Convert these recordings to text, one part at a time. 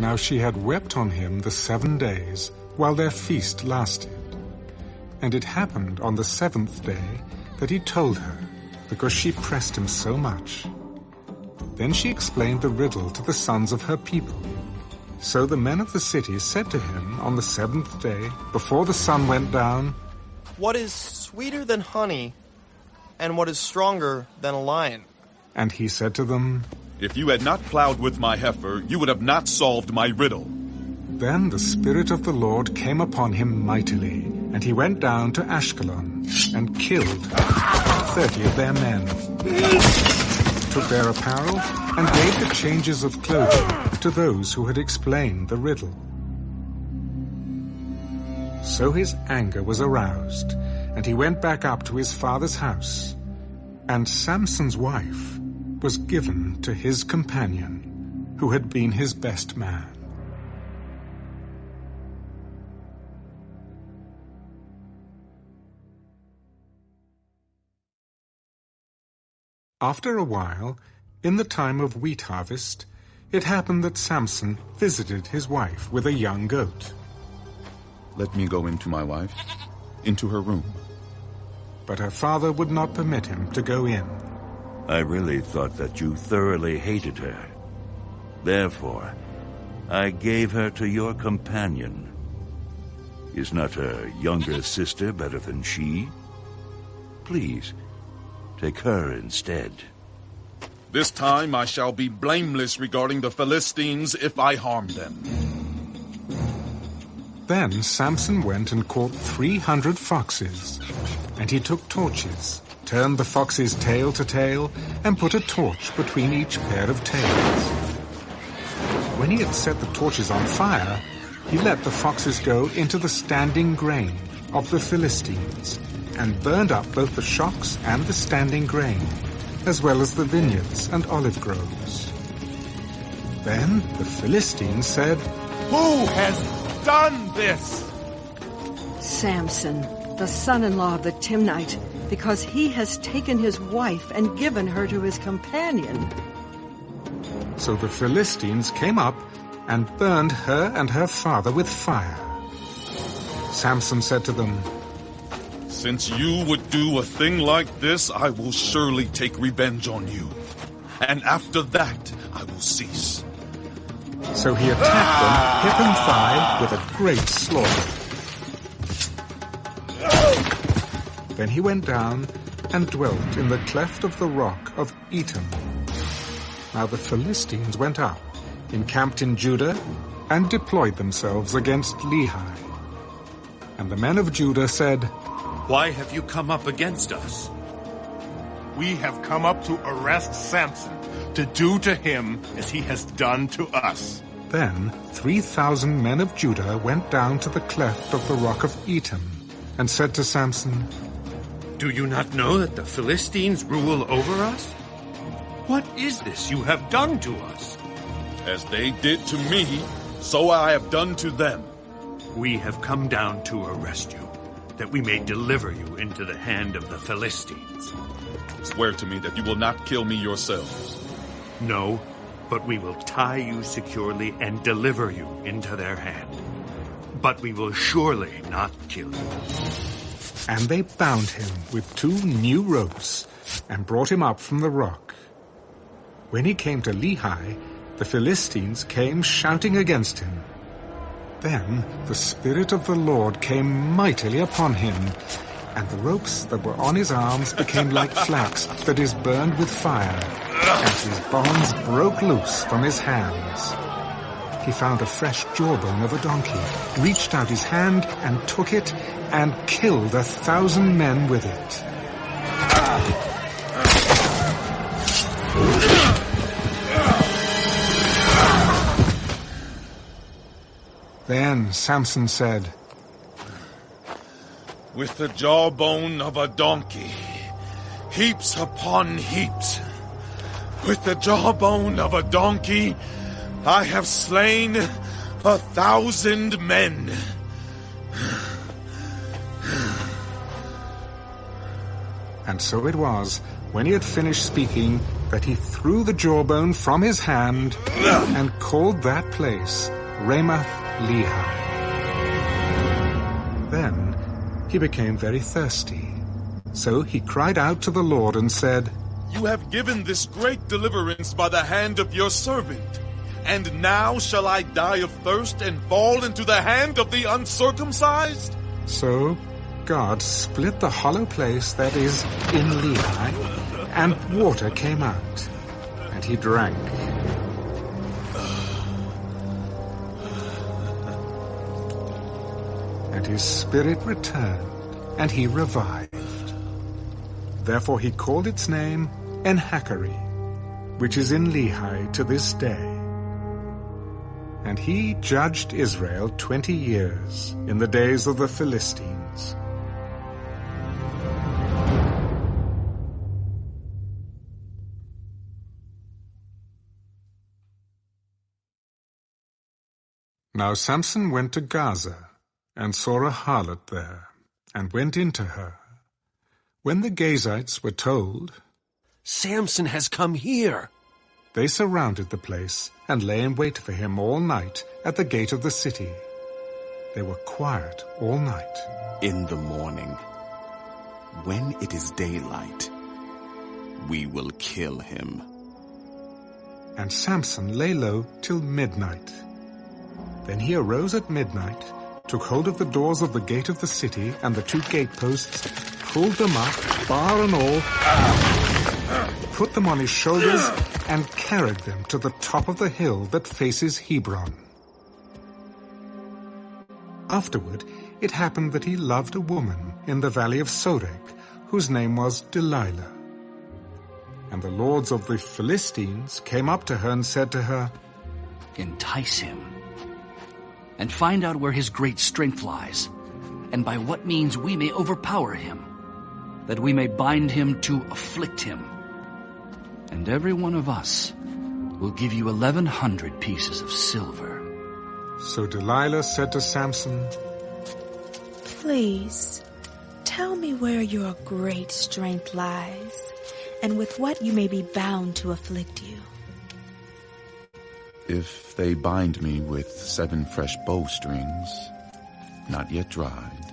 Now she had wept on him the 7 days, while their feast lasted. And it happened on the 7th day that he told her, because she pressed him so much. Then she explained the riddle to the sons of her people. So the men of the city said to him on the 7th day, before the sun went down, "What is sweeter than honey, and what is stronger than a lion?" And he said to them, "If you had not plowed with my heifer, you would have not solved my riddle." Then the Spirit of the Lord came upon him mightily, and he went down to Ashkelon, and killed 30 of their men, took their apparel, and gave the changes of clothing to those who had explained the riddle. So his anger was aroused, and he went back up to his father's house, and Samson's wife was given to his companion, who had been his best man. After a while, in the time of wheat harvest, it happened that Samson visited his wife with a young goat. "Let me go into my wife, into her room." But her father would not permit him to go in. I really thought that you thoroughly hated her. Therefore, I gave her to your companion. Is not her younger sister better than she? Please, take her instead. "This time I shall be blameless regarding the Philistines if I harm them." Then Samson went and caught 300 foxes, and he took torches, turned the fox's tail to tail, and put a torch between each pair of tails. When he had set the torches on fire, he let the foxes go into the standing grain of the Philistines, and burned up both the shocks and the standing grain, as well as the vineyards and olive groves. Then the Philistines said, "Who has done this?" "Samson, the son-in-law of the Timnite, because he has taken his wife and given her to his companion." So the Philistines came up and burned her and her father with fire. Samson said to them, "Since you would do a thing like this, I will surely take revenge on you. And after that, I will cease." So he attacked them hip and thigh with a great slaughter. Then he went down and dwelt in the cleft of the rock of Etam. Now the Philistines went up, encamped in Judah, and deployed themselves against Lehi. And the men of Judah said, "Why have you come up against us?" "We have come up to arrest Samson, to do to him as he has done to us." Then 3,000 men of Judah went down to the cleft of the rock of Etam, and said to Samson, "Do you not know that the Philistines rule over us? What is this you have done to us?" "As they did to me, so I have done to them." "We have come down to arrest you, that we may deliver you into the hand of the Philistines." "Swear to me that you will not kill me yourselves." "No, but we will tie you securely and deliver you into their hand. But we will surely not kill you." And they bound him with 2 new ropes, and brought him up from the rock. When he came to Lehi, the Philistines came shouting against him. Then the Spirit of the Lord came mightily upon him, and the ropes that were on his arms became like flax that is burned with fire, and his bonds broke loose from his hands. He found a fresh jawbone of a donkey, reached out his hand and took it, and killed 1,000 men with it. Then Samson said, "With the jawbone of a donkey, heaps upon heaps. With the jawbone of a donkey, I have slain 1,000 men." And so it was, when he had finished speaking, that he threw the jawbone from his hand and called that place Ramath Lehi. Then he became very thirsty. So he cried out to the Lord and said, You have given this great deliverance by the hand of your servant. And now shall I die of thirst and fall into the hand of the uncircumcised? So God split the hollow place that is in Lehi, and water came out, and he drank. And his spirit returned, and he revived. Therefore he called its name En-Hakkore, which is in Lehi to this day. And he judged Israel 20 years in the days of the Philistines. Now Samson went to Gaza, and saw a harlot there, and went into her. When the Gazites were told, Samson has come here, they surrounded the place and lay in wait for him all night at the gate of the city. They were quiet all night. In the morning, when it is daylight, we will kill him. And Samson lay low till midnight. Then he arose at midnight, took hold of the doors of the gate of the city and the 2 gateposts, pulled them up, bar and all, put them on his shoulders, and carried them to the top of the hill that faces Hebron. Afterward, it happened that he loved a woman in the valley of Sorek, whose name was Delilah. And the lords of the Philistines came up to her and said to her, Entice him, and find out where his great strength lies, and by what means we may overpower him, that we may bind him to afflict him. And every one of us will give you 1,100 pieces of silver. So Delilah said to Samson, Please, tell me where your great strength lies, and with what you may be bound to afflict you. If they bind me with 7 fresh bowstrings, not yet dried,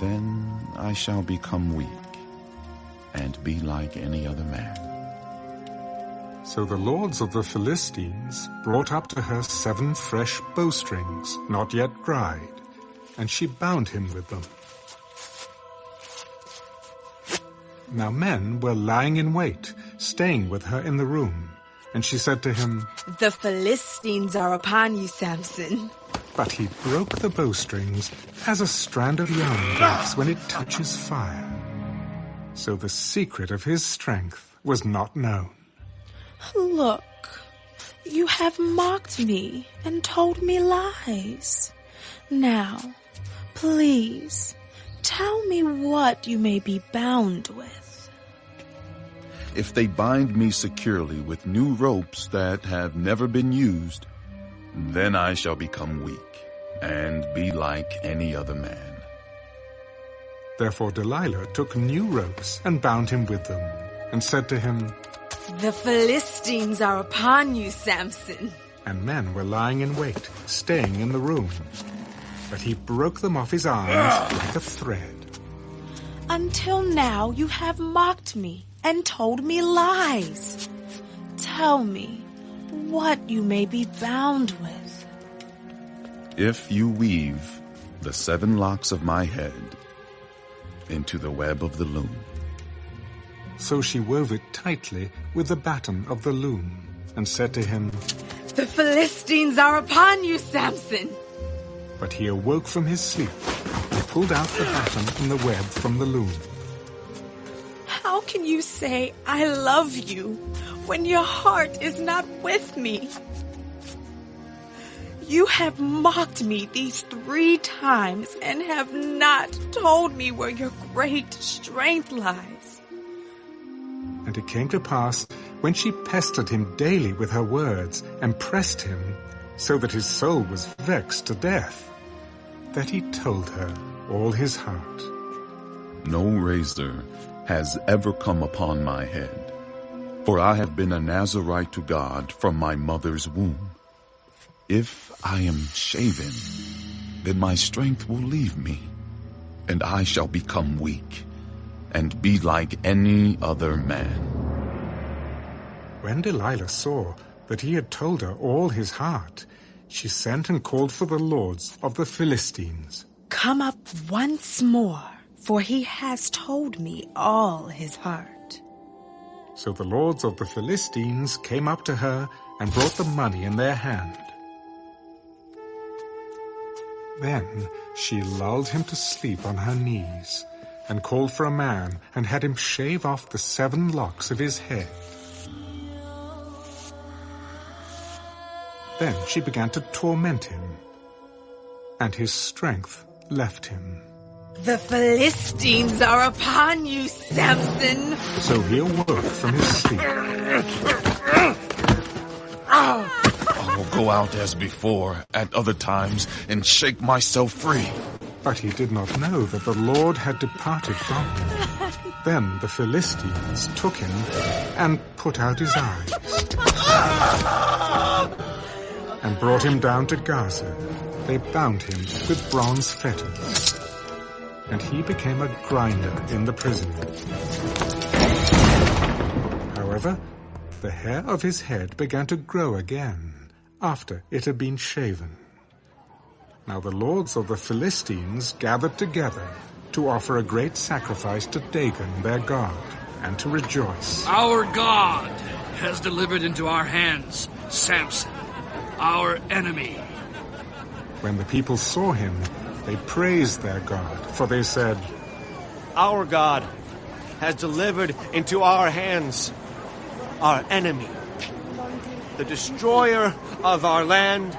then I shall become weak and be like any other man. So the lords of the Philistines brought up to her 7 fresh bowstrings, not yet dried, and she bound him with them. Now men were lying in wait, staying with her in the room. And she said to him, The Philistines are upon you, Samson. But he broke the bowstrings as a strand of yarn breaks when it touches fire. So the secret of his strength was not known. Look, you have mocked me and told me lies. Now, please, tell me what you may be bound with. If they bind me securely with new ropes that have never been used, then I shall become weak and be like any other man. Therefore Delilah took new ropes and bound him with them, and said to him, The Philistines are upon you, Samson. And men were lying in wait, staying in the room. But he broke them off his arms like a thread. Until now you have mocked me and told me lies. Tell me what you may be bound with. If you weave the 7 locks of my head into the web of the loom. So she wove it tightly with the batten of the loom, and said to him, The Philistines are upon you, Samson. But he awoke from his sleep, and pulled out the batten and the web from the loom. How can you say, I love you, when your heart is not with me? You have mocked me these 3 times and have not told me where your great strength lies. And it came to pass, when she pestered him daily with her words, and pressed him, so that his soul was vexed to death, that he told her all his heart. No razor has ever come upon my head, For I have been a Nazirite to God from my mother's womb. If I am shaven, then my strength will leave me, and I shall become weak, and be like any other man. When Delilah saw that he had told her all his heart, she sent and called for the lords of the Philistines. Come up once more, for he has told me all his heart. So the lords of the Philistines came up to her and brought the money in their hand. Then she lulled him to sleep on her knees, and called for a man, and had him shave off the 7 locks of his head. Then she began to torment him, and his strength left him. The Philistines are upon you, Samson! So he awoke from his sleep. I will go out as before, at other times, and shake myself free. But he did not know that the Lord had departed from him. Then the Philistines took him and put out his eyes, and brought him down to Gaza. They bound him with bronze fetters, and he became a grinder in the prison. However, the hair of his head began to grow again, after it had been shaven. Now the lords of the Philistines gathered together to offer a great sacrifice to Dagon their god, and to rejoice. Our God has delivered into our hands Samson, our enemy. When the people saw him, they praised their God, for they said, Our God has delivered into our hands our enemy, the destroyer of our land,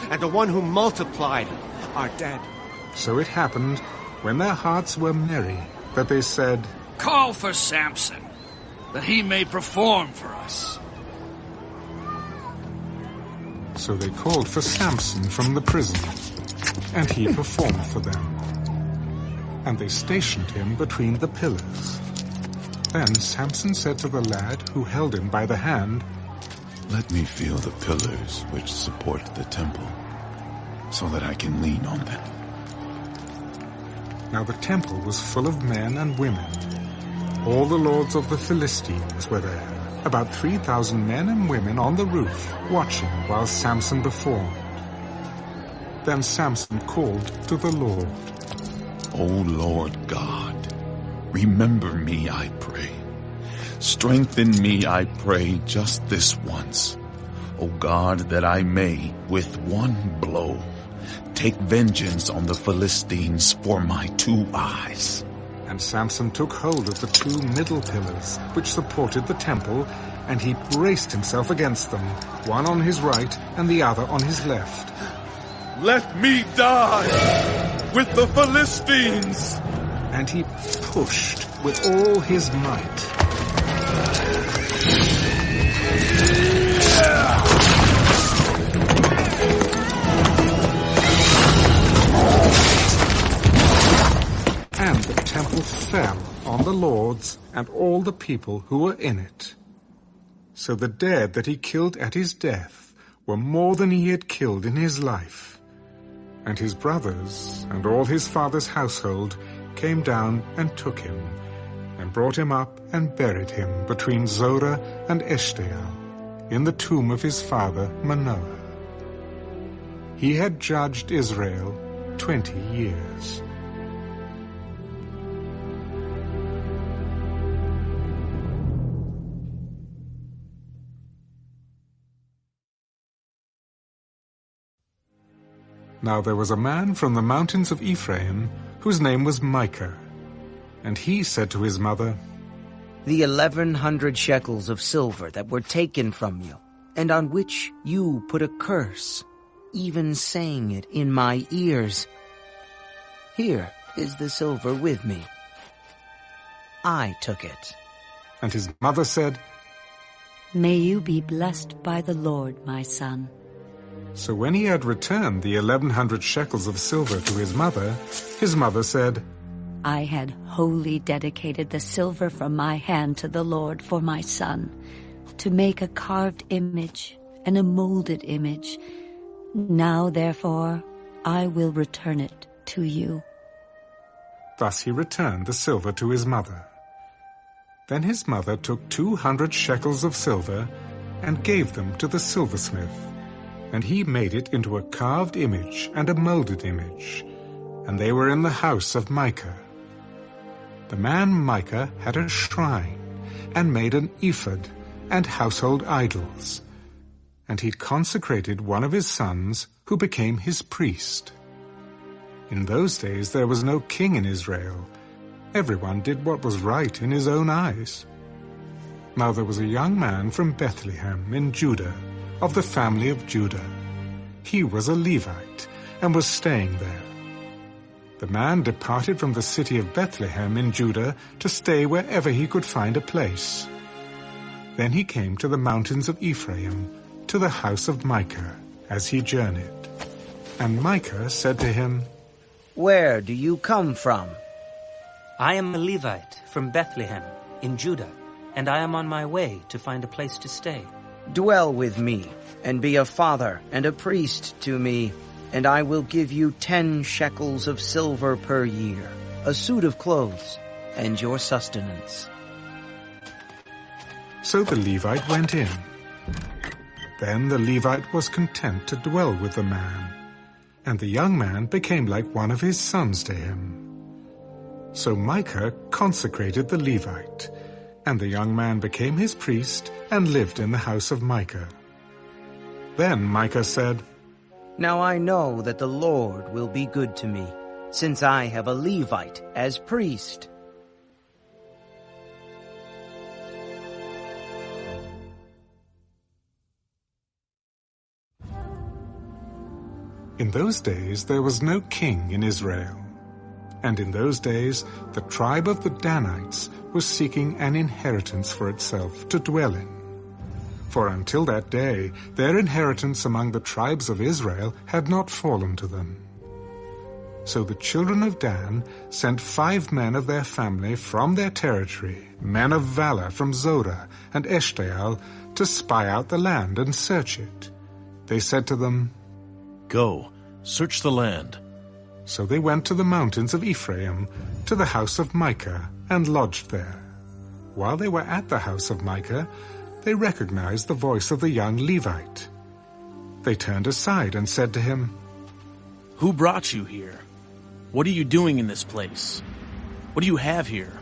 and the one who multiplied our dead. So it happened, when their hearts were merry, that they said, Call for Samson, that he may perform for us. So they called for Samson from the prison, and he performed for them. And they stationed him between the pillars. Then Samson said to the lad who held him by the hand, Let me feel the pillars which support the temple, so that I can lean on them. Now the temple was full of men and women. All the lords of the Philistines were there, about 3,000 men and women on the roof, watching while Samson performed. Then Samson called to the Lord. O Lord God, remember me, I pray. Strengthen me, I pray, just this once. O God, that I may, with one blow, take vengeance on the Philistines for my 2 eyes. And Samson took hold of the 2 middle pillars which supported the temple, and he braced himself against them, one on his right and the other on his left. Let me die with the Philistines! And he pushed with all his might. And the temple fell on the lords and all the people who were in it. So the dead that he killed at his death were more than he had killed in his life. And his brothers and all his father's household came down and took him, and brought him up and buried him between Zorah and Eshtaol, in the tomb of his father Manoah. He had judged Israel 20 years. Now there was a man from the mountains of Ephraim, whose name was Micah. And he said to his mother, The 1,100 shekels of silver that were taken from you, and on which you put a curse, even saying it in my ears. Here is the silver with me. I took it. And his mother said, May you be blessed by the Lord, my son. So when he had returned the 1,100 shekels of silver to his mother said, I had wholly dedicated the silver from my hand to the Lord for my son, to make a carved image and a molded image. Now, therefore, I will return it to you." Thus he returned the silver to his mother. Then his mother took 200 shekels of silver and gave them to the silversmith, and he made it into a carved image and a molded image, and they were in the house of Micah. The man Micah had a shrine, and made an ephod and household idols, and he consecrated one of his sons, who became his priest. In those days there was no king in Israel. Everyone did what was right in his own eyes. Now there was a young man from Bethlehem in Judah, of the family of Judah. He was a Levite, and was staying there. The man departed from the city of Bethlehem in Judah to stay wherever he could find a place. Then he came to the mountains of Ephraim, to the house of Micah, as he journeyed. And Micah said to him, "Where do you come from?" "I am a Levite from Bethlehem in Judah, and I am on my way to find a place to stay." "Dwell with me, and be a father and a priest to me, and I will give you 10 shekels of silver per year, a suit of clothes, and your sustenance." So the Levite went in. Then the Levite was content to dwell with the man, and the young man became like one of his sons to him. So Micah consecrated the Levite, and the young man became his priest and lived in the house of Micah. Then Micah said, "Now I know that the Lord will be good to me, since I have a Levite as priest." In those days there was no king in Israel. And in those days the tribe of the Danites was seeking an inheritance for itself to dwell in. For until that day their inheritance among the tribes of Israel had not fallen to them. So the children of Dan sent 5 men of their family from their territory, men of valor from Zorah and Eshtaol, to spy out the land and search it. They said to them, "Go, search the land." So they went to the mountains of Ephraim, to the house of Micah, and lodged there. While they were at the house of Micah, they recognized the voice of the young Levite. They turned aside and said to him, "Who brought you here? What are you doing in this place? What do you have here?"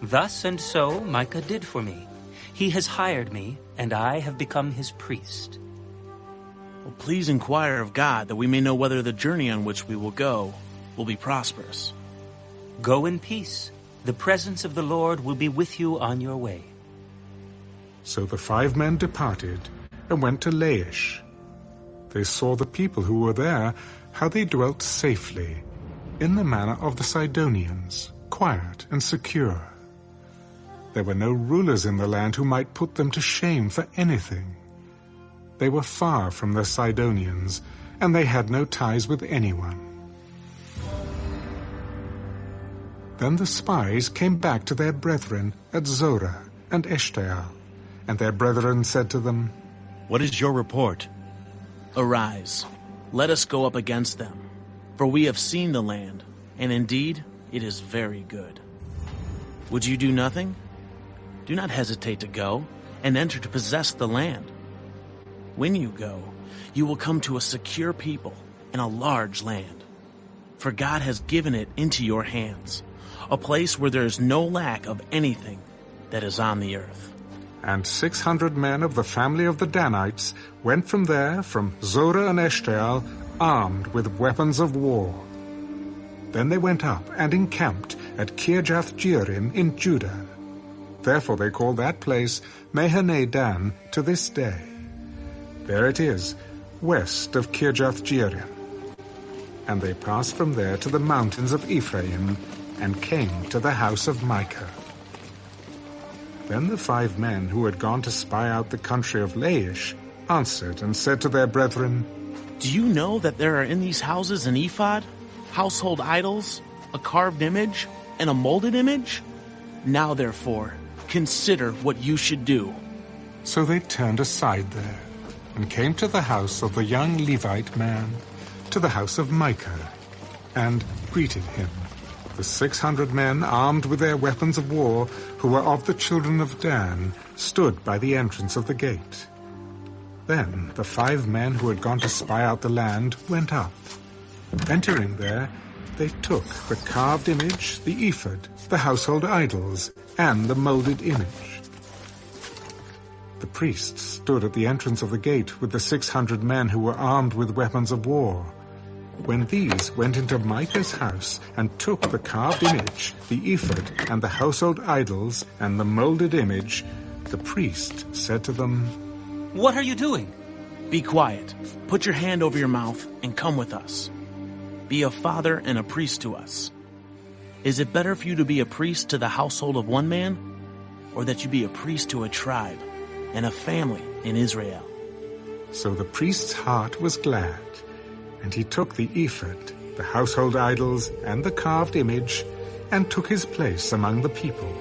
Thus and so Micah did for me. He has hired me, and I have become his priest. Well, please inquire of God that we may know whether the journey on which we will go will be prosperous. Go in peace. The presence of the Lord will be with you on your way." So the 5 men departed and went to Laish. They saw the people who were there, how they dwelt safely, in the manner of the Sidonians, quiet and secure. There were no rulers in the land who might put them to shame for anything. They were far from the Sidonians, and they had no ties with anyone. Then the spies came back to their brethren at Zorah and Eshtaol, and their brethren said to them, "What is your report?" "Arise, let us go up against them, for we have seen the land, and indeed it is very good. Would you do nothing? Do not hesitate to go and enter to possess the land. When you go, you will come to a secure people and a large land. For God has given it into your hands, a place where there is no lack of anything that is on the earth." And 600 men of the family of the Danites went from there, from Zorah and Eshtaol, armed with weapons of war. Then they went up and encamped at Kirjath-jearim in Judah. Therefore they call that place Mahaneh Dan to this day. There it is, west of Kirjath-jearim. And they passed from there to the mountains of Ephraim, and came to the house of Micah. Then the 5 men who had gone to spy out the country of Laish answered and said to their brethren, "Do you know that there are in these houses an ephod, household idols, a carved image, and a molded image? Now therefore, consider what you should do." So they turned aside there, and came to the house of the young Levite man, to the house of Micah, and greeted him. The 600 men armed with their weapons of war, who were of the children of Dan, stood by the entrance of the gate. Then the 5 men who had gone to spy out the land went up. Entering there, they took the carved image, the ephod, the household idols, and the molded image. The priests stood at the entrance of the gate with the 600 men who were armed with weapons of war. When these went into Micah's house and took the carved image, the ephod, and the household idols, and the molded image, the priest said to them, "What are you doing?" Be quiet. Put your hand over your mouth and come with us. Be a father and a priest to us. Is it better for you to be a priest to the household of one man, or that you be a priest to a tribe and a family in Israel?" So the priest's heart was glad, and he took the ephod, the household idols, and the carved image, and took his place among the people.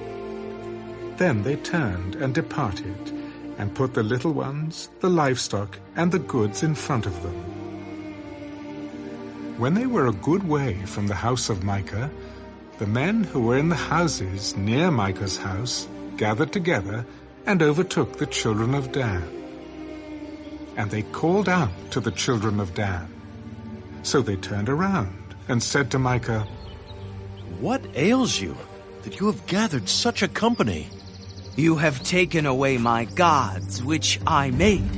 Then they turned and departed, and put the little ones, the livestock, and the goods in front of them. When they were a good way from the house of Micah, the men who were in the houses near Micah's house gathered together and overtook the children of Dan. And they called out to the children of Dan. So they turned around and said to Micah, "What ails you, that you have gathered such a company?" "You have taken away my gods, which I made,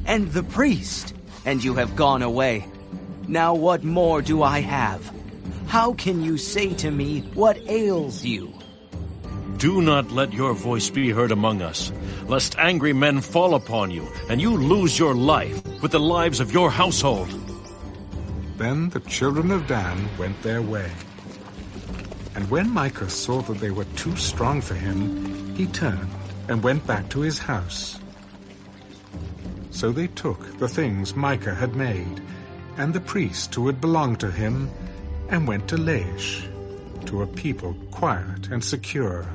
and the priest, and you have gone away. Now what more do I have? How can you say to me, 'What ails you?'" Do not let your voice be heard among us, lest angry men fall upon you, and you lose your life with the lives of your household. Then the children of Dan went their way. And when Micah saw that they were too strong for him, he turned and went back to his house. So they took the things Micah had made, and the priest who had belonged to him, and went to Laish, to a people quiet and secure.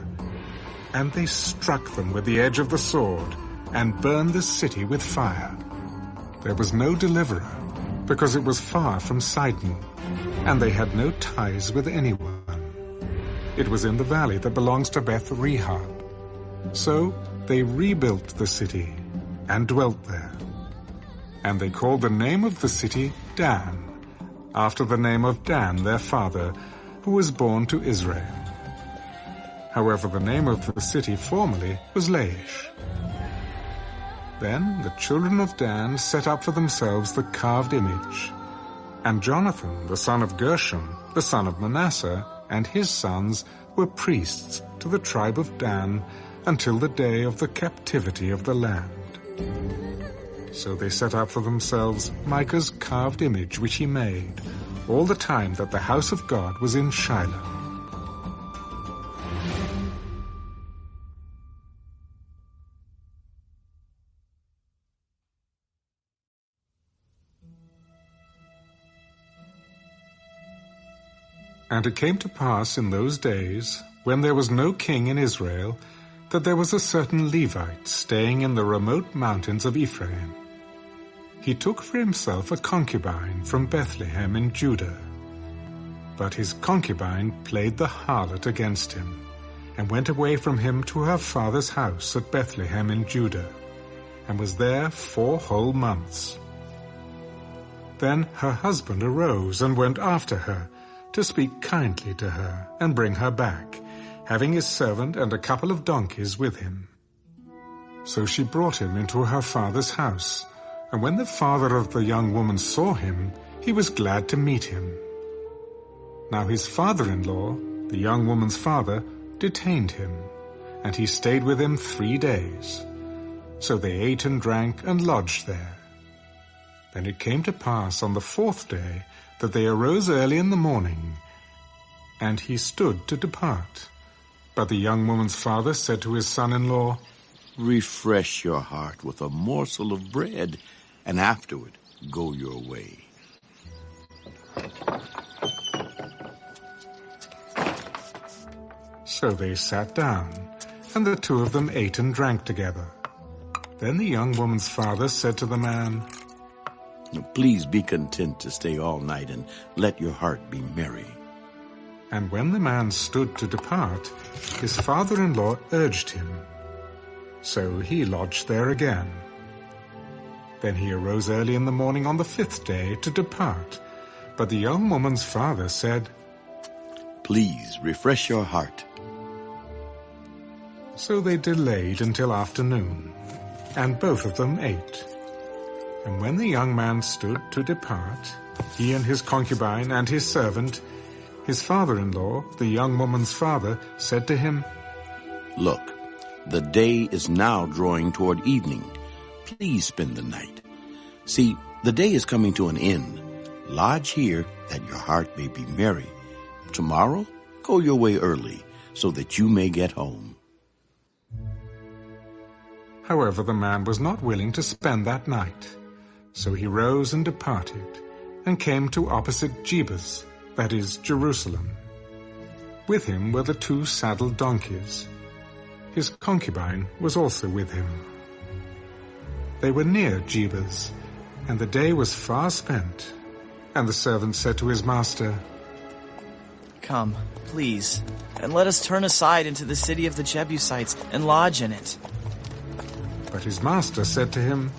And they struck them with the edge of the sword, and burned the city with fire. There was no deliverer, because it was far from Sidon, and they had no ties with anyone. It was in the valley that belongs to Beth-rehob. So they rebuilt the city, and dwelt there. And they called the name of the city Dan, after the name of Dan their father, who was born to Israel. However, the name of the city formerly was Laish. Then the children of Dan set up for themselves the carved image. And Jonathan, the son of Gershom, the son of Manasseh, and his sons were priests to the tribe of Dan until the day of the captivity of the land. So they set up for themselves Micah's carved image which he made, all the time that the house of God was in Shiloh. And it came to pass in those days, when there was no king in Israel, that there was a certain Levite staying in the remote mountains of Ephraim. He took for himself a concubine from Bethlehem in Judah. But his concubine played the harlot against him, and went away from him to her father's house at Bethlehem in Judah, and was there 4 whole months. Then her husband arose and went after her, to speak kindly to her, and bring her back, having his servant and a couple of donkeys with him. So she brought him into her father's house, and when the father of the young woman saw him, he was glad to meet him. Now his father-in-law, the young woman's father, detained him, and he stayed with him 3 days. So they ate and drank and lodged there. Then it came to pass on the 4th day that they arose early in the morning, and he stood to depart. But the young woman's father said to his son-in-law, "Refresh your heart with a morsel of bread, and afterward go your way." So they sat down, and the 2 of them ate and drank together. Then the young woman's father said to the man, Please be content to stay all night and let your heart be merry. And when the man stood to depart, his father-in-law urged him. So he lodged there again. Then he arose early in the morning on the 5th day to depart. But the young woman's father said, Please refresh your heart. So they delayed until afternoon, and both of them ate. And when the young man stood to depart, he and his concubine and his servant, his father-in-law, the young woman's father, said to him, Look, the day is now drawing toward evening. Please spend the night. See, the day is coming to an end. Lodge here that your heart may be merry. Tomorrow, go your way early, so that you may get home. However, the man was not willing to spend that night. So he rose and departed, and came to opposite Jebus, that is, Jerusalem. With him were the 2 saddled donkeys. His concubine was also with him. They were near Jebus, and the day was far spent. And the servant said to his master, Come, please, and let us turn aside into the city of the Jebusites and lodge in it. But his master said to him,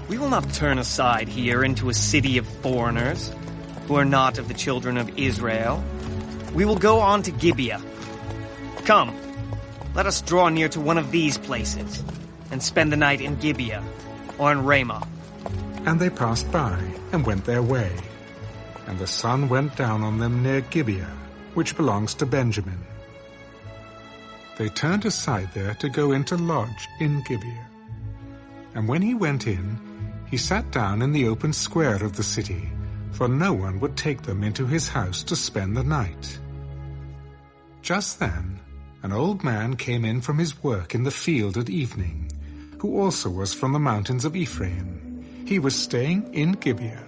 We will not turn aside here into a city of foreigners, who are not of the children of Israel. We will go on to Gibeah. Come, let us draw near to one of these places, and spend the night in Gibeah, or in Ramah. And they passed by, and went their way. And the sun went down on them near Gibeah, which belongs to Benjamin. They turned aside there to go in to lodge in Gibeah. And when he went in, he sat down in the open square of the city, for no one would take them into his house to spend the night. Just then, an old man came in from his work in the field at evening, who also was from the mountains of Ephraim. He was staying in Gibeah,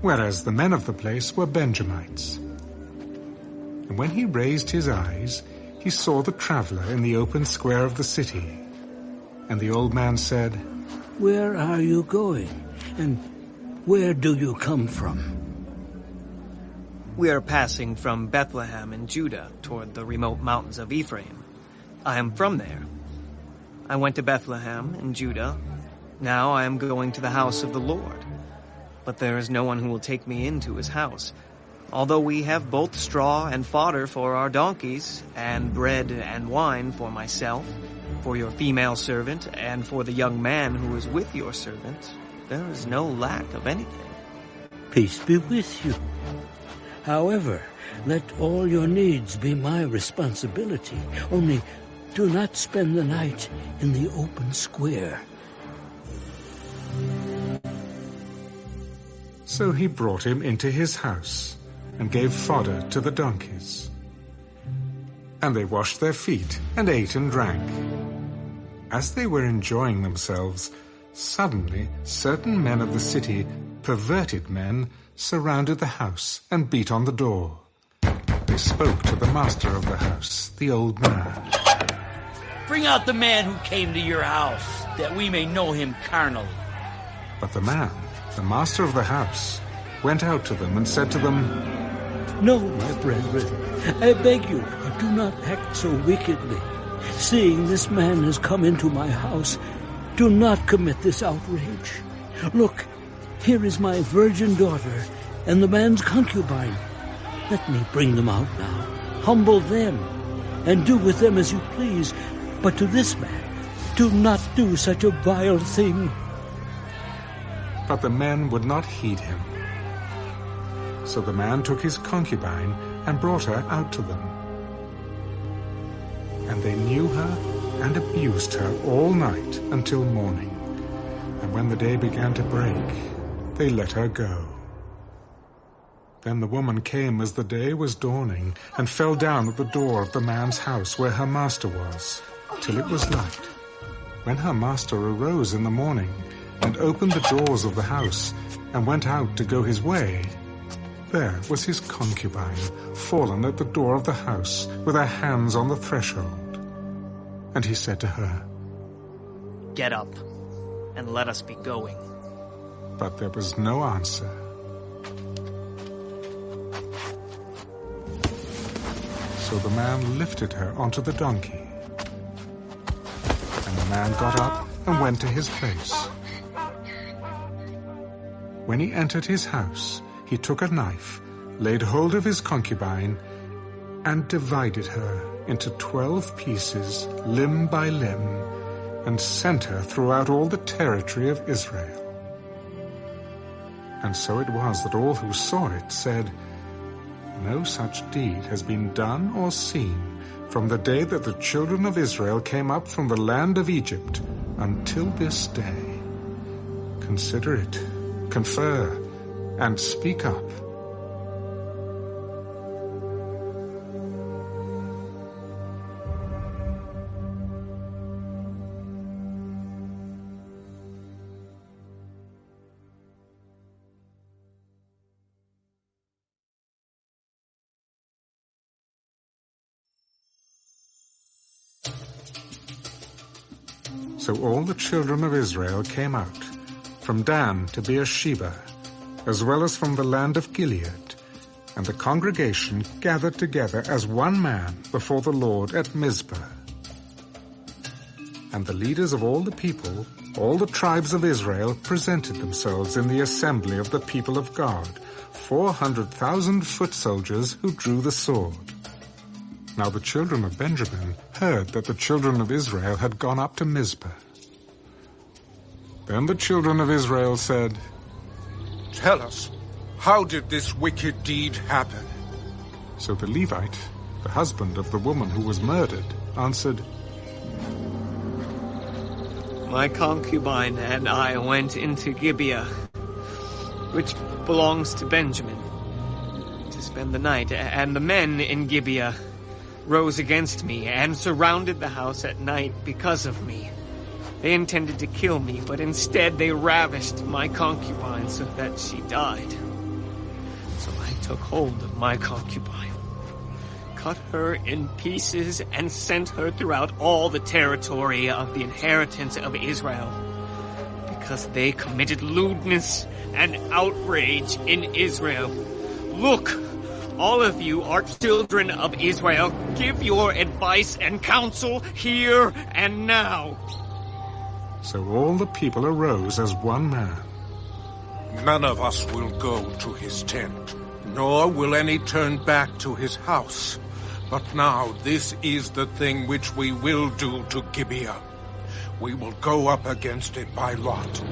whereas the men of the place were Benjamites. And when he raised his eyes, he saw the traveler in the open square of the city. And the old man said, Where are you going, and where do you come from? We are passing from Bethlehem in Judah toward the remote mountains of Ephraim. I am from there. I went to Bethlehem in Judah. Now I am going to the house of the Lord. But there is no one who will take me into his house, although we have both straw and fodder for our donkeys, and bread and wine for myself, for your female servant, and for the young man who is with your servant. There is no lack of anything. Peace be with you. However, let all your needs be my responsibility. Only do not spend the night in the open square. So he brought him into his house, and gave fodder to the donkeys. And they washed their feet, and ate and drank. As they were enjoying themselves, suddenly certain men of the city, perverted men, surrounded the house and beat on the door. They spoke to the master of the house, the old man. Bring out the man who came to your house, that we may know him carnally. But the man, the master of the house, went out to them and said to them, No, my brethren, I beg you, do not act so wickedly. Seeing this man has come into my house, do not commit this outrage. Look, here is my virgin daughter and the man's concubine. Let me bring them out now. Humble them, and do with them as you please. But to this man, do not do such a vile thing. But the men would not heed him. So the man took his concubine and brought her out to them. And they knew her and abused her all night until morning. And when the day began to break, they let her go. Then the woman came as the day was dawning, and fell down at the door of the man's house where her master was, till it was light. When her master arose in the morning, and opened the doors of the house, and went out to go his way, there was his concubine, fallen at the door of the house, with her hands on the threshold. And he said to her, Get up, and let us be going." But there was no answer. So the man lifted her onto the donkey. And the man got up and went to his place. When he entered his house, he took a knife, laid hold of his concubine, and divided her into 12 pieces, limb by limb, and sent her throughout all the territory of Israel. And so it was that all who saw it said, "No such deed has been done or seen from the day that the children of Israel came up from the land of Egypt until this day. Consider it, confer, and speak up." So all the children of Israel came out, from Dan to Beersheba, as well as from the land of Gilead, and the congregation gathered together as one man before the Lord at Mizpah. And the leaders of all the people, all the tribes of Israel, presented themselves in the assembly of the people of God, 400,000 foot soldiers who drew the sword. Now the children of Benjamin heard that the children of Israel had gone up to Mizpah. Then the children of Israel said, "Tell us, how did this wicked deed happen?" So the Levite, the husband of the woman who was murdered, answered, "My concubine and I went into Gibeah, which belongs to Benjamin, to spend the night, and the men in Gibeah rose against me and surrounded the house at night because of me. They intended to kill me, but instead they ravished my concubine so that she died. So I took hold of my concubine, cut her in pieces, and sent her throughout all the territory of the inheritance of Israel, because they committed lewdness and outrage in Israel. Look, all of you are children of Israel. Give your advice and counsel here and now." So all the people arose as one man. "None of us will go to his tent, nor will any turn back to his house. But now this is the thing which we will do to Gibeah. We will go up against it by lot.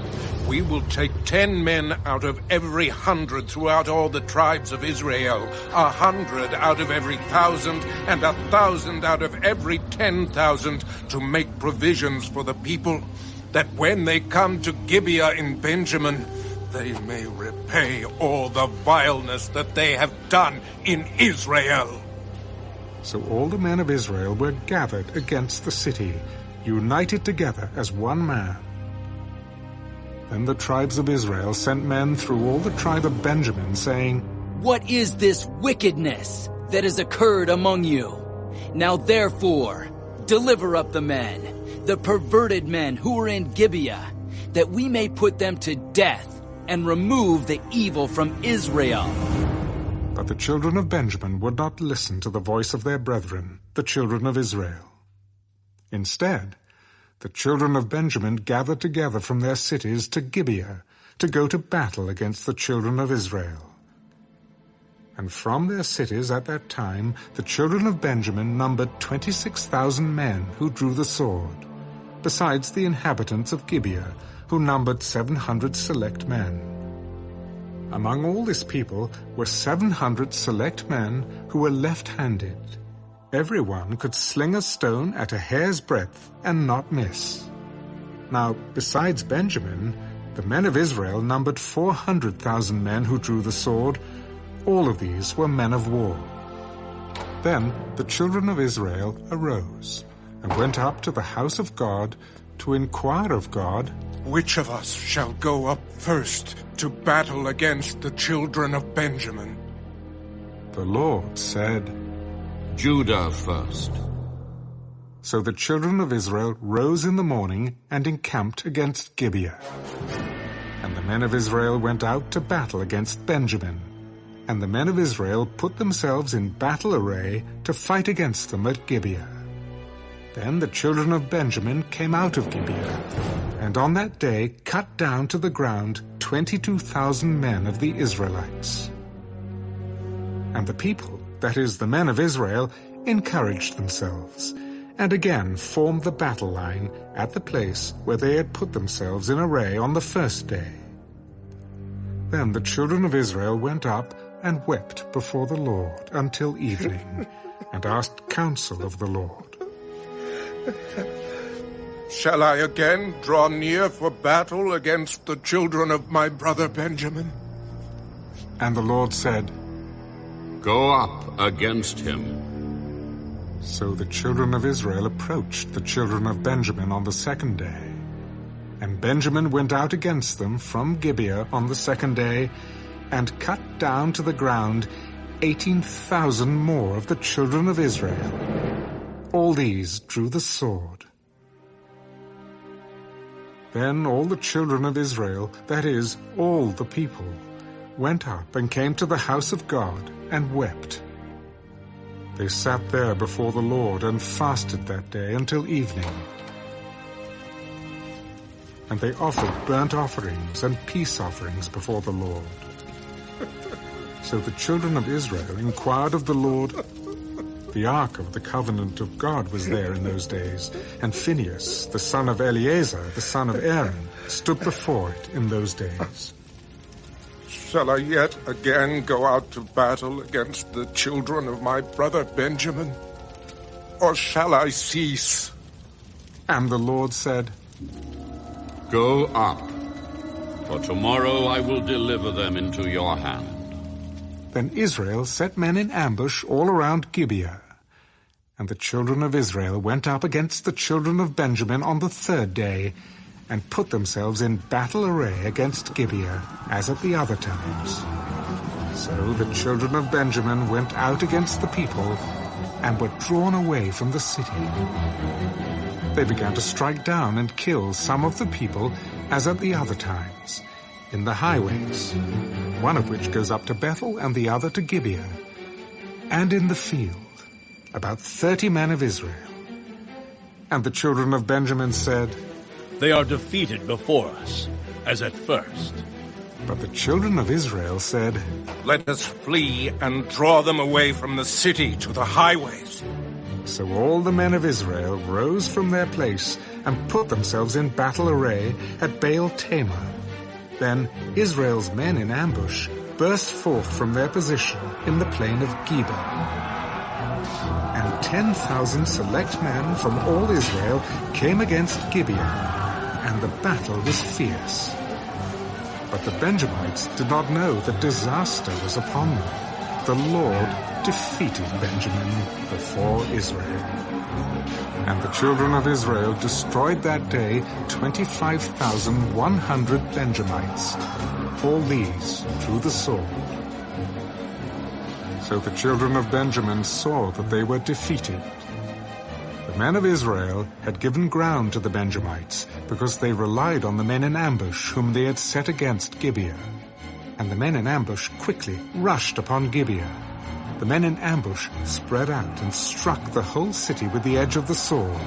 We will take 10 men out of every 100 throughout all the tribes of Israel, 100 out of every 1,000, and 1,000 out of every 10,000, to make provisions for the people, that when they come to Gibeah in Benjamin, they may repay all the vileness that they have done in Israel." So all the men of Israel were gathered against the city, united together as one man. Then the tribes of Israel sent men through all the tribe of Benjamin, saying, "What is this wickedness that has occurred among you? Now therefore, deliver up the men, the perverted men who are in Gibeah, that we may put them to death and remove the evil from Israel." But the children of Benjamin would not listen to the voice of their brethren, the children of Israel. Instead, the children of Benjamin gathered together from their cities to Gibeah to go to battle against the children of Israel. And from their cities at that time, the children of Benjamin numbered 26,000 men who drew the sword, besides the inhabitants of Gibeah, who numbered 700 select men. Among all this people were 700 select men who were left-handed. Everyone could sling a stone at a hair's breadth and not miss. Now, besides Benjamin, the men of Israel numbered 400,000 men who drew the sword. All of these were men of war. Then the children of Israel arose and went up to the house of God to inquire of God, "Which of us shall go up first to battle against the children of Benjamin?" The Lord said, "Judah first." So the children of Israel rose in the morning and encamped against Gibeah. And the men of Israel went out to battle against Benjamin. And the men of Israel put themselves in battle array to fight against them at Gibeah. Then the children of Benjamin came out of Gibeah, and on that day cut down to the ground 22,000 men of the Israelites. And the people, that is, the men of Israel, encouraged themselves, and again formed the battle line at the place where they had put themselves in array on the first day. Then the children of Israel went up and wept before the Lord until evening, and asked counsel of the Lord. Shall I again draw near for battle against the children of my brother Benjamin? And the Lord said, Go up against him. So the children of Israel approached the children of Benjamin on the second day. And Benjamin went out against them from Gibeah on the second day, and cut down to the ground 18,000 more of the children of Israel. All these drew the sword. Then all the children of Israel, that is, all the people, went up and came to the house of God and wept. They sat there before the Lord and fasted that day until evening. And they offered burnt offerings and peace offerings before the Lord. So the children of Israel inquired of the Lord. The ark of the covenant of God was there in those days, and Phinehas, the son of Eleazar, the son of Aaron, stood before it in those days. Shall I yet again go out to battle against the children of my brother Benjamin? Or shall I cease? And the Lord said, Go up, for tomorrow I will deliver them into your hand. Then Israel set men in ambush all around Gibeah. And the children of Israel went up against the children of Benjamin on the third day, and put themselves in battle array against Gibeah, as at the other times. So the children of Benjamin went out against the people, and were drawn away from the city. They began to strike down and kill some of the people, as at the other times, in the highways, one of which goes up to Bethel and the other to Gibeah, and in the field, about 30 men of Israel. And the children of Benjamin said, They are defeated before us, as at first. But the children of Israel said, Let us flee and draw them away from the city to the highways. So all the men of Israel rose from their place and put themselves in battle array at Baal Tamar. Then Israel's men in ambush burst forth from their position in the plain of Geba. And 10,000 select men from all Israel came against Gibeah, and the battle was fierce. But the Benjamites did not know that disaster was upon them. The Lord defeated Benjamin before Israel. And the children of Israel destroyed that day 25,100 Benjamites, all these through the sword. So the children of Benjamin saw that they were defeated. The men of Israel had given ground to the Benjamites, because they relied on the men in ambush whom they had set against Gibeah. And the men in ambush quickly rushed upon Gibeah. The men in ambush spread out and struck the whole city with the edge of the sword.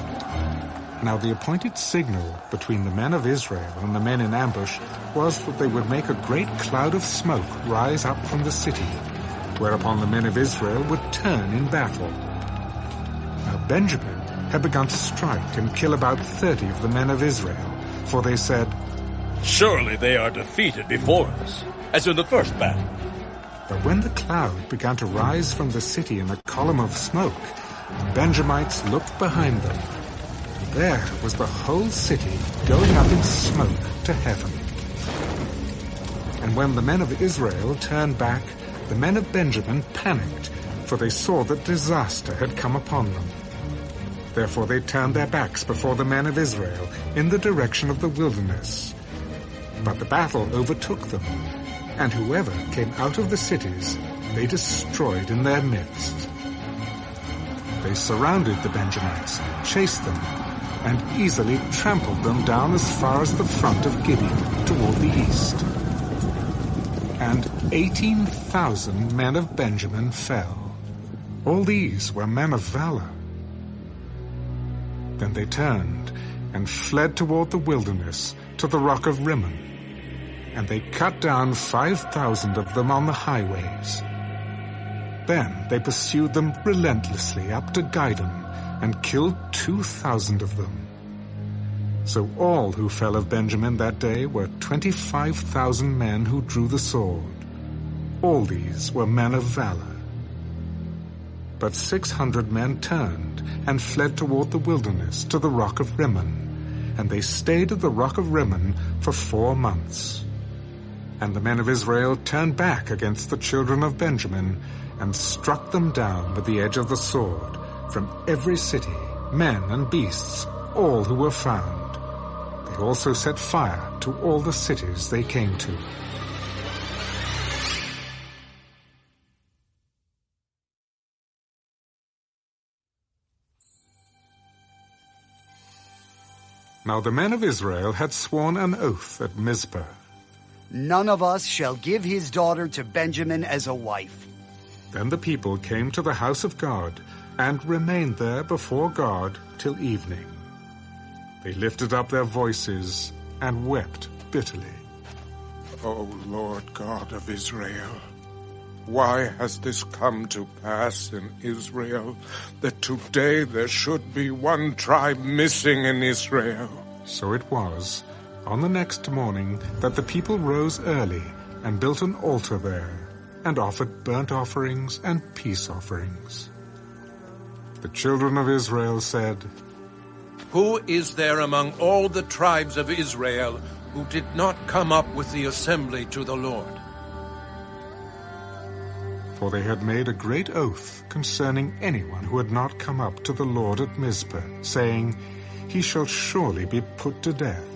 Now the appointed signal between the men of Israel and the men in ambush was that they would make a great cloud of smoke rise up from the city, whereupon the men of Israel would turn in battle. Now Benjamin had begun to strike and kill about 30 of the men of Israel, for they said, Surely they are defeated before us, as in the first battle. But when the cloud began to rise from the city in a column of smoke, the Benjamites looked behind them. And there was the whole city going up in smoke to heaven. And when the men of Israel turned back, the men of Benjamin panicked, for they saw that disaster had come upon them. Therefore they turned their backs before the men of Israel in the direction of the wilderness. But the battle overtook them, and whoever came out of the cities they destroyed in their midst. They surrounded the Benjamites, chased them, and easily trampled them down as far as the front of Gibeon toward the east. And 18,000 men of Benjamin fell. All these were men of valor. Then they turned and fled toward the wilderness to the rock of Rimmon, and they cut down 5,000 of them on the highways. Then they pursued them relentlessly up to Gidom, and killed 2,000 of them. So all who fell of Benjamin that day were 25,000 men who drew the sword. All these were men of valor. But 600 men turned and fled toward the wilderness to the rock of Rimmon, and they stayed at the rock of Rimmon for 4 months. And the men of Israel turned back against the children of Benjamin, and struck them down with the edge of the sword, from every city, men and beasts, all who were found. They also set fire to all the cities they came to. Now the men of Israel had sworn an oath at Mizpah. None of us shall give his daughter to Benjamin as a wife. Then the people came to the house of God, and remained there before God till evening. They lifted up their voices and wept bitterly. O Lord God of Israel, why has this come to pass in Israel, that today there should be one tribe missing in Israel? So it was, on the next morning, that the people rose early and built an altar there, and offered burnt offerings and peace offerings. The children of Israel said, Who is there among all the tribes of Israel who did not come up with the assembly to the Lord? For they had made a great oath concerning anyone who had not come up to the Lord at Mizpah, saying, He shall surely be put to death.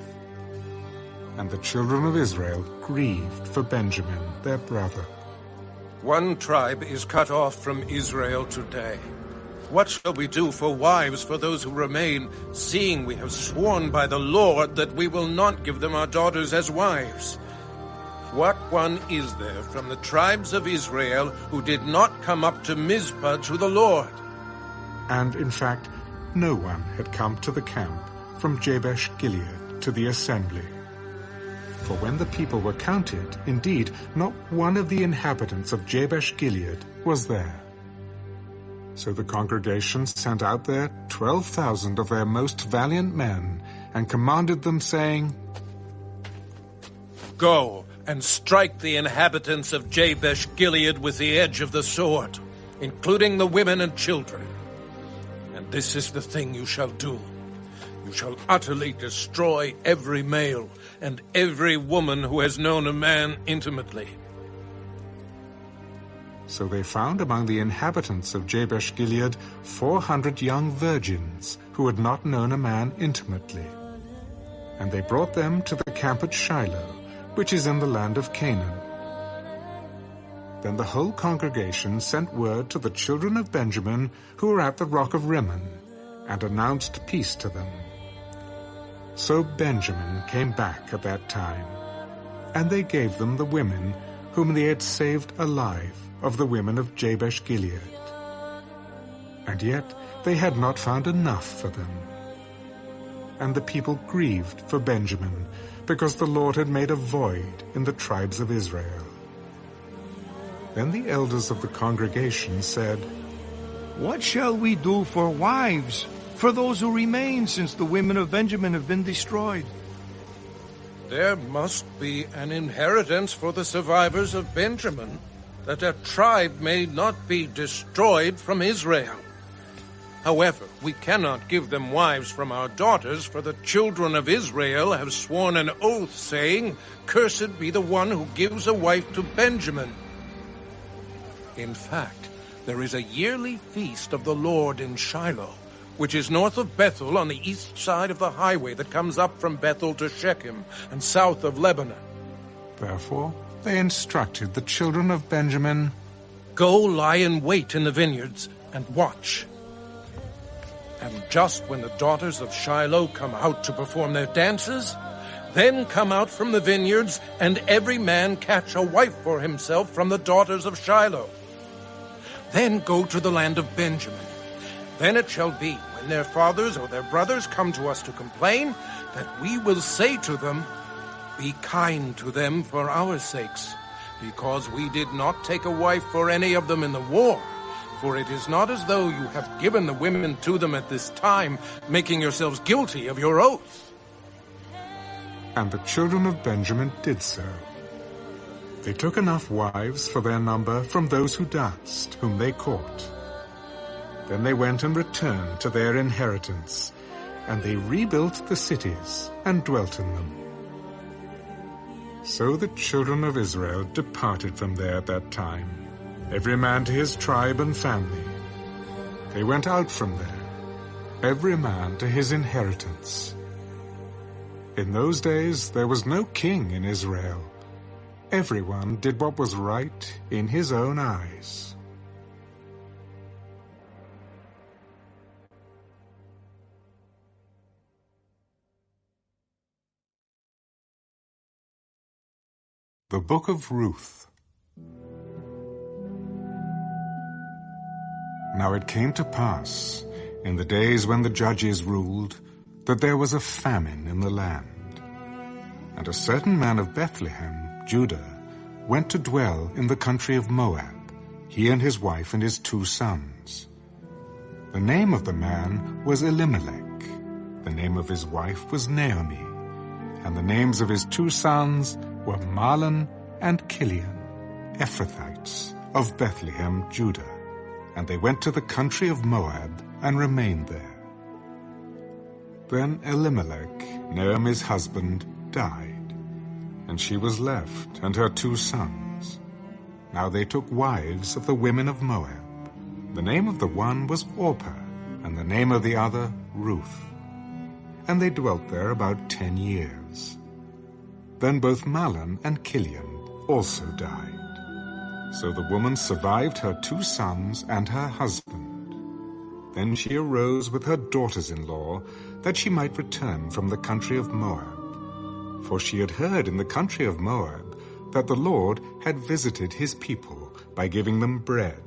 And the children of Israel grieved for Benjamin, their brother. One tribe is cut off from Israel today. What shall we do for wives for those who remain, seeing we have sworn by the Lord that we will not give them our daughters as wives? What one is there from the tribes of Israel who did not come up to Mizpah to the Lord? And in fact, no one had come to the camp from Jabesh Gilead to the assembly. For when the people were counted, indeed, not one of the inhabitants of Jabesh Gilead was there. So the congregation sent out there 12,000 of their most valiant men, and commanded them, saying, Go and strike the inhabitants of Jabesh Gilead with the edge of the sword, including the women and children. And this is the thing you shall do. You shall utterly destroy every male and every woman who has known a man intimately. So they found among the inhabitants of Jabesh Gilead 400 young virgins who had not known a man intimately. And they brought them to the camp at Shiloh, which is in the land of Canaan. Then the whole congregation sent word to the children of Benjamin who were at the rock of Rimmon, and announced peace to them. So Benjamin came back at that time, and they gave them the women whom they had saved alive of the women of Jabesh Gilead. And yet they had not found enough for them. And the people grieved for Benjamin, because the Lord had made a void in the tribes of Israel. Then the elders of the congregation said, What shall we do for wives, for those who remain, since the women of Benjamin have been destroyed? There must be an inheritance for the survivors of Benjamin, that a tribe may not be destroyed from Israel. However, we cannot give them wives from our daughters, for the children of Israel have sworn an oath, saying, Cursed be the one who gives a wife to Benjamin. In fact, there is a yearly feast of the Lord in Shiloh, which is north of Bethel on the east side of the highway that comes up from Bethel to Shechem and south of Lebanon. Therefore they instructed the children of Benjamin, Go lie in wait in the vineyards and watch. And just when the daughters of Shiloh come out to perform their dances, then come out from the vineyards, and every man catch a wife for himself from the daughters of Shiloh. Then go to the land of Benjamin. Then it shall be, when their fathers or their brothers come to us to complain, that we will say to them, Be kind to them for our sakes, because we did not take a wife for any of them in the war. For it is not as though you have given the women to them at this time, making yourselves guilty of your oath. And the children of Benjamin did so. They took enough wives for their number from those who danced, whom they caught. Then they went and returned to their inheritance, and they rebuilt the cities and dwelt in them. So the children of Israel departed from there at that time, every man to his tribe and family. They went out from there, every man to his inheritance. In those days there was no king in Israel. Everyone did what was right in his own eyes. The Book of Ruth. Now it came to pass, in the days when the judges ruled, that there was a famine in the land. And a certain man of Bethlehem, Judah, went to dwell in the country of Moab, he and his wife and his 2 sons. The name of the man was Elimelech. The name of his wife was Naomi. And the names of his 2 sons were Mahlon and Kilion, Ephrathites of Bethlehem, Judah. And they went to the country of Moab and remained there. Then Elimelech, Naomi's husband, died, and she was left, and her 2 sons. Now they took wives of the women of Moab. The name of the one was Orpah, and the name of the other Ruth. And they dwelt there about 10 years. Then both Mahlon and Kilion also died. So the woman survived her 2 sons and her husband. Then she arose with her daughters-in-law, that she might return from the country of Moab. For she had heard in the country of Moab that the Lord had visited his people by giving them bread.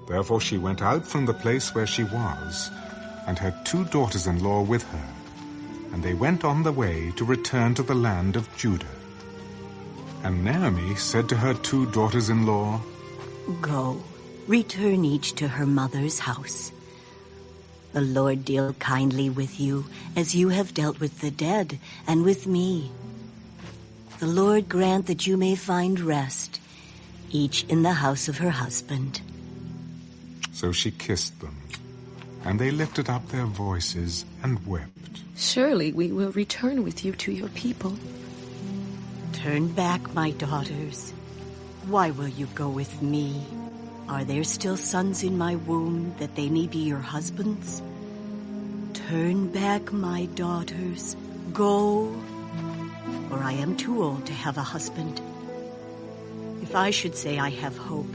Therefore she went out from the place where she was, and her 2 daughters-in-law with her. And they went on the way to return to the land of Judah. And Naomi said to her 2 daughters-in-law, Go, return each to her mother's house. The Lord deal kindly with you, as you have dealt with the dead and with me. The Lord grant that you may find rest, each in the house of her husband. So she kissed them, and they lifted up their voices and wept. Surely we will return with you to your people. Turn back, my daughters. Why will you go with me? Are there still sons in my womb, that they may be your husbands? Turn back, my daughters. Go, for I am too old to have a husband. If I should say I have hope,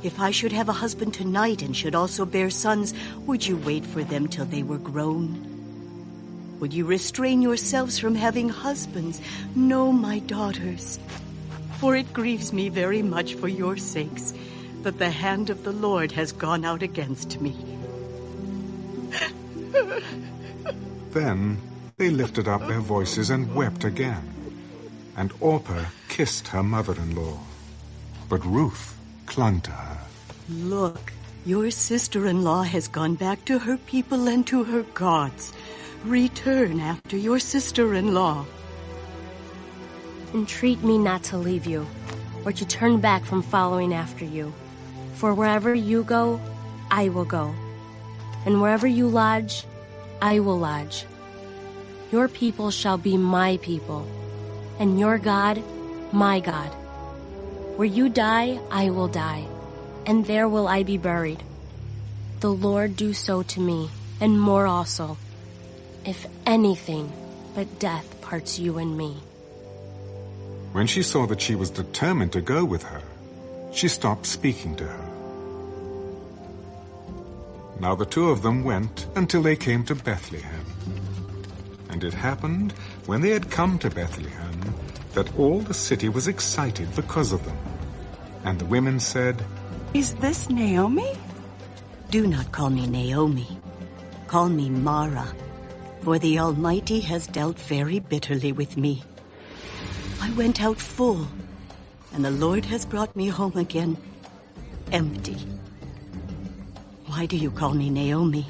if I should have a husband tonight and should also bear sons, would you wait for them till they were grown? Would you restrain yourselves from having husbands? No, my daughters, for it grieves me very much for your sakes that the hand of the Lord has gone out against me. Then they lifted up their voices and wept again. And Orpah kissed her mother-in-law, but Ruth clung to her. Look, your sister-in-law has gone back to her people and to her gods. Return after your sister-in-law. Entreat me not to leave you, or to turn back from following after you. For wherever you go, I will go. And wherever you lodge, I will lodge. Your people shall be my people, and your God, my God. Where you die, I will die, and there will I be buried. The Lord do so to me, and more also, if anything but death parts you and me. When she saw that she was determined to go with her, she stopped speaking to her. Now the two of them went until they came to Bethlehem. And it happened, when they had come to Bethlehem, that all the city was excited because of them. And the women said, "Is this Naomi?" Do not call me Naomi. Call me Mara, for the Almighty has dealt very bitterly with me. I went out full, and the Lord has brought me home again empty. Why do you call me Naomi,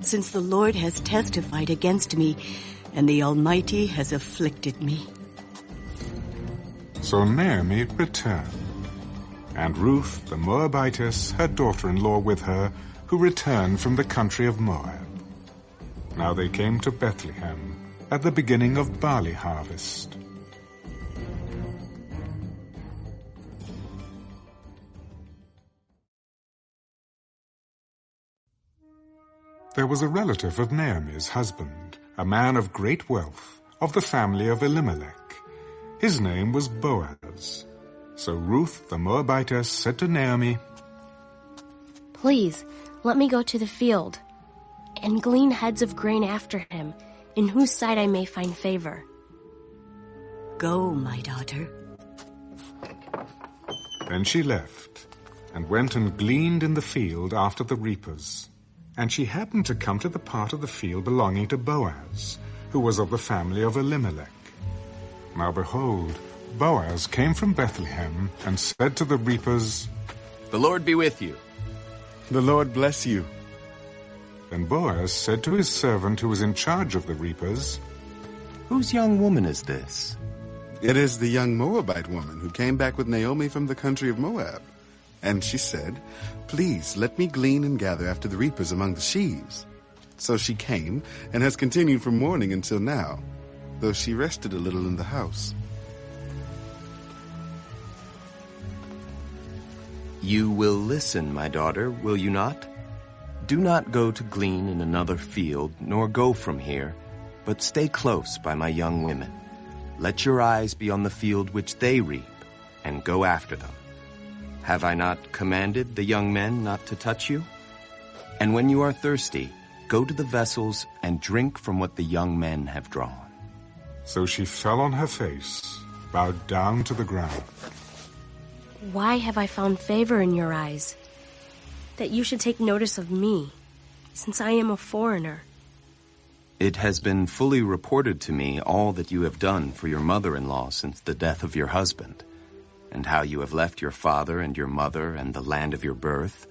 since the Lord has testified against me, and the Almighty has afflicted me?" So Naomi returned, and Ruth the Moabitess, her daughter-in-law, with her, who returned from the country of Moab. Now they came to Bethlehem at the beginning of barley harvest. There was a relative of Naomi's husband, a man of great wealth, of the family of Elimelech. His name was Boaz. So Ruth the Moabitess said to Naomi, "Please, let me go to the field and glean heads of grain after him, in whose sight I may find favor." "Go, my daughter." Then she left, and went and gleaned in the field after the reapers. And she happened to come to the part of the field belonging to Boaz, who was of the family of Elimelech. Now behold, Boaz came from Bethlehem, and said to the reapers, "The Lord be with you." "The Lord bless you." Then Boaz said to his servant who was in charge of the reapers, "Whose young woman is this?" "It is the young Moabite woman who came back with Naomi from the country of Moab. And she said, 'Please let me glean and gather after the reapers among the sheaves.' So she came, and has continued from morning until now, though she rested a little in the house." "You will listen, my daughter, will you not? Do not go to glean in another field, nor go from here, but stay close by my young women. Let your eyes be on the field which they reap, and go after them. Have I not commanded the young men not to touch you? And when you are thirsty, go to the vessels and drink from what the young men have drawn." So she fell on her face, bowed down to the ground. "Why have I found favor in your eyes, that you should take notice of me, since I am a foreigner?" "It has been fully reported to me all that you have done for your mother-in-law since the death of your husband, and how you have left your father and your mother and the land of your birth,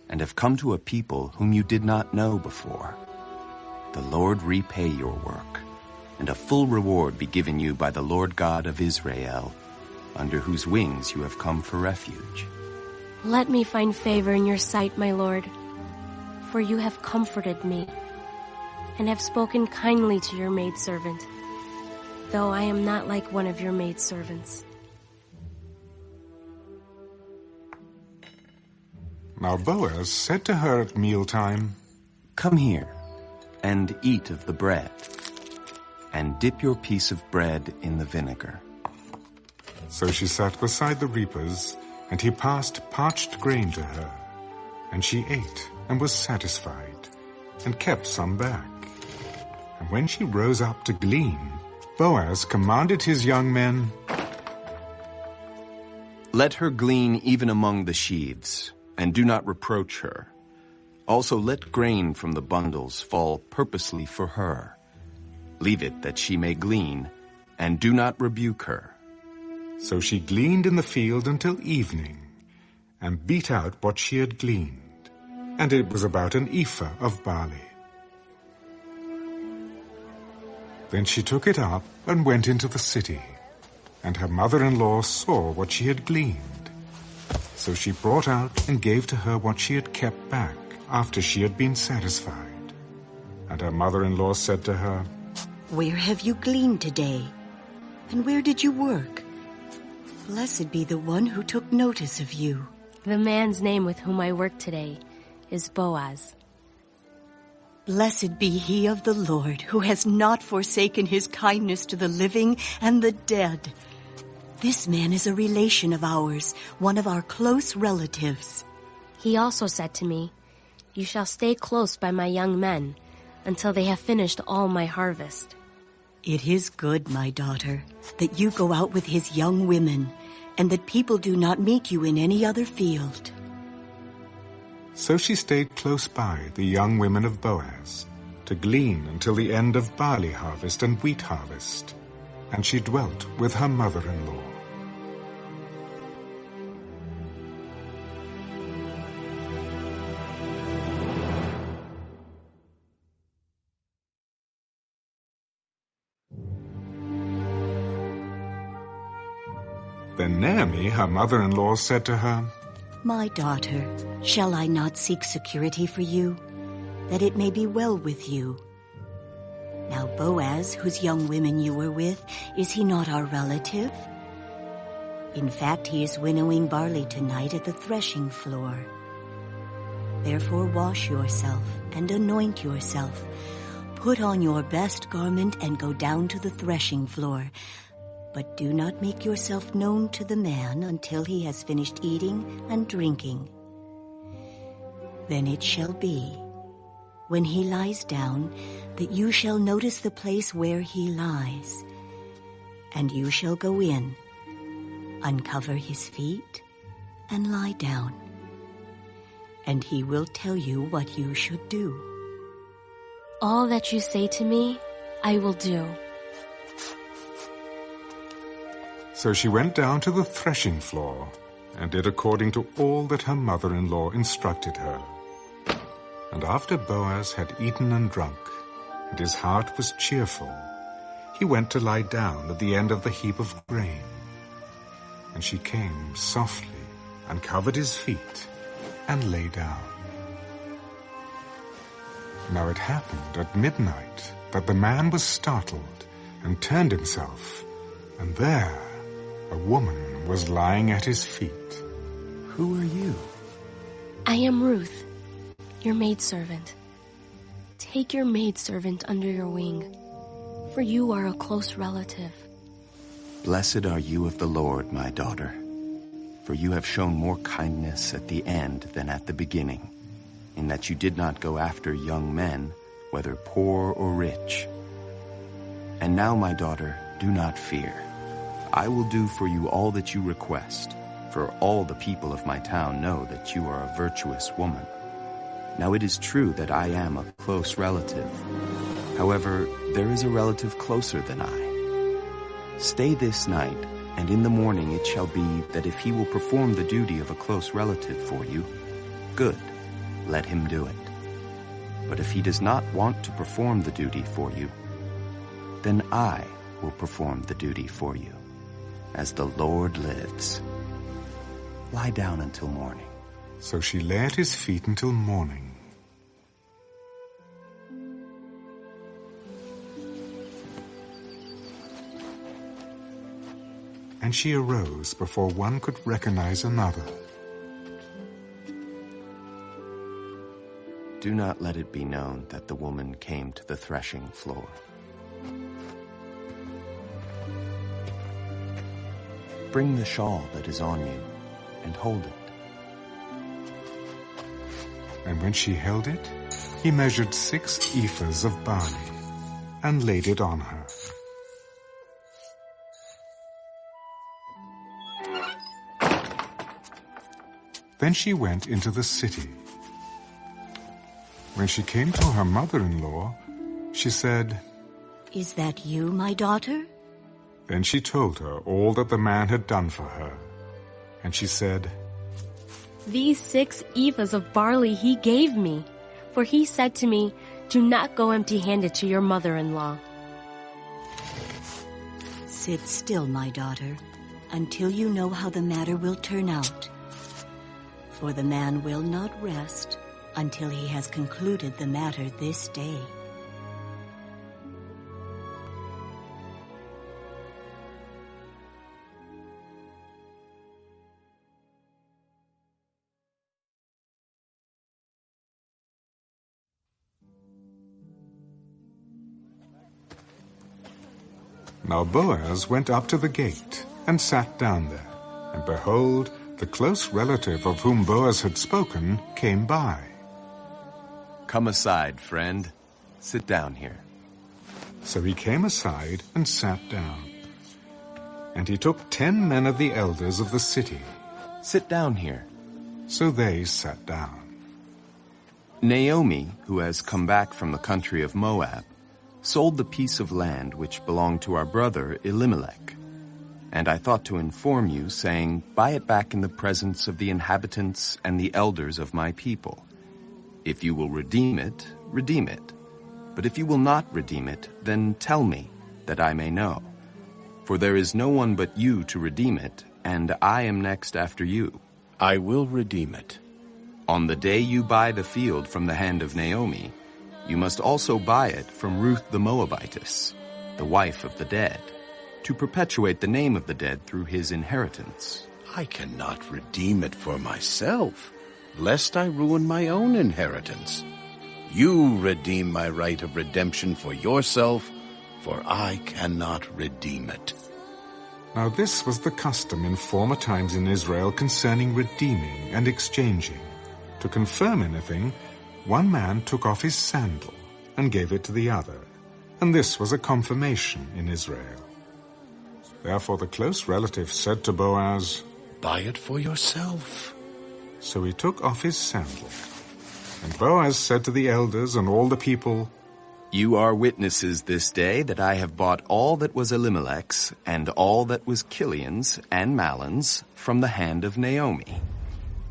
and have come to a people whom you did not know before. The Lord repay your work, and a full reward be given you by the Lord God of Israel, under whose wings you have come for refuge." Let me find favor in your sight, my Lord, for you have comforted me, and have spoken kindly to your maidservant, though I am not like one of your maidservants. Now Boaz said to her at mealtime, "Come here, and eat of the bread, and dip your piece of bread in the vinegar." So she sat beside the reapers, and he passed parched grain to her. And she ate, and was satisfied, and kept some back. And when she rose up to glean, Boaz commanded his young men, "Let her glean even among the sheaves, and do not reproach her. Also let grain from the bundles fall purposely for her. Leave it that she may glean, and do not rebuke her." So she gleaned in the field until evening, and beat out what she had gleaned, and it was about an ephah of barley. Then she took it up and went into the city, and her mother-in-law saw what she had gleaned. So she brought out and gave to her what she had kept back after she had been satisfied. And her mother-in-law said to her, "Where have you gleaned today? And where did you work? Blessed be the one who took notice of you." The man's name with whom I work today is Boaz. Blessed be he of the Lord, who has not forsaken his kindness to the living and the dead. This man is a relation of ours, one of our close relatives. He also said to me, You shall stay close by my young men until they have finished all my harvest. It is good, my daughter, that you go out with his young women, and that people do not meet you in any other field. So she stayed close by the young women of Boaz, to glean until the end of barley harvest and wheat harvest, and she dwelt with her mother-in-law. Then Naomi, her mother-in-law, said to her, My daughter, shall I not seek security for you, that it may be well with you? Now Boaz, whose young women you were with, is he not our relative? In fact, he is winnowing barley tonight at the threshing floor. Therefore wash yourself and anoint yourself. Put on your best garment and go down to the threshing floor. But do not make yourself known to the man until he has finished eating and drinking. Then it shall be, when he lies down, that you shall notice the place where he lies. And you shall go in, uncover his feet, and lie down. And he will tell you what you should do. All that you say to me, I will do. So she went down to the threshing floor and did according to all that her mother-in-law instructed her. And after Boaz had eaten and drunk, and his heart was cheerful, he went to lie down at the end of the heap of grain. And she came softly and covered his feet and lay down. Now it happened at midnight that the man was startled and turned himself, and there a woman was lying at his feet. Who are you? I am Ruth, your maidservant. Take your maidservant under your wing, for you are a close relative. Blessed are you of the Lord, my daughter, for you have shown more kindness at the end than at the beginning, in that you did not go after young men, whether poor or rich. And now, my daughter, do not fear. I will do for you all that you request, for all the people of my town know that you are a virtuous woman. Now it is true that I am a close relative. However, there is a relative closer than I. Stay this night, and in the morning it shall be that if he will perform the duty of a close relative for you, good, let him do it. But if he does not want to perform the duty for you, then I will perform the duty for you. As the Lord lives, lie down until morning. So she lay at his feet until morning. And she arose before one could recognize another. Do not let it be known that the woman came to the threshing floor. Bring the shawl that is on you, and hold it. And when she held it, he measured 6 ephahs of barley, and laid it on her. Then she went into the city. When she came to her mother-in-law, she said, Is that you, my daughter? Then she told her all that the man had done for her. And she said, These 6 ephahs of barley he gave me, for he said to me, Do not go empty-handed to your mother-in-law. Sit still, my daughter, until you know how the matter will turn out. For the man will not rest until he has concluded the matter this day. Now Boaz went up to the gate and sat down there, and behold, the close relative of whom Boaz had spoken came by. Come aside, friend. Sit down here. So he came aside and sat down. And he took 10 men of the elders of the city. Sit down here. So they sat down. Naomi, who has come back from the country of Moab, sold the piece of land which belonged to our brother Elimelech. And I thought to inform you, saying, buy it back in the presence of the inhabitants and the elders of my people. If you will redeem it, redeem it. But if you will not redeem it, then tell me, that I may know. For there is no one but you to redeem it, and I am next after you. I will redeem it. On the day you buy the field from the hand of Naomi, you must also buy it from Ruth the Moabitess, the wife of the dead, to perpetuate the name of the dead through his inheritance. I cannot redeem it for myself, lest I ruin my own inheritance. You redeem my right of redemption for yourself, for I cannot redeem it. Now this was the custom in former times in Israel concerning redeeming and exchanging. To confirm anything, one man took off his sandal and gave it to the other, and this was a confirmation in Israel. Therefore the close relative said to Boaz, buy it for yourself. So he took off his sandal. And Boaz said to the elders and all the people, you are witnesses this day that I have bought all that was Elimelech's and all that was Kilion's and Mahlon's from the hand of Naomi.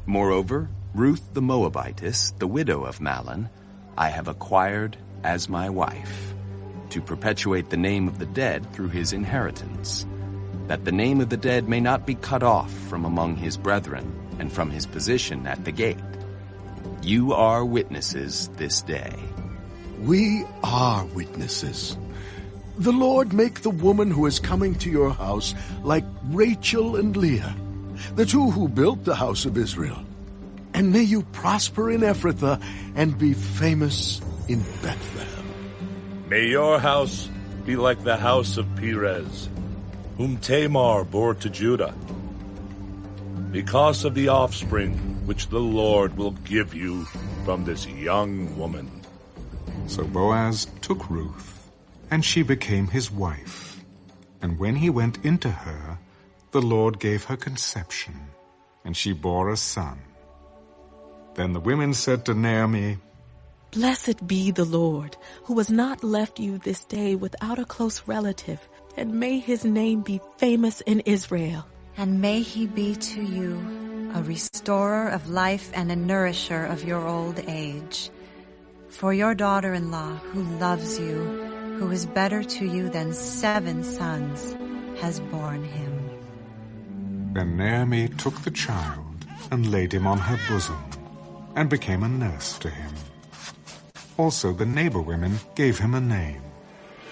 Moreover, Ruth the Moabitess, the widow of Mahlon, I have acquired as my wife, to perpetuate the name of the dead through his inheritance, that the name of the dead may not be cut off from among his brethren and from his position at the gate. You are witnesses this day. We are witnesses. The Lord make the woman who is coming to your house like Rachel and Leah, the two who built the house of Israel. And may you prosper in Ephrathah and be famous in Bethlehem. May your house be like the house of Perez, whom Tamar bore to Judah, because of the offspring which the Lord will give you from this young woman. So Boaz took Ruth, and she became his wife. And when he went into her, the Lord gave her conception, and she bore a son. Then the women said to Naomi, blessed be the Lord, who has not left you this day without a close relative, and may his name be famous in Israel. And may he be to you a restorer of life and a nourisher of your old age. For your daughter-in-law, who loves you, who is better to you than 7 sons, has borne him. Then Naomi took the child and laid him on her bosom, and became a nurse to him. Also the neighbor women gave him a name.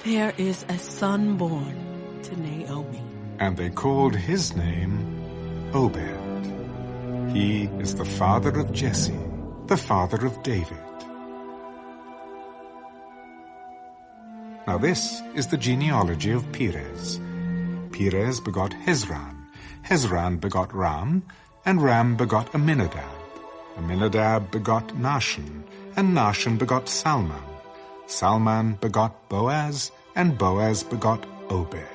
There is a son born to Naomi. And they called his name Obed. He is the father of Jesse, the father of David. Now this is the genealogy of Perez. Perez begot Hezron. Hezron begot Ram, and Ram begot Amminadab. Amminadab begot Nahshon, and Nahshon begot Salmon. Salmon begot Boaz, and Boaz begot Obed.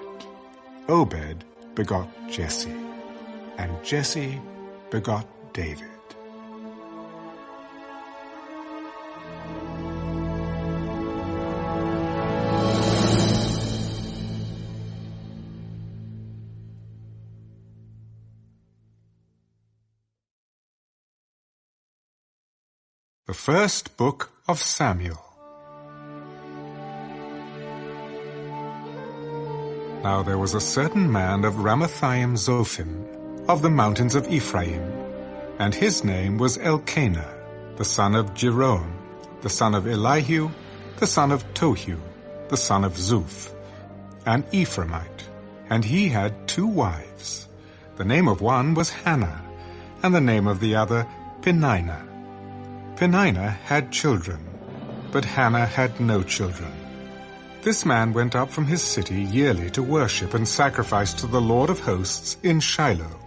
Obed begot Jesse, and Jesse begot David. The first book of Samuel. Now there was a certain man of Ramathaim Zophim, of the mountains of Ephraim, and his name was Elkanah, the son of Jerome, the son of Elihu, the son of Tohu, the son of Zuph, an Ephraimite, and he had 2 wives. The name of one was Hannah, and the name of the other Peninnah. Peninnah had children, but Hannah had no children. This man went up from his city yearly to worship and sacrifice to the Lord of hosts in Shiloh.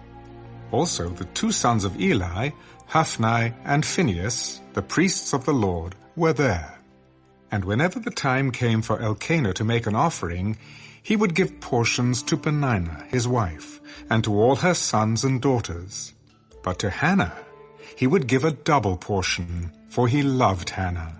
Also the 2 sons of Eli, Hophni and Phinehas, the priests of the Lord, were there. And whenever the time came for Elkanah to make an offering, he would give portions to Peninnah, his wife, and to all her sons and daughters. But to Hannah he would give a double portion, for he loved Hannah,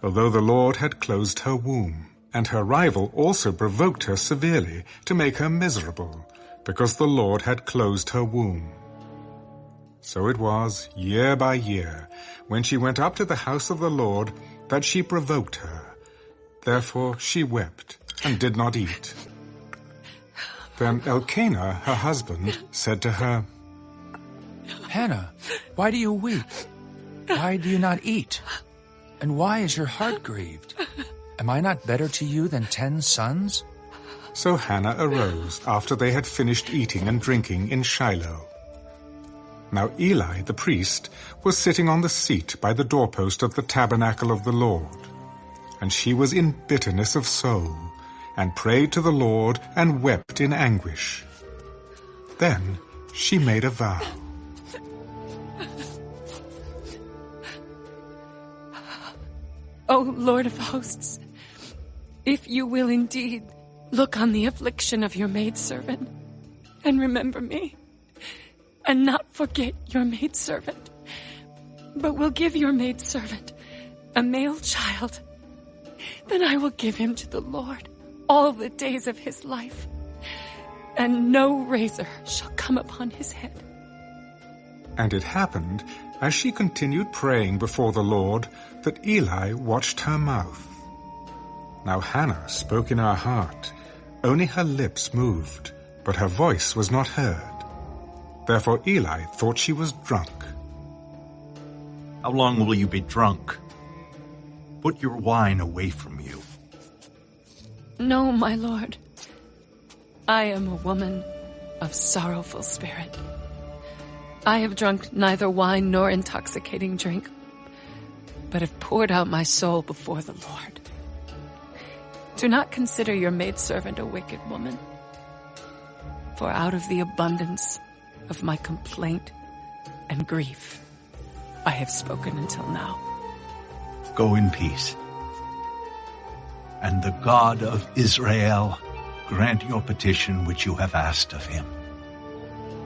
although the Lord had closed her womb. And her rival also provoked her severely to make her miserable, because the Lord had closed her womb. So it was, year by year, when she went up to the house of the Lord, that she provoked her. Therefore she wept, and did not eat. Then Elkanah, her husband, said to her, Hannah, why do you weep? Why do you not eat? And why is your heart grieved? Am I not better to you than 10 sons? So Hannah arose after they had finished eating and drinking in Shiloh. Now Eli the priest was sitting on the seat by the doorpost of the tabernacle of the Lord. And she was in bitterness of soul, and prayed to the Lord, and wept in anguish. Then she made a vow. O Lord of hosts, if you will indeed look on the affliction of your maidservant, and remember me, and not forget your maidservant, but will give your maidservant a male child, then I will give him to the Lord all the days of his life, and no razor shall come upon his head. And it happened, as she continued praying before the Lord, that Eli watched her mouth. Now Hannah spoke in her heart, only her lips moved, but her voice was not heard. Therefore Eli thought she was drunk. How long will you be drunk? Put your wine away from you. No, my lord. I am a woman of sorrowful spirit. I have drunk neither wine nor intoxicating drink, but have poured out my soul before the Lord. Do not consider your maidservant a wicked woman, for out of the abundance of my complaint and grief I have spoken until now. Go in peace. And the God of Israel grant your petition which you have asked of him.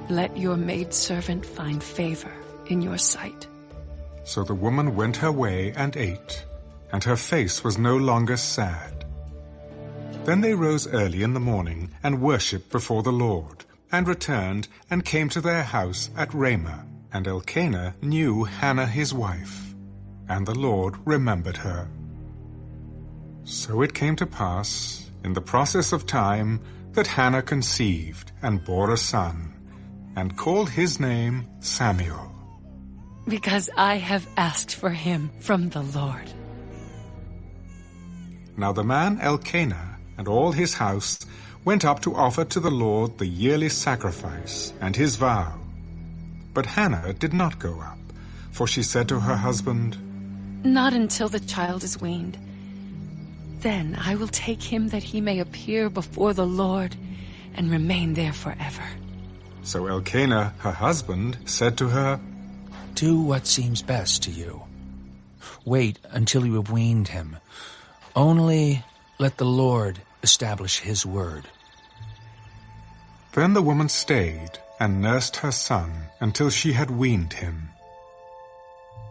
Let your maidservant find favor in your sight. So the woman went her way and ate, and her face was no longer sad. Then they rose early in the morning and worshipped before the Lord, and returned and came to their house at Ramah. And Elkanah knew Hannah his wife, and the Lord remembered her. So it came to pass, in the process of time, that Hannah conceived and bore a son, and called his name Samuel. Because I have asked for him from the Lord. Now the man Elkanah and all his house went up to offer to the Lord the yearly sacrifice and his vow. But Hannah did not go up, for she said to her husband, Not until the child is weaned. Then I will take him that he may appear before the Lord and remain there forever. So Elkanah, her husband, said to her, Do what seems best to you. Wait until you have weaned him. Only let the Lord establish his word. Then the woman stayed and nursed her son until she had weaned him.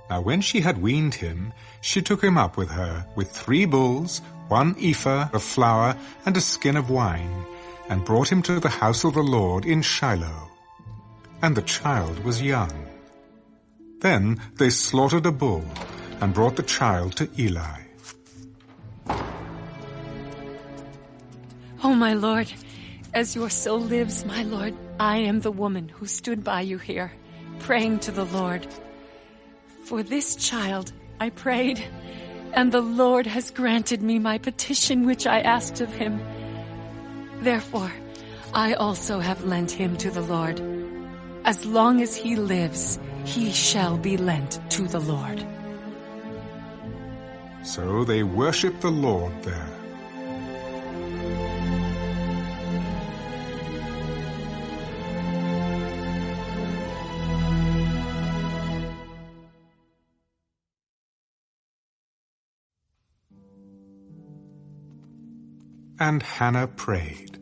Now when she had weaned him, she took him up with her with 3 bulls, 1 ephah of flour, and a skin of wine, and brought him to the house of the Lord in Shiloh. And the child was young. Then they slaughtered a bull, and brought the child to Eli. Oh, my Lord, as your soul lives, my Lord, I am the woman who stood by you here, praying to the Lord. For this child I prayed, and the Lord has granted me my petition which I asked of him. Therefore, I also have lent him to the Lord. As long as he lives, he shall be lent to the Lord. So they worshipped the Lord there. And Hannah prayed,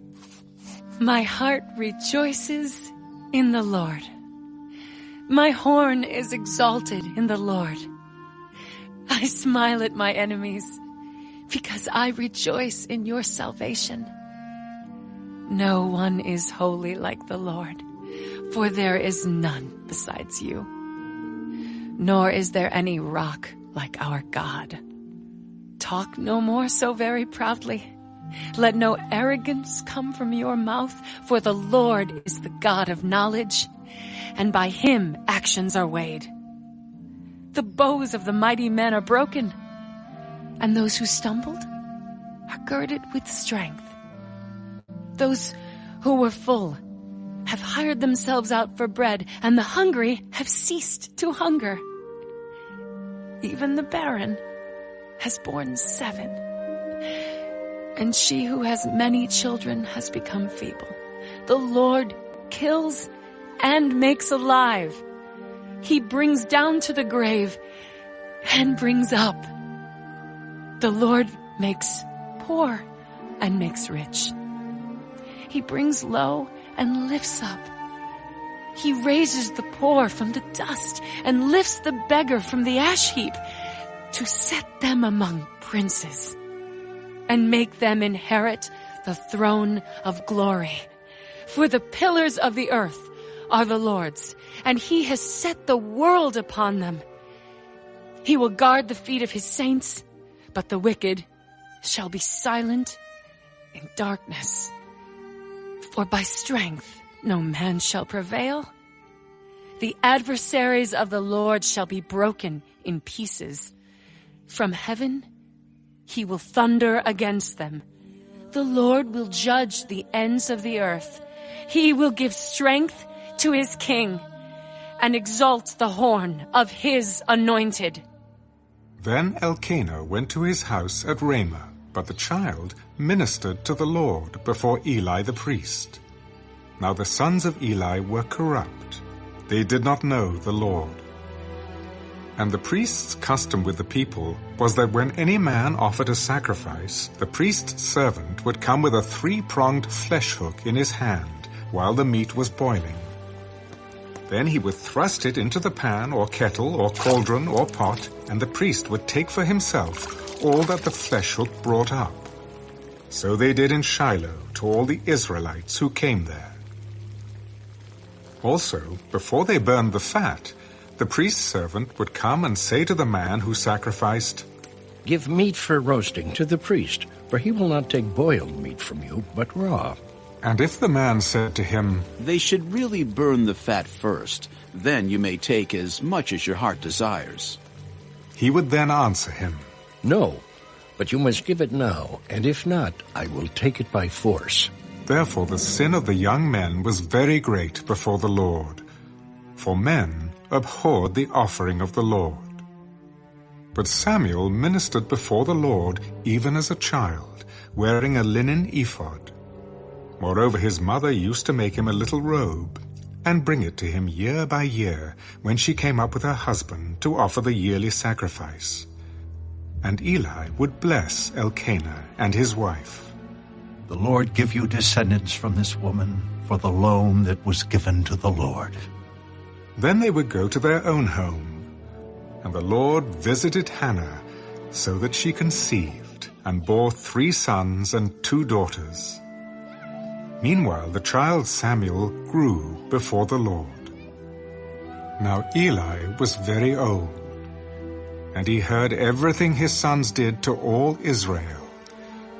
My heart rejoices in the Lord. My horn is exalted in the Lord. I smile at my enemies because I rejoice in your salvation. No one is holy like the Lord, for there is none besides you. Nor is there any rock like our God. Talk no more so very proudly. Let no arrogance come from your mouth, for the Lord is the God of knowledge, and by him actions are weighed. The bows of the mighty men are broken, and those who stumbled are girded with strength. Those who were full have hired themselves out for bread, and the hungry have ceased to hunger. Even the barren has borne 7, and she who has many children has become feeble. The Lord kills and makes alive. He brings down to the grave and brings up. The Lord makes poor and makes rich. He brings low and lifts up. He raises the poor from the dust and lifts the beggar from the ash heap to set them among princes and make them inherit the throne of glory. For the pillars of the earth are the Lord's, and he has set the world upon them. He will guard the feet of his saints, but the wicked shall be silent in darkness. For by strength no man shall prevail. The adversaries of the Lord shall be broken in pieces. From heaven he will thunder against them. The Lord will judge the ends of the earth. He will give strength to his king and exalt the horn of his anointed. Then Elkanah went to his house at Ramah, but the child ministered to the Lord before Eli the priest. Now the sons of Eli were corrupt. They did not know the Lord. And the priest's custom with the people was that when any man offered a sacrifice, the priest's servant would come with a 3-pronged flesh hook in his hand while the meat was boiling. Then he would thrust it into the pan or kettle or cauldron or pot, and the priest would take for himself all that the flesh hook brought up. So they did in Shiloh to all the Israelites who came there. Also, before they burned the fat, the priest's servant would come and say to the man who sacrificed, Give meat for roasting to the priest, for he will not take boiled meat from you, but raw. And if the man said to him, They should really burn the fat first, then you may take as much as your heart desires. He would then answer him, No, but you must give it now, and if not, I will take it by force. Therefore the sin of the young men was very great before the Lord, for men abhorred the offering of the Lord. But Samuel ministered before the Lord even as a child, wearing a linen ephod. Moreover, his mother used to make him a little robe, and bring it to him year by year when she came up with her husband to offer the yearly sacrifice. And Eli would bless Elkanah and his wife. The Lord give you descendants from this woman for the loan that was given to the Lord. Then they would go to their own home, and the Lord visited Hannah so that she conceived and bore 3 sons and 2 daughters. Meanwhile, the child Samuel grew before the Lord. Now Eli was very old, and he heard everything his sons did to all Israel,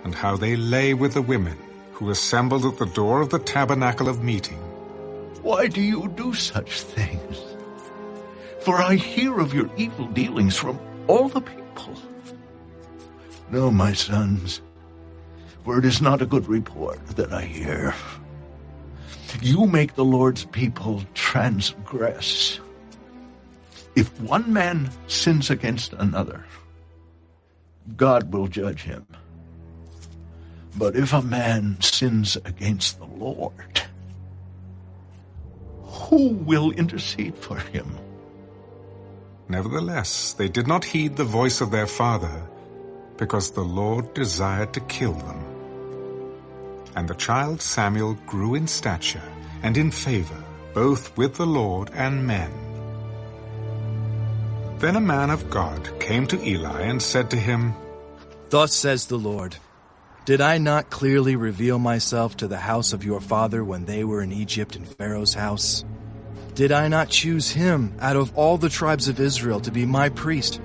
and how they lay with the women who assembled at the door of the tabernacle of meeting. Why do you do such things? For I hear of your evil dealings from all the people. No, my sons, for it is not a good report that I hear. You make the Lord's people transgress. If one man sins against another, God will judge him. But if a man sins against the Lord, who will intercede for him? Nevertheless, they did not heed the voice of their father, because the Lord desired to kill them. And the child Samuel grew in stature and in favor, both with the Lord and men. Then a man of God came to Eli and said to him, Thus says the Lord, did I not clearly reveal myself to the house of your father when they were in Egypt in Pharaoh's house? Did I not choose him out of all the tribes of Israel to be my priest,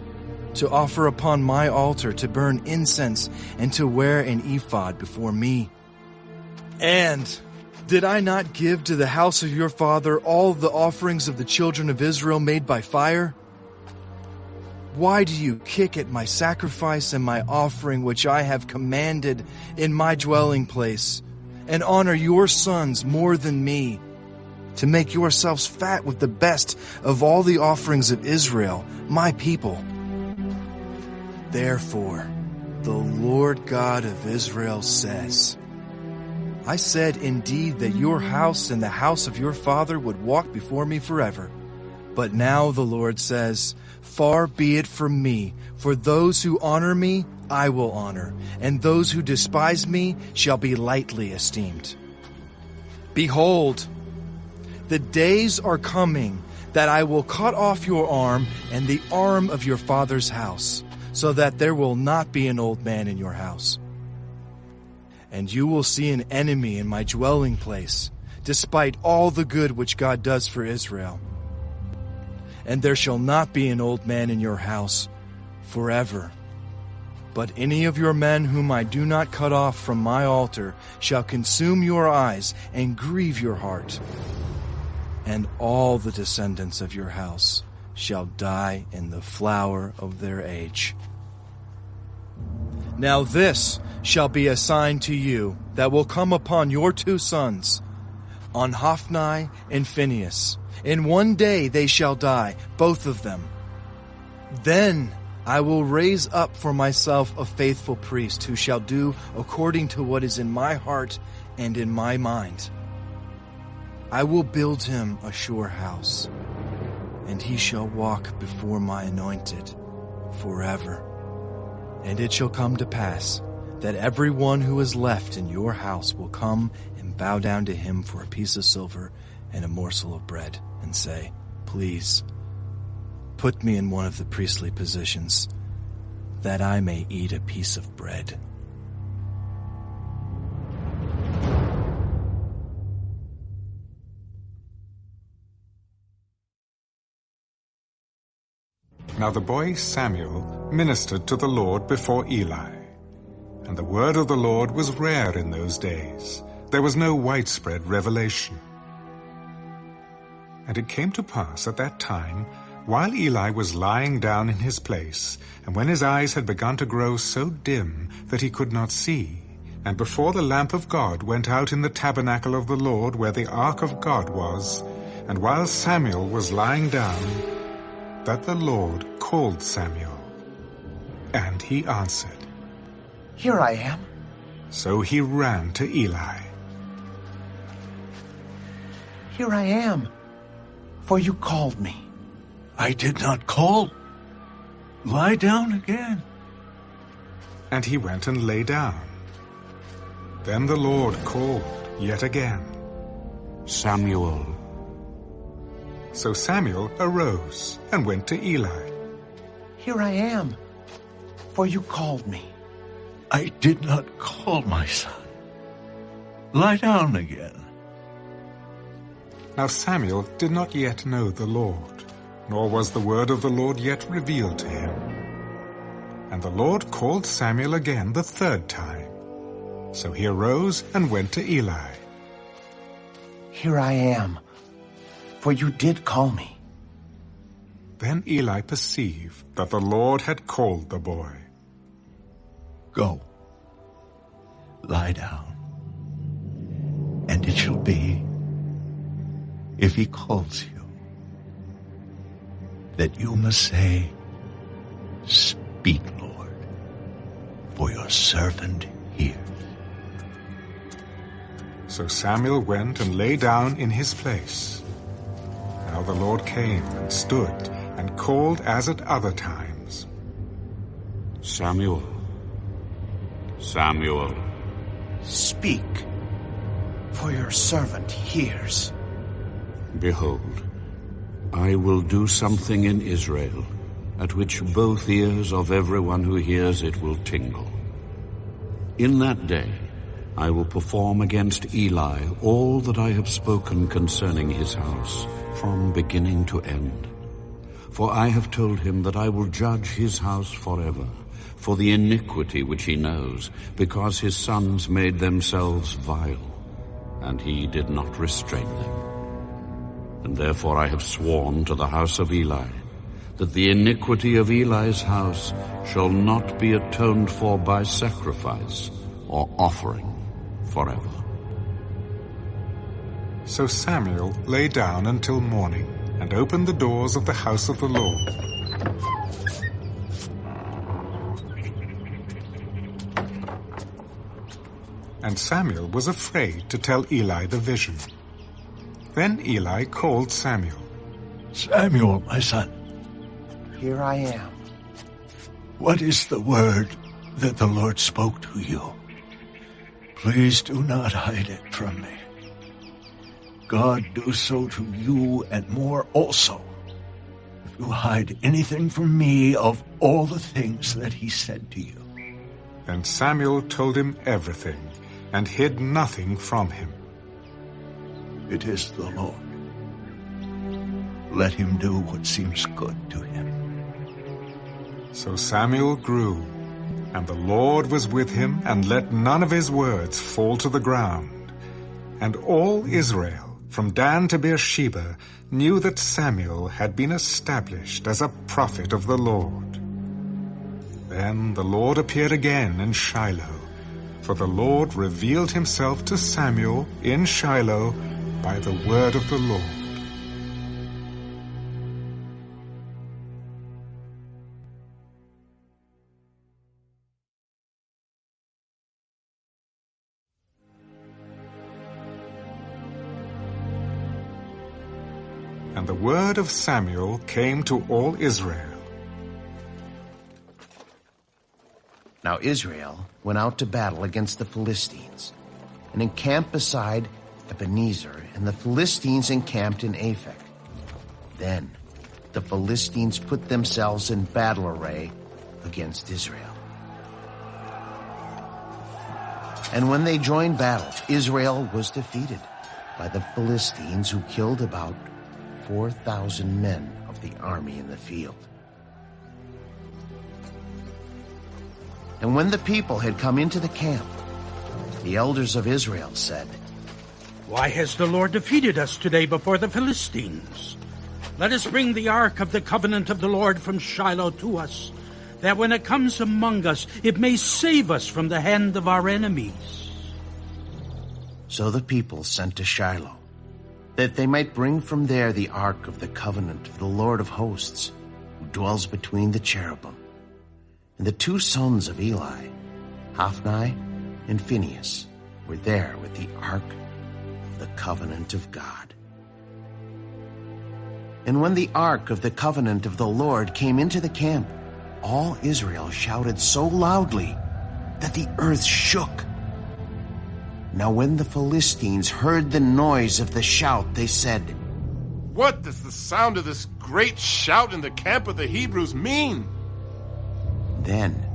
to offer upon my altar, to burn incense, and to wear an ephod before me? And did I not give to the house of your father all the offerings of the children of Israel made by fire? Why do you kick at my sacrifice and my offering which I have commanded in my dwelling place, and honor your sons more than me, to make yourselves fat with the best of all the offerings of Israel, my people? Therefore, the Lord God of Israel says, I said indeed that your house and the house of your father would walk before me forever. But now the Lord says, far be it from me, for those who honor me I will honor, and those who despise me shall be lightly esteemed. Behold, the days are coming that I will cut off your arm and the arm of your father's house, so that there will not be an old man in your house. And you will see an enemy in my dwelling place, despite all the good which God does for Israel. And there shall not be an old man in your house forever. But any of your men whom I do not cut off from my altar shall consume your eyes and grieve your heart. And all the descendants of your house shall die in the flower of their age. Now this shall be a sign to you that will come upon your 2 sons, on Hophni and Phinehas. In one day they shall die, both of them. Then I will raise up for myself a faithful priest who shall do according to what is in my heart and in my mind. I will build him a sure house, and he shall walk before my anointed forever. And it shall come to pass that everyone who is left in your house will come and bow down to him for a piece of silver and a morsel of bread, and say, Please, put me in one of the priestly positions, that I may eat a piece of bread. Now the boy Samuel ministered to the Lord before Eli. And the word of the Lord was rare in those days. There was no widespread revelation. And it came to pass at that time, while Eli was lying down in his place, and when his eyes had begun to grow so dim that he could not see, and before the lamp of God went out in the tabernacle of the Lord where the ark of God was, and while Samuel was lying down, that the Lord called Samuel. And he answered, Here I am. So he ran to Eli. Here I am, for you called me. I did not call. Lie down again. And he went and lay down. Then the Lord called yet again, Samuel. So Samuel arose and went to Eli. Here I am, for you called me. I did not call, my son. Lie down again. Now Samuel did not yet know the Lord, nor was the word of the Lord yet revealed to him. And the Lord called Samuel again the 3rd time. So he arose and went to Eli. Here I am, for you did call me. Then Eli perceived that the Lord had called the boy. Go. Lie down. And it shall be, if he calls you, that you must say, Speak, Lord, for your servant hears. So Samuel went and lay down in his place. Now the Lord came and stood and called as at other times, Samuel, Samuel. Speak, for your servant hears. Behold, I will do something in Israel, at which both ears of everyone who hears it will tingle. In that day I will perform against Eli all that I have spoken concerning his house, from beginning to end. For I have told him that I will judge his house forever, for the iniquity which he knows, because his sons made themselves vile, and he did not restrain them. And therefore I have sworn to the house of Eli, that the iniquity of Eli's house shall not be atoned for by sacrifice or offering forever. So Samuel lay down until morning, and opened the doors of the house of the Lord. And Samuel was afraid to tell Eli the vision. Then Eli called Samuel. Samuel, my son. Here I am. What is the word that the Lord spoke to you? Please do not hide it from me. God do so to you and more also, if you hide anything from me of all the things that he said to you. Then Samuel told him everything, and hid nothing from him. It is the Lord. Let him do what seems good to him. So Samuel grew, and the Lord was with him, and let none of his words fall to the ground. And all Israel, from Dan to Beersheba, knew that Samuel had been established as a prophet of the Lord. Then the Lord appeared again in Shiloh, for the Lord revealed himself to Samuel in Shiloh by the word of the Lord. And the word of Samuel came to all Israel. Now Israel went out to battle against the Philistines, and encamped beside Ebenezer, and the Philistines encamped in Aphek. Then the Philistines put themselves in battle array against Israel. And when they joined battle, Israel was defeated by the Philistines, who killed about 4,000 men of the army in the field. And when the people had come into the camp, the elders of Israel said, Why has the Lord defeated us today before the Philistines? Let us bring the ark of the covenant of the Lord from Shiloh to us, that when it comes among us, it may save us from the hand of our enemies. So the people sent to Shiloh, that they might bring from there the ark of the covenant of the Lord of hosts, who dwells between the cherubim. And the two sons of Eli, Hophni and Phinehas, were there with the ark of the covenant of God. And when the ark of the covenant of the Lord came into the camp, all Israel shouted so loudly that the earth shook. Now when the Philistines heard the noise of the shout, they said, What does the sound of this great shout in the camp of the Hebrews mean? Then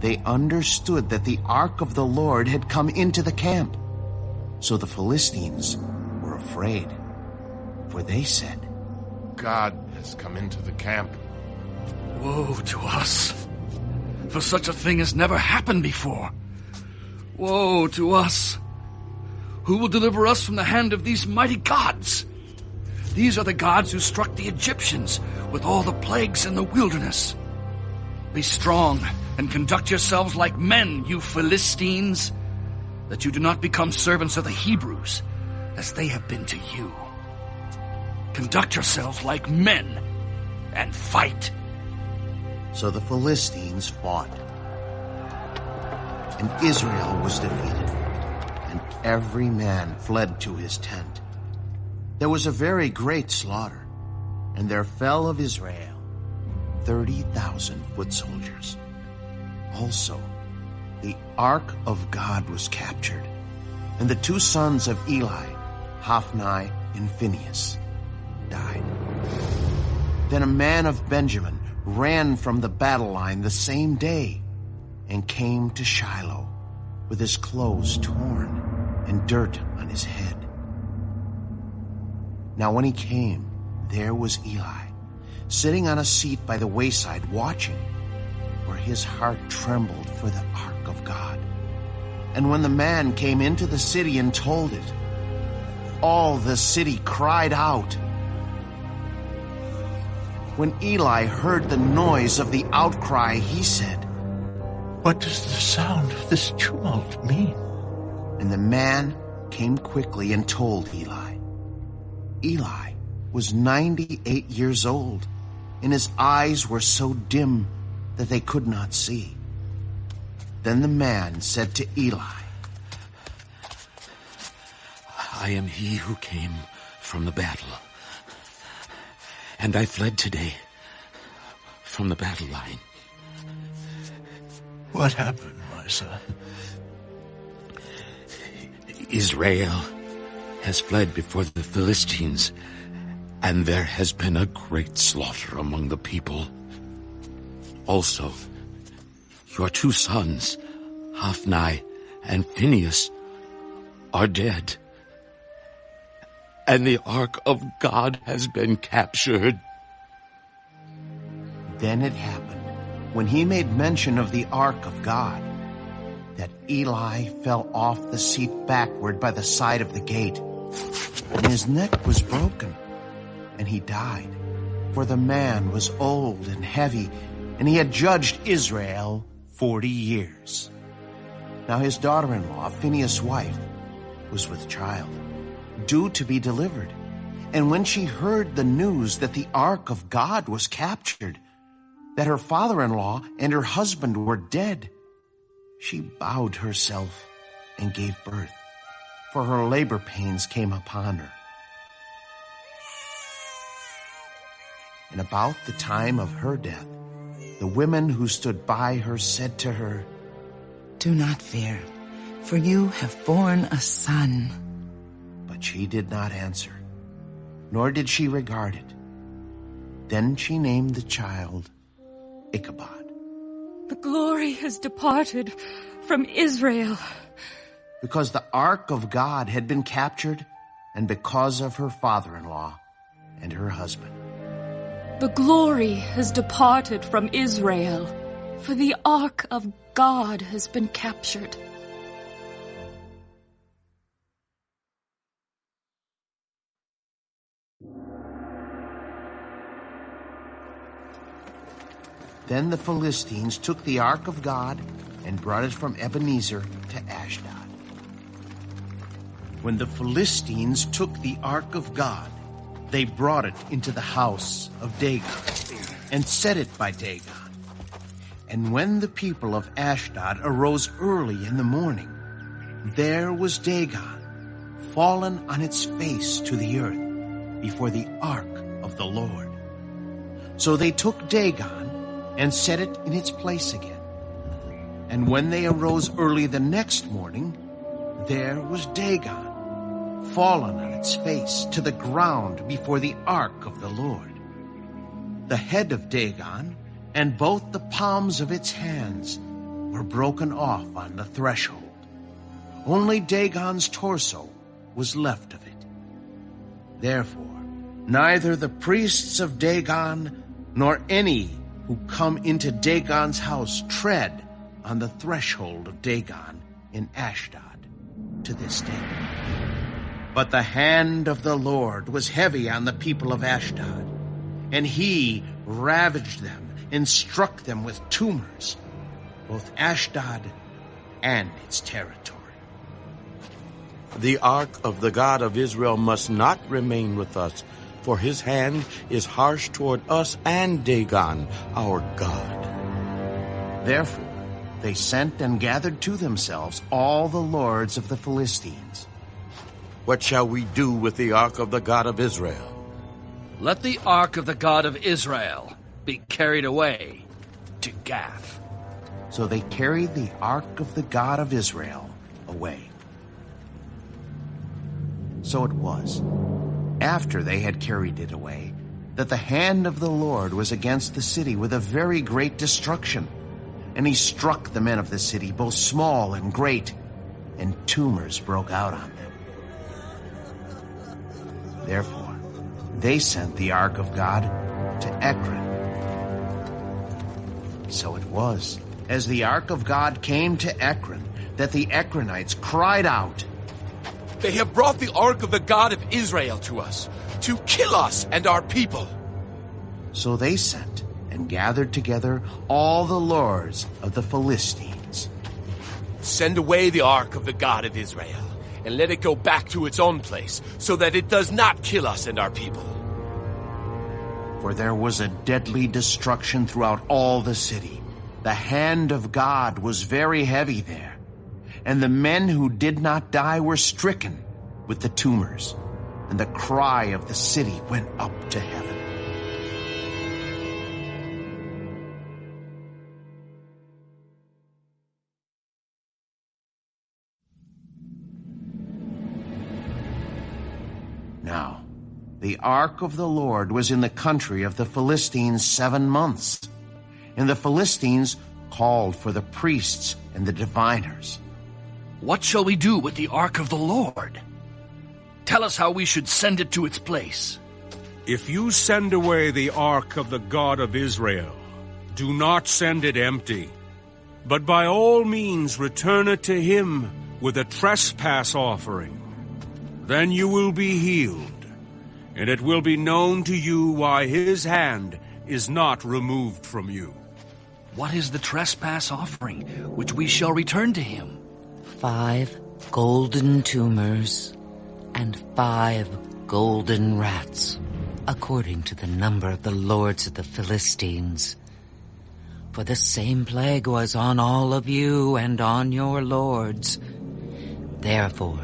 they understood that the ark of the Lord had come into the camp. So the Philistines were afraid, for they said, God has come into the camp. Woe to us, for such a thing has never happened before. Woe to us! Who will deliver us from the hand of these mighty gods? These are the gods who struck the Egyptians with all the plagues in the wilderness. Be strong and conduct yourselves like men, you Philistines, that you do not become servants of the Hebrews, as they have been to you. Conduct yourselves like men and fight. So the Philistines fought, and Israel was defeated, and every man fled to his tent. There was a very great slaughter, and there fell of Israel 30,000 foot soldiers. Also, the ark of God was captured, And the 2 sons of Eli, Hophni and Phinehas, died. Then a man of Benjamin ran from the battle line the same day and came to Shiloh with his clothes torn and dirt on his head. Now when he came, there was Eli, sitting on a seat by the wayside watching, for his heart trembled for the ark of God. And when the man came into the city and told it, all the city cried out. When Eli heard the noise of the outcry, he said, "What does the sound of this tumult mean?" And the man came quickly and told Eli. Eli was 98 years old, and his eyes were so dim that they could not see. Then the man said to Eli, "I am he who came from the battle, and I fled today from the battle line." "What happened, my son?" "Israel has fled before the Philistines, and there has been a great slaughter among the people. Also, your 2 sons, Hophni and Phinehas, are dead, and the ark of God has been captured." Then it happened, when he made mention of the ark of God, that Eli fell off the seat backward by the side of the gate, and his neck was broken, and he died. For the man was old and heavy, and he had judged Israel 40 years. Now his daughter-in-law, Phinehas' wife, was with child, due to be delivered. And when she heard the news that the ark of God was captured, that her father-in-law and her husband were dead, she bowed herself and gave birth, for her labor pains came upon her. And about the time of her death, the women who stood by her said to her, "Do not fear, for you have borne a son." But she did not answer, nor did she regard it. Then she named the child Ichabod, "The glory has departed from Israel," because the ark of God had been captured, and because of her father-in-law and her husband. "The glory has departed from Israel, for the ark of God has been captured." Then the Philistines took the ark of God and brought it from Ebenezer to Ashdod. When the Philistines took the ark of God, they brought it into the house of Dagon and set it by Dagon. And when the people of Ashdod arose early in the morning, there was Dagon, fallen on its face to the earth before the ark of the Lord. So they took Dagon and set it in its place again. And when they arose early the next morning, there was Dagon, fallen on its face to the ground before the ark of the Lord. The head of Dagon and both the palms of its hands were broken off on the threshold. Only Dagon's torso was left of it. Therefore, neither the priests of Dagon nor any who come into Dagon's house tread on the threshold of Dagon in Ashdod to this day. But the hand of the Lord was heavy on the people of Ashdod, and he ravaged them and struck them with tumors, both Ashdod and its territory. The ark of the God of Israel must not remain with us, for his hand is harsh toward us and Dagon, our God. Therefore they sent and gathered to themselves all the lords of the Philistines. What shall we do with the ark of the God of Israel? Let the ark of the God of Israel be carried away to Gath. So they carried the ark of the God of Israel away. So it was, after they had carried it away, that the hand of the Lord was against the city with a very great destruction. And he struck the men of the city, both small and great, and tumors broke out on them. Therefore, they sent the ark of God to Ekron. So it was, as the ark of God came to Ekron, that the Ekronites cried out, "They have brought the ark of the God of Israel to us, to kill us and our people." So they sent and gathered together all the lords of the Philistines. "Send away the ark of the God of Israel, and let it go back to its own place, so that it does not kill us and our people." For there was a deadly destruction throughout all the city. The hand of God was very heavy there, and the men who did not die were stricken with the tumors, and the cry of the city went up to heaven. Now, the ark of the Lord was in the country of the Philistines 7 months, and the Philistines called for the priests and the diviners. "What shall we do with the ark of the Lord? Tell us how we should send it to its place." If you send away the ark of the God of Israel, do not send it empty, but by all means return it to him with a trespass offering. Then you will be healed, and it will be known to you why his hand is not removed from you. What is the trespass offering which we shall return to him? 5 golden tumors and 5 golden rats, according to the number of the lords of the Philistines. For the same plague was on all of you and on your lords. Therefore,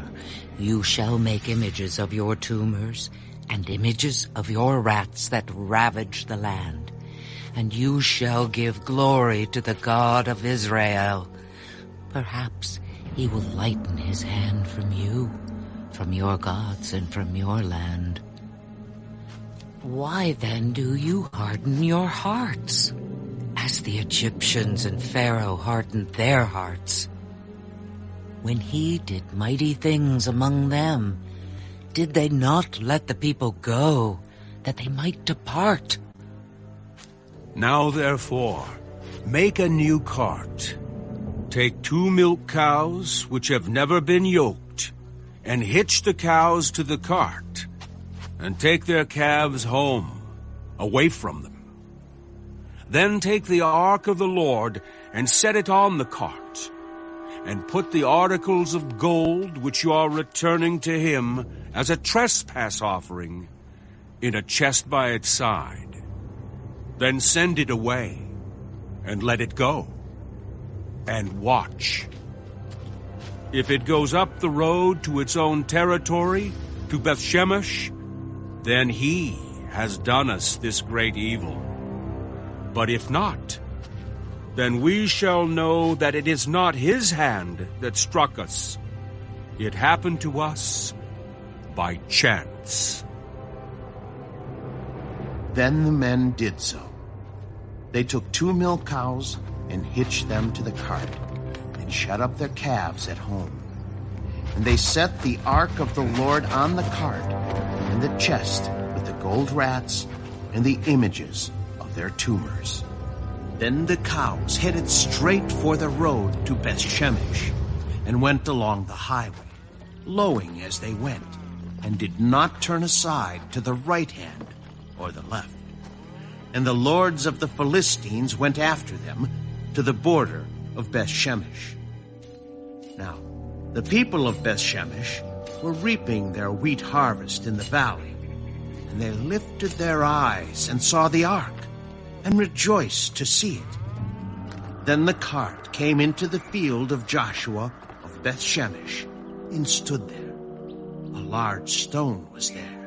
you shall make images of your tumors and images of your rats that ravage the land, and you shall give glory to the God of Israel. Perhaps he will lighten his hand from you, from your gods, and from your land. Why then do you harden your hearts, as the Egyptians and Pharaoh hardened their hearts? When he did mighty things among them, did they not let the people go, that they might depart? Now therefore, make a new cart. Take 2 milk cows which have never been yoked, and hitch the cows to the cart, and take their calves home, away from them. Then take the ark of the Lord and set it on the cart, and put the articles of gold which you are returning to him as a trespass offering in a chest by its side. Then send it away, and let it go, and watch. If it goes up the road to its own territory, to Bethshemesh, then he has done us this great evil. But if not, then we shall know that it is not his hand that struck us. It happened to us by chance." Then the men did so. They took 2 milk cows and hitched them to the cart, and shut up their calves at home. And they set the ark of the Lord on the cart, and the chest with the gold rats and the images of their tumors. Then the cows headed straight for the road to Bethshemesh, and went along the highway, lowing as they went, and did not turn aside to the right hand or the left. And the lords of the Philistines went after them to the border of Bethshemesh. Now, the people of Bethshemesh were reaping their wheat harvest in the valley, and they lifted their eyes and saw the ark, and rejoiced to see it. Then the cart came into the field of Joshua of Bethshemesh, and stood there. A large stone was there.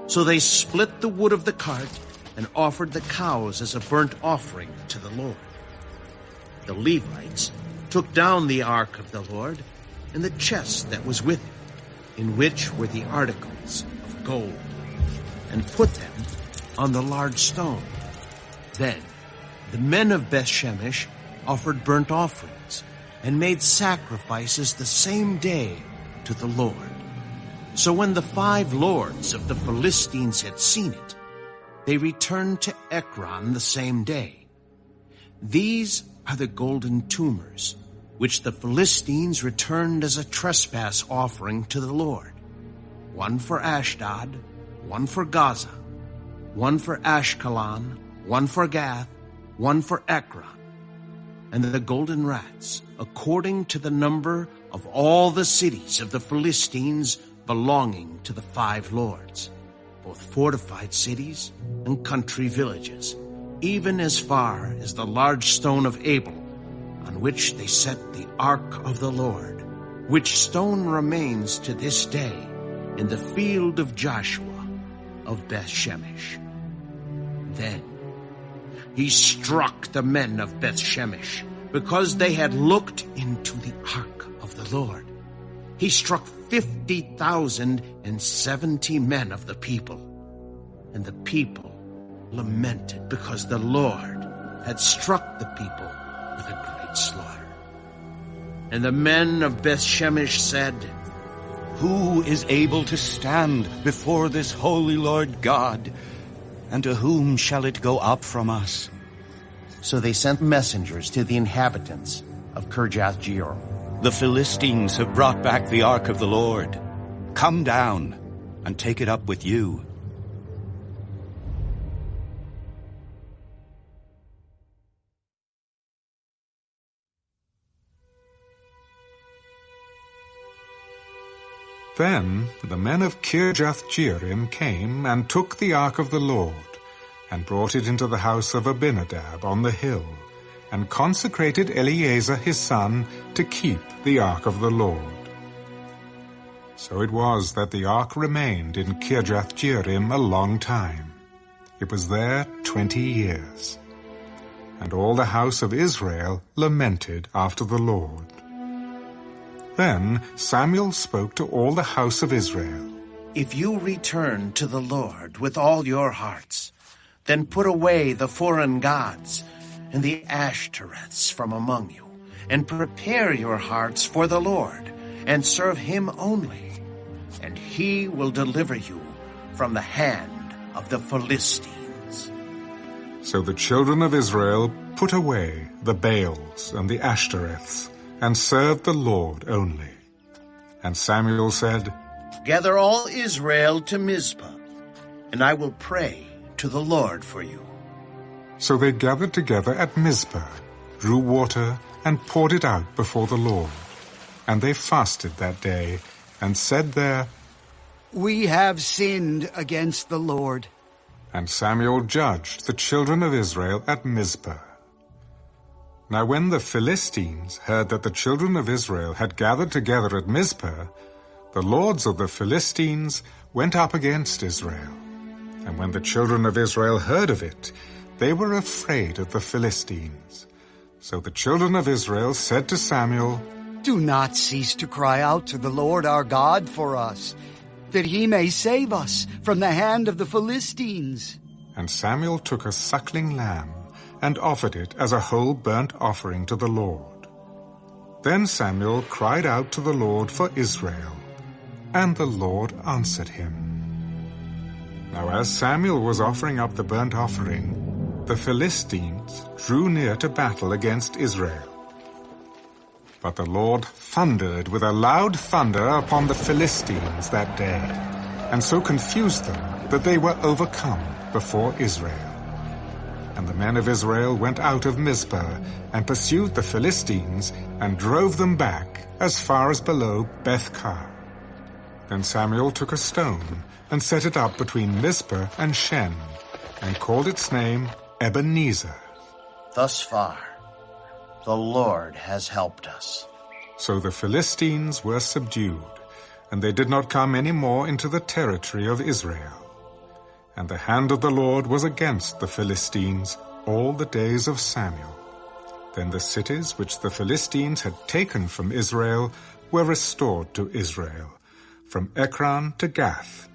So they split the wood of the cart, and offered the cows as a burnt offering to the Lord. The Levites took down the ark of the Lord, and the chest that was with it, in which were the articles of gold, and put them on the large stone. Then the men of Beth-Shemesh offered burnt offerings and made sacrifices the same day to the Lord. So when the 5 lords of the Philistines had seen it, they returned to Ekron the same day. These are the golden tumors, which the Philistines returned as a trespass offering to the Lord. 1 for Ashdod, 1 for Gaza, 1 for Ashkelon, 1 for Gath, 1 for Ekron. And the golden rats, according to the number of all the cities of the Philistines belonging to the 5 lords, both fortified cities and country villages, even as far as the large stone of Abel, on which they set the ark of the Lord, which stone remains to this day in the field of Joshua of Beth-Shemesh. Then he struck the men of Beth-Shemesh because they had looked into the ark of the Lord. He struck 50,070 men of the people, and the people lamented because the Lord had struck the people with a great slaughter. And the men of Beth-Shemesh said, "Who is able to stand before this holy Lord God? And to whom shall it go up from us?" So they sent messengers to the inhabitants of Kirjath-Jearim. "The Philistines have brought back the ark of the Lord. Come down and take it up with you." Then the men of Kirjath-Jearim came and took the ark of the Lord, and brought it into the house of Abinadab on the hill, and consecrated Eleazar his son to keep the ark of the Lord. So it was that the ark remained in Kirjath-Jearim a long time. It was there 20 years. And all the house of Israel lamented after the Lord. Then Samuel spoke to all the house of Israel. "If you return to the Lord with all your hearts, then put away the foreign gods and the Ashtoreths from among you, and prepare your hearts for the Lord, and serve him only, and he will deliver you from the hand of the Philistines." So the children of Israel put away the Baals and the Ashtoreths, and served the Lord only. And Samuel said, "Gather all Israel to Mizpah, and I will pray to the Lord for you." So they gathered together at Mizpah, drew water, and poured it out before the Lord. And they fasted that day, and said there, "We have sinned against the Lord." And Samuel judged the children of Israel at Mizpah. Now when the Philistines heard that the children of Israel had gathered together at Mizpah, the lords of the Philistines went up against Israel. And when the children of Israel heard of it, they were afraid of the Philistines. So the children of Israel said to Samuel, "Do not cease to cry out to the Lord our God for us, that he may save us from the hand of the Philistines." And Samuel took a suckling lamb, and offered it as a whole burnt offering to the Lord. Then Samuel cried out to the Lord for Israel, and the Lord answered him. Now as Samuel was offering up the burnt offering, the Philistines drew near to battle against Israel. But the Lord thundered with a loud thunder upon the Philistines that day, and so confused them that they were overcome before Israel. And the men of Israel went out of Mizpah, and pursued the Philistines, and drove them back as far as below Beth-kar. Then Samuel took a stone, and set it up between Mizpah and Shen, and called its name Ebenezer. Thus far, the Lord has helped us. So the Philistines were subdued, and they did not come any more into the territory of Israel. And the hand of the Lord was against the Philistines all the days of Samuel. Then the cities which the Philistines had taken from Israel were restored to Israel, from Ekron to Gath,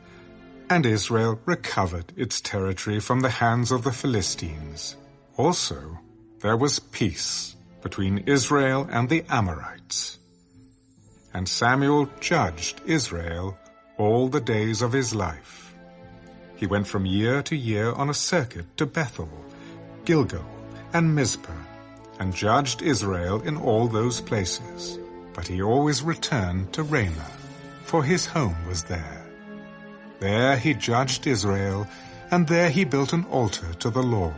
and Israel recovered its territory from the hands of the Philistines. Also, there was peace between Israel and the Amorites. And Samuel judged Israel all the days of his life. He went from year to year on a circuit to Bethel, Gilgal, and Mizpah, and judged Israel in all those places. But he always returned to Ramah, for his home was there. There he judged Israel, and there he built an altar to the Lord.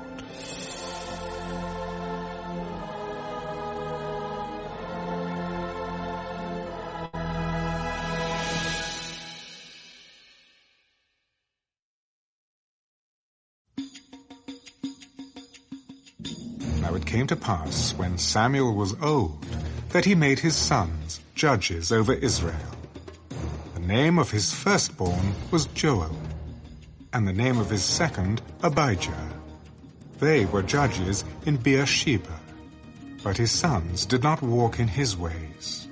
Now it came to pass, when Samuel was old, that he made his sons judges over Israel. The name of his firstborn was Joel, and the name of his second Abijah. They were judges in Beersheba, but his sons did not walk in his ways.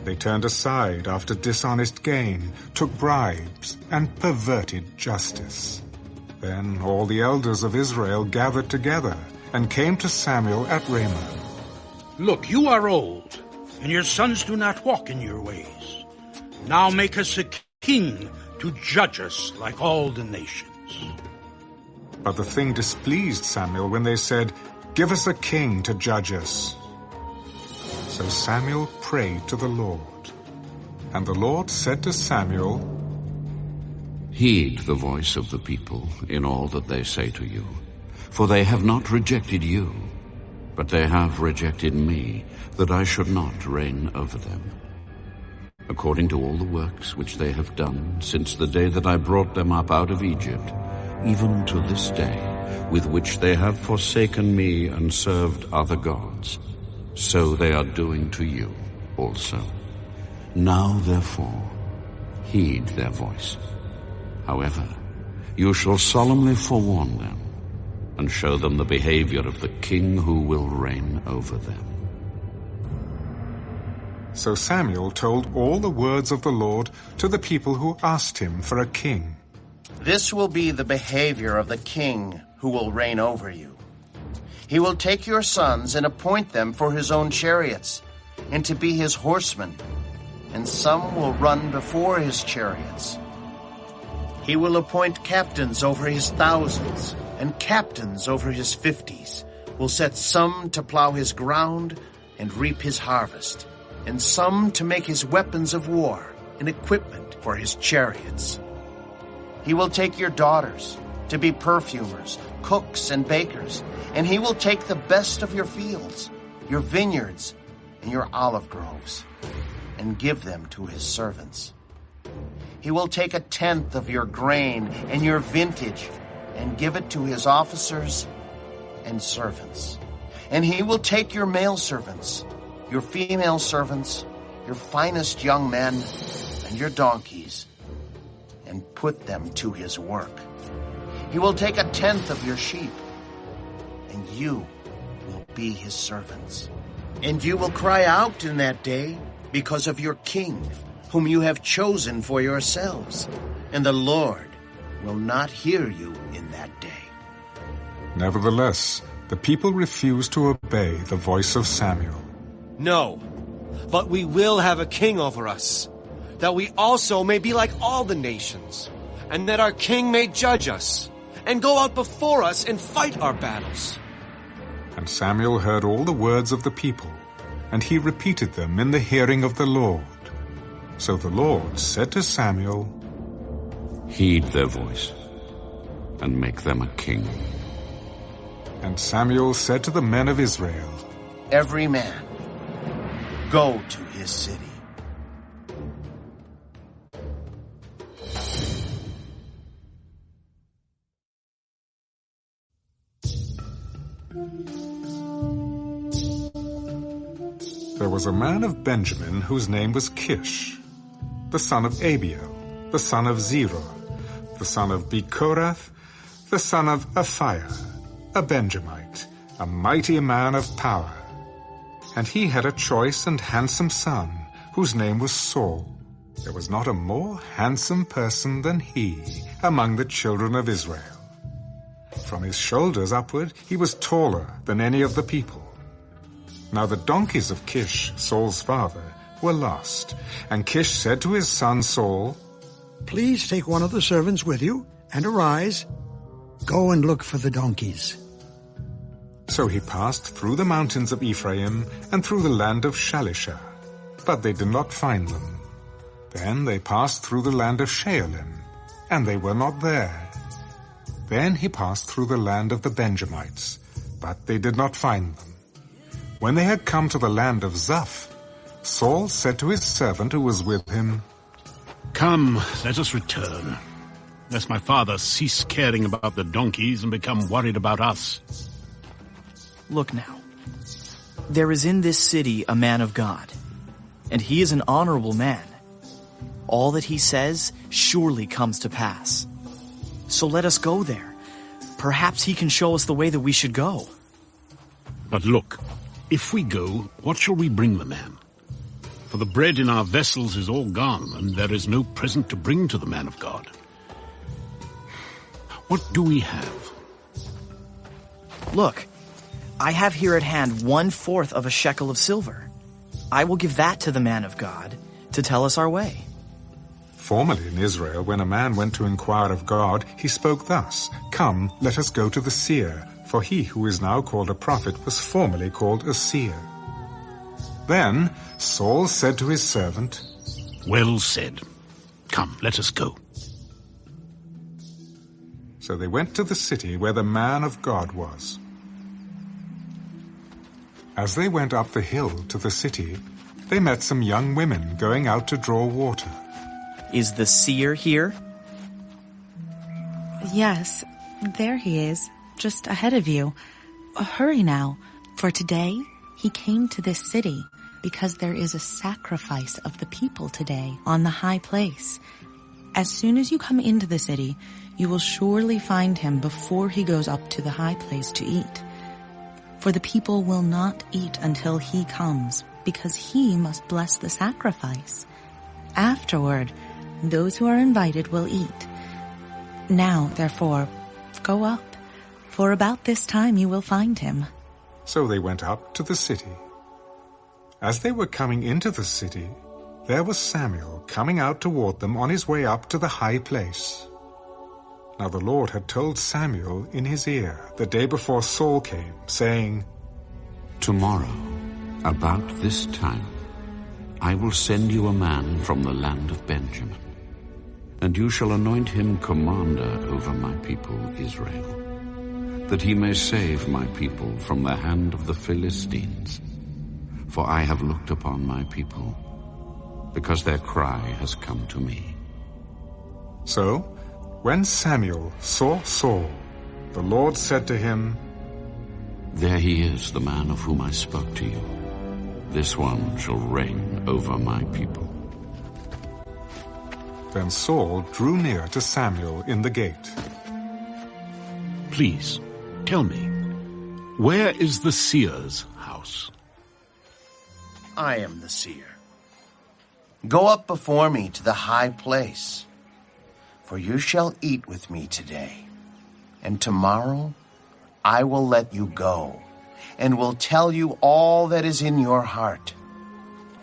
They turned aside after dishonest gain, took bribes, and perverted justice. Then all the elders of Israel gathered together and came to Samuel at Ramah. Look, you are old, and your sons do not walk in your ways. Now make us a king to judge us like all the nations. But the thing displeased Samuel when they said, "Give us a king to judge us." So Samuel prayed to the Lord. And the Lord said to Samuel, Heed the voice of the people in all that they say to you. For they have not rejected you, but they have rejected me, that I should not reign over them. According to all the works which they have done since the day that I brought them up out of Egypt, even to this day, with which they have forsaken me and served other gods, so they are doing to you also. Now, therefore, heed their voice. However, you shall solemnly forewarn them, and show them the behavior of the king who will reign over them. So Samuel told all the words of the Lord to the people who asked him for a king. This will be the behavior of the king who will reign over you. He will take your sons and appoint them for his own chariots, and to be his horsemen, and some will run before his chariots. He will appoint captains over his thousands, and captains over his 50s, will set some to plow his ground and reap his harvest, and some to make his weapons of war and equipment for his chariots. He will take your daughters to be perfumers, cooks, and bakers, and he will take the best of your fields, your vineyards, and your olive groves, and give them to his servants. He will take 1/10 of your grain and your vintage, and give it to his officers and servants. And he will take your male servants, your female servants, your finest young men, and your donkeys, and put them to his work. He will take 1/10 of your sheep, and you will be his servants. And you will cry out in that day because of your king, whom you have chosen for yourselves, and the Lord will not hear you in that day. Nevertheless, the people refused to obey the voice of Samuel. No, but we will have a king over us, that we also may be like all the nations, and that our king may judge us, and go out before us and fight our battles. And Samuel heard all the words of the people, and he repeated them in the hearing of the Lord. So the Lord said to Samuel, Heed their voice, and make them a king. And Samuel said to the men of Israel, Every man, go to his city. There was a man of Benjamin whose name was Kish, the son of Abiel, the son of Zerah, the son of Bechorath, the son of Aphiah, a Benjamite, a mighty man of power. And he had a choice and handsome son, whose name was Saul. There was not a more handsome person than he among the children of Israel. From his shoulders upward, he was taller than any of the people. Now the donkeys of Kish, Saul's father, were lost. And Kish said to his son Saul, "Please take one of the servants with you, and arise. Go and look for the donkeys." So he passed through the mountains of Ephraim and through the land of Shalisha, but they did not find them. Then they passed through the land of Shaalim, and they were not there. Then he passed through the land of the Benjamites, but they did not find them. When they had come to the land of Zuph, Saul said to his servant who was with him, "Come, let us return, lest my father cease caring about the donkeys and become worried about us." Look now, there is in this city a man of God, and he is an honorable man. All that he says surely comes to pass. So let us go there. Perhaps he can show us the way that we should go. But look, if we go, what shall we bring the man? For the bread in our vessels is all gone, and there is no present to bring to the man of God. What do we have? Look, I have here at hand 1/4 of a shekel of silver. I will give that to the man of God to tell us our way. Formerly in Israel, when a man went to inquire of God, he spoke thus, "Come, let us go to the seer," for he who is now called a prophet was formerly called a seer. Then Saul said to his servant, "Well said. Come, let us go." So they went to the city where the man of God was. As they went up the hill to the city, they met some young women going out to draw water. Is the seer here? Yes, there he is, just ahead of you. Hurry now, for today he came to this city, because there is a sacrifice of the people today on the high place. As soon as you come into the city, you will surely find him before he goes up to the high place to eat. For the people will not eat until he comes, because he must bless the sacrifice. Afterward, those who are invited will eat. Now, therefore, go up, for about this time you will find him." So they went up to the city. As they were coming into the city, there was Samuel coming out toward them on his way up to the high place. Now the Lord had told Samuel in his ear the day before Saul came, saying, "Tomorrow, about this time, I will send you a man from the land of Benjamin, and you shall anoint him commander over my people Israel, that he may save my people from the hand of the Philistines. For I have looked upon my people, because their cry has come to me." So, when Samuel saw Saul, the Lord said to him, "There he is, the man of whom I spoke to you. This one shall reign over my people." Then Saul drew near to Samuel in the gate. Please, tell me, where is the seer's house? I am the seer. Go up before me to the high place, for you shall eat with me today, and tomorrow I will let you go, and will tell you all that is in your heart.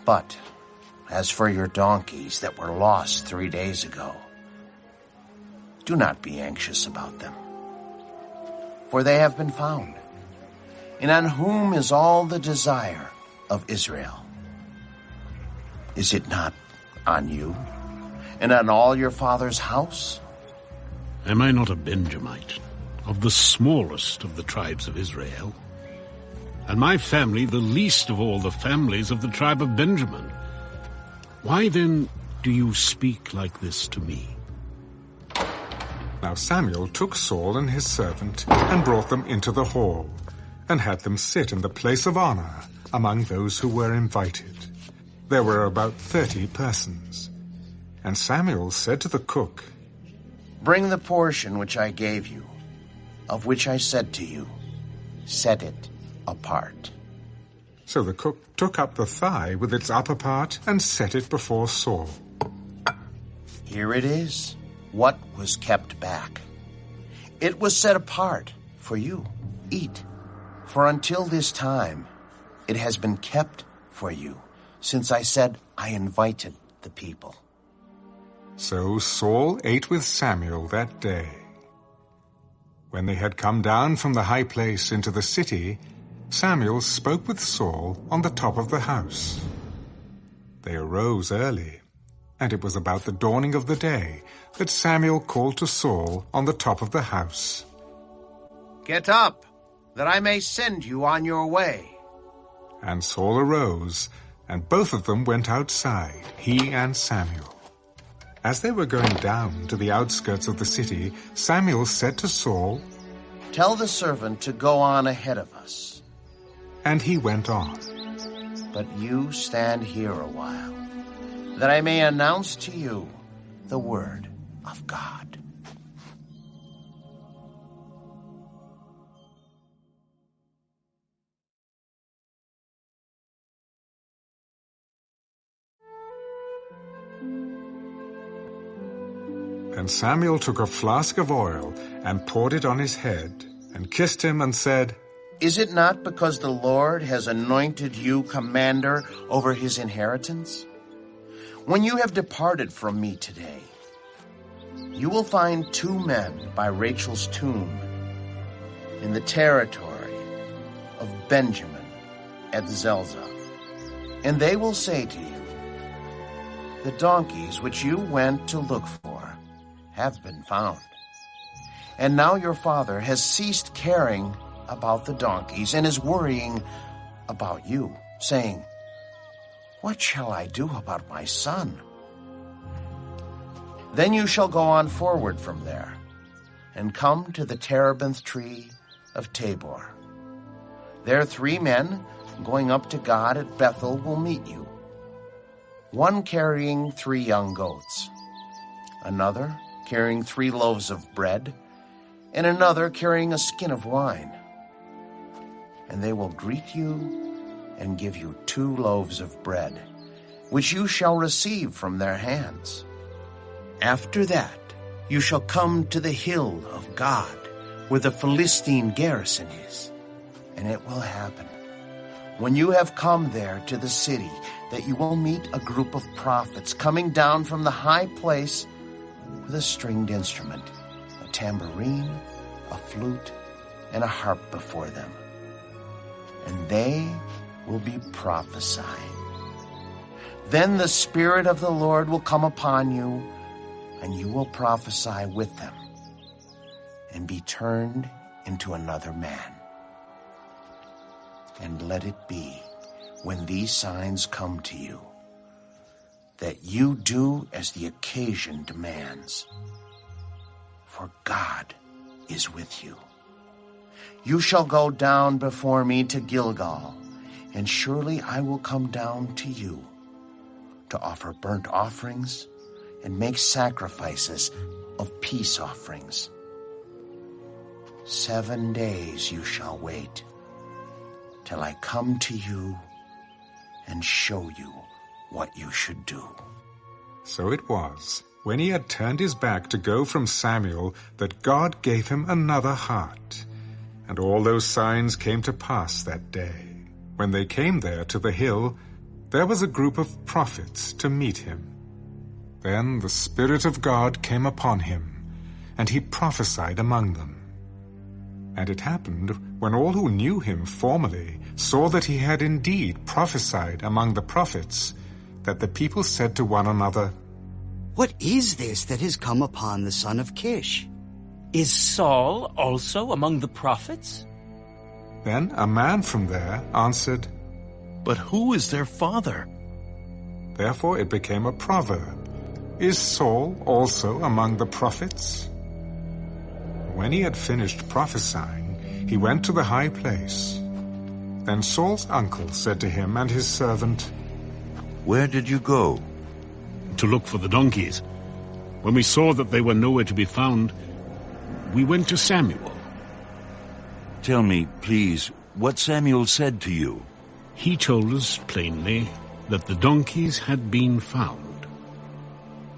But as for your donkeys that were lost 3 days ago, do not be anxious about them, for they have been found. And on whom is all the desire of Israel? Is it not on you and on all your father's house? Am I not a Benjamite, of the smallest of the tribes of Israel? And my family the least of all the families of the tribe of Benjamin. Why then do you speak like this to me? Now Samuel took Saul and his servant and brought them into the hall, and had them sit in the place of honor among those who were invited. There were about 30 persons. And Samuel said to the cook, Bring the portion which I gave you, of which I said to you, set it apart. So the cook took up the thigh with its upper part and set it before Saul. Here it is, what was kept back. It was set apart for you. Eat, for until this time it has been kept for you, since I said I invited the people. So Saul ate with Samuel that day. When they had come down from the high place into the city, Samuel spoke with Saul on the top of the house. They arose early, and it was about the dawning of the day that Samuel called to Saul on the top of the house. Get up, that I may send you on your way. And Saul arose, and both of them went outside, he and Samuel. As they were going down to the outskirts of the city, Samuel said to Saul, Tell the servant to go on ahead of us. And he went on. But you stand here a while, that I may announce to you the word of God. And Samuel took a flask of oil and poured it on his head, and kissed him and said, Is it not because the Lord has anointed you commander over his inheritance? When you have departed from me today, you will find 2 men by Rachel's tomb in the territory of Benjamin at Zelzah. And they will say to you, The donkeys which you went to look for have been found. And now your father has ceased caring about the donkeys and is worrying about you, saying, What shall I do about my son? Then you shall go on forward from there, and come to the terebinth tree of Tabor. There 3 men going up to God at Bethel will meet you, one carrying 3 young goats, another carrying 3 loaves of bread, and another carrying a skin of wine. And they will greet you and give you 2 loaves of bread, which you shall receive from their hands. After that, you shall come to the hill of God, where the Philistine garrison is. And it will happen, when you have come there to the city, that you will meet a group of prophets coming down from the high place with a stringed instrument, a tambourine, a flute, and a harp before them. And they will be prophesying. Then the Spirit of the Lord will come upon you, and you will prophesy with them, and be turned into another man. And let it be, when these signs come to you, that you do as the occasion demands. For God is with you. You shall go down before me to Gilgal, and surely I will come down to you to offer burnt offerings and make sacrifices of peace offerings. 7 days you shall wait, till I come to you and show you what you should do. So it was, when he had turned his back to go from Samuel, that God gave him another heart. And all those signs came to pass that day. When they came there to the hill, there was a group of prophets to meet him. Then the Spirit of God came upon him, and he prophesied among them. And it happened, when all who knew him formerly saw that he had indeed prophesied among the prophets, that the people said to one another, What is this that has come upon the son of Kish? Is Saul also among the prophets? Then a man from there answered, But who is their father? Therefore it became a proverb, Is Saul also among the prophets? When he had finished prophesying, he went to the high place. Then Saul's uncle said to him and his servant, Where did you go? To look for the donkeys. When we saw that they were nowhere to be found, we went to Samuel. Tell me, please, what Samuel said to you. He told us plainly that the donkeys had been found.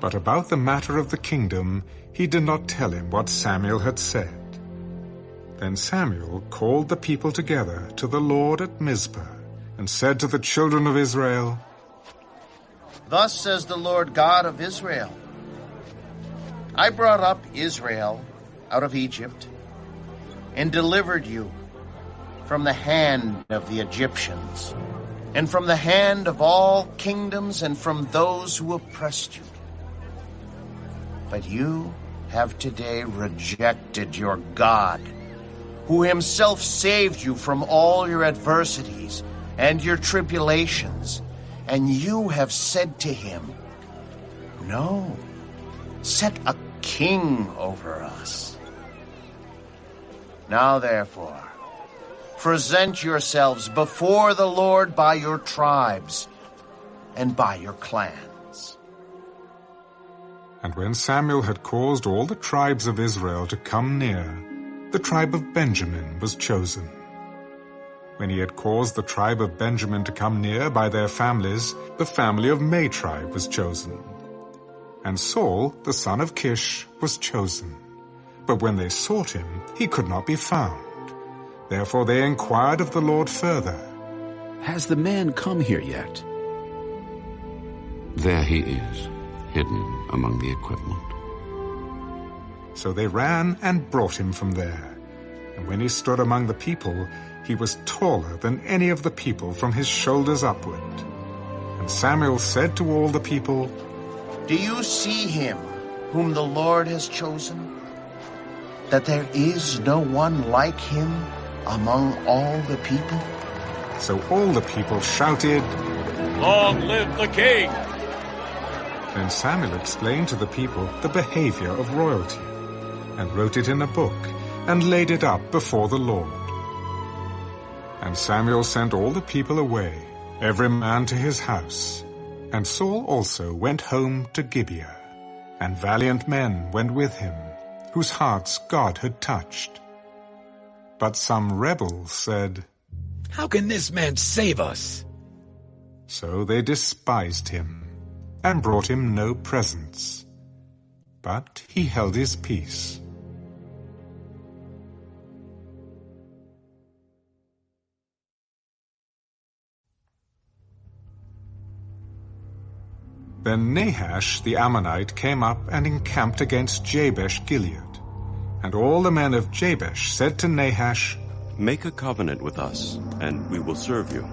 But about the matter of the kingdom, he did not tell him what Samuel had said. Then Samuel called the people together to the Lord at Mizpah, and said to the children of Israel, Thus says the Lord God of Israel, I brought up Israel out of Egypt, and delivered you from the hand of the Egyptians, and from the hand of all kingdoms, and from those who oppressed you. But you have today rejected your God, who himself saved you from all your adversities and your tribulations, and you have said to him, No, set a king over us. Now therefore, present yourselves before the Lord by your tribes and by your clans. And when Samuel had caused all the tribes of Israel to come near, the tribe of Benjamin was chosen. When he had caused the tribe of Benjamin to come near by their families, the family of Matri was chosen. And Saul, the son of Kish, was chosen. But when they sought him, he could not be found. Therefore they inquired of the Lord further, Has the man come here yet? There he is, hidden among the equipment. So they ran and brought him from there. And when he stood among the people, he was taller than any of the people from his shoulders upward. And Samuel said to all the people, Do you see him whom the Lord has chosen? That there is no one like him among all the people? So all the people shouted, Long live the king! Then Samuel explained to the people the behavior of royalty, and wrote it in a book, and laid it up before the Lord. And Samuel sent all the people away, every man to his house. And Saul also went home to Gibeah, and valiant men went with him, whose hearts God had touched. But some rebels said, How can this man save us? So they despised him, and brought him no presents. But he held his peace. Then Nahash the Ammonite came up and encamped against Jabesh-Gilead. And all the men of Jabesh said to Nahash, Make a covenant with us, and we will serve you.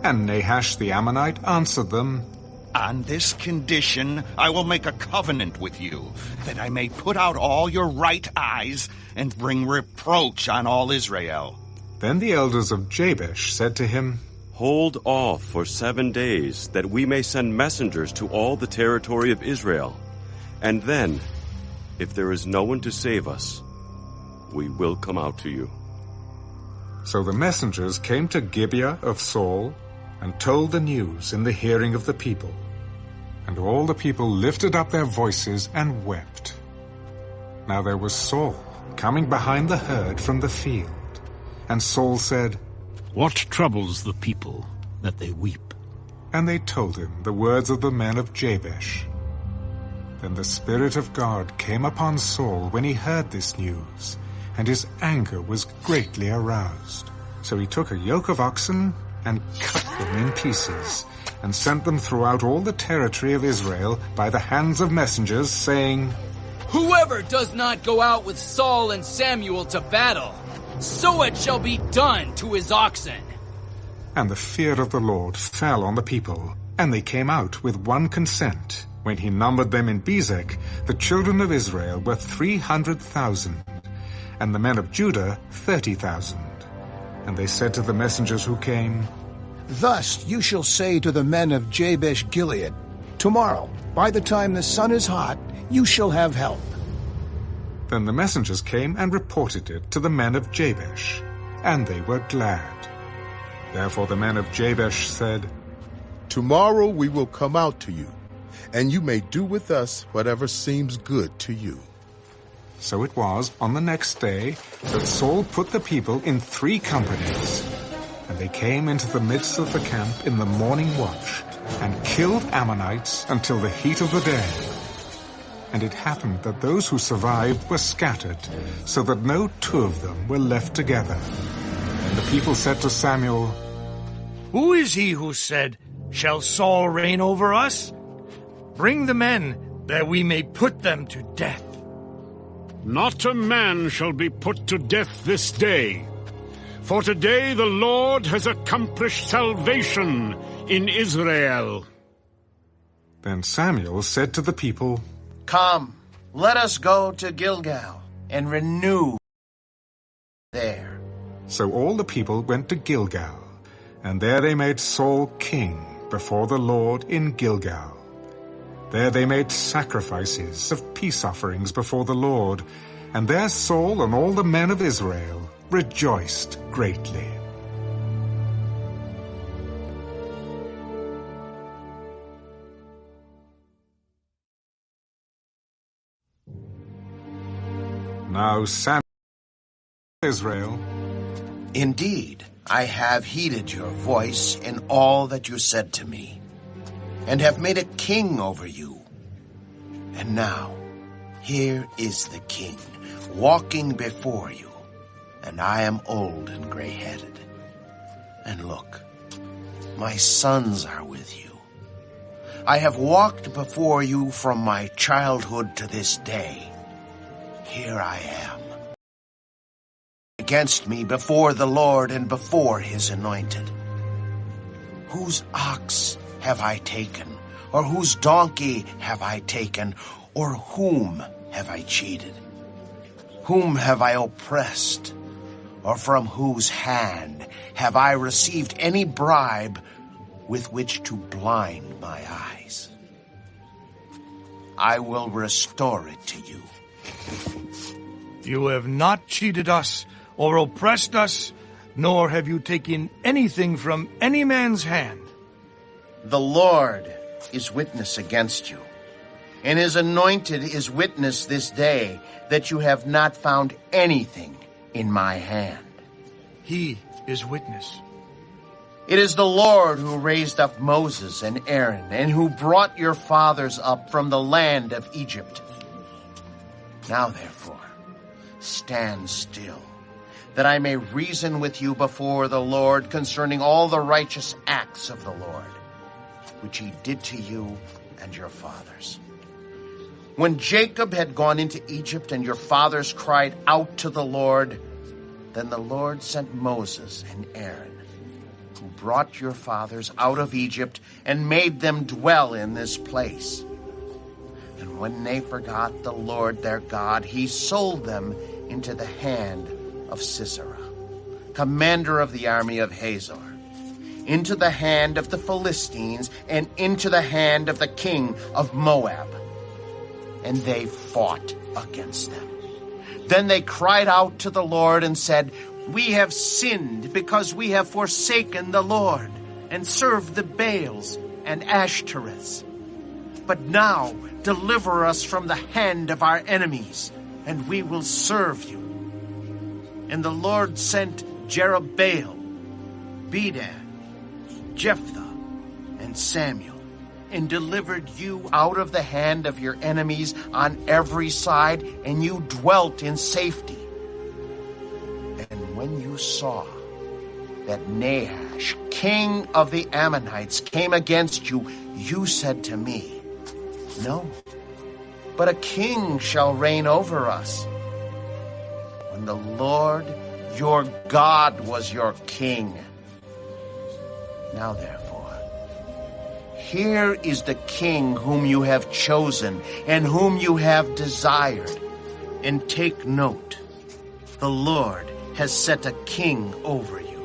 And Nahash the Ammonite answered them, On this condition I will make a covenant with you, that I may put out all your right eyes and bring reproach on all Israel. Then the elders of Jabesh said to him, Hold off for 7 days, that we may send messengers to all the territory of Israel. And then, if there is no one to save us, we will come out to you. So the messengers came to Gibeah of Saul, and told the news in the hearing of the people. And all the people lifted up their voices and wept. Now there was Saul coming behind the herd from the field. And Saul said, What troubles the people that they weep? And they told him the words of the men of Jabesh. Then the Spirit of God came upon Saul when he heard this news, and his anger was greatly aroused. So he took a yoke of oxen and cut them in pieces, and sent them throughout all the territory of Israel by the hands of messengers, saying, Whoever does not go out with Saul and Samuel to battle, so it shall be done to his oxen. And the fear of the Lord fell on the people, and they came out with one consent. When he numbered them in Bezek, the children of Israel were 300,000, and the men of Judah 30,000. And they said to the messengers who came, Thus you shall say to the men of Jabesh-Gilead, Tomorrow, by the time the sun is hot, you shall have help. Then the messengers came and reported it to the men of Jabesh, and they were glad. Therefore the men of Jabesh said, Tomorrow we will come out to you, and you may do with us whatever seems good to you. So it was on the next day that Saul put the people in 3 companies, and they came into the midst of the camp in the morning watch, and killed Ammonites until the heat of the day. And it happened that those who survived were scattered, so that no two of them were left together. And the people said to Samuel, "Who is he who said, 'Shall Saul reign over us?' Bring the men, that we may put them to death." Not a man shall be put to death this day, for today the Lord has accomplished salvation in Israel. Then Samuel said to the people, Come, let us go to Gilgal and renew there. So all the people went to Gilgal, and there they made Saul king before the Lord in Gilgal. There they made sacrifices of peace offerings before the Lord, and there Saul and all the men of Israel rejoiced greatly. Now Samuel, Israel, Indeed, I have heeded your voice in all that you said to me, and have made a king over you. And now, here is the king, walking before you, and I am old and gray-headed. And look, my sons are with you. I have walked before you from my childhood to this day. Here I am, against me before the Lord and before his anointed. Whose ox have I taken, or whose donkey have I taken, or whom have I cheated? Whom have I oppressed, or from whose hand have I received any bribe with which to blind my eyes? I will restore it to you. You have not cheated us or oppressed us, nor have you taken anything from any man's hand. The Lord is witness against you, and his anointed is witness this day that you have not found anything in my hand. He is witness. It is the Lord who raised up Moses and Aaron, and who brought your fathers up from the land of Egypt. Now, therefore, stand still, that I may reason with you before the Lord concerning all the righteous acts of the Lord, which he did to you and your fathers. When Jacob had gone into Egypt and your fathers cried out to the Lord, then the Lord sent Moses and Aaron, who brought your fathers out of Egypt and made them dwell in this place. And when they forgot the Lord their God, he sold them into the hand of Sisera, commander of the army of Hazor, into the hand of the Philistines, and into the hand of the king of Moab. And they fought against them. Then they cried out to the Lord and said, "We have sinned because we have forsaken the Lord and served the Baals and Ashtoreths. But now deliver us from the hand of our enemies, and we will serve you." And the Lord sent Jerubbaal, Bedan, Jephthah, and Samuel, and delivered you out of the hand of your enemies on every side, and you dwelt in safety. And when you saw that Nahash, king of the Ammonites, came against you, you said to me, "No, but a king shall reign over us." When the Lord your God was your king. Now therefore, here is the king whom you have chosen and whom you have desired. And take note, the Lord has set a king over you.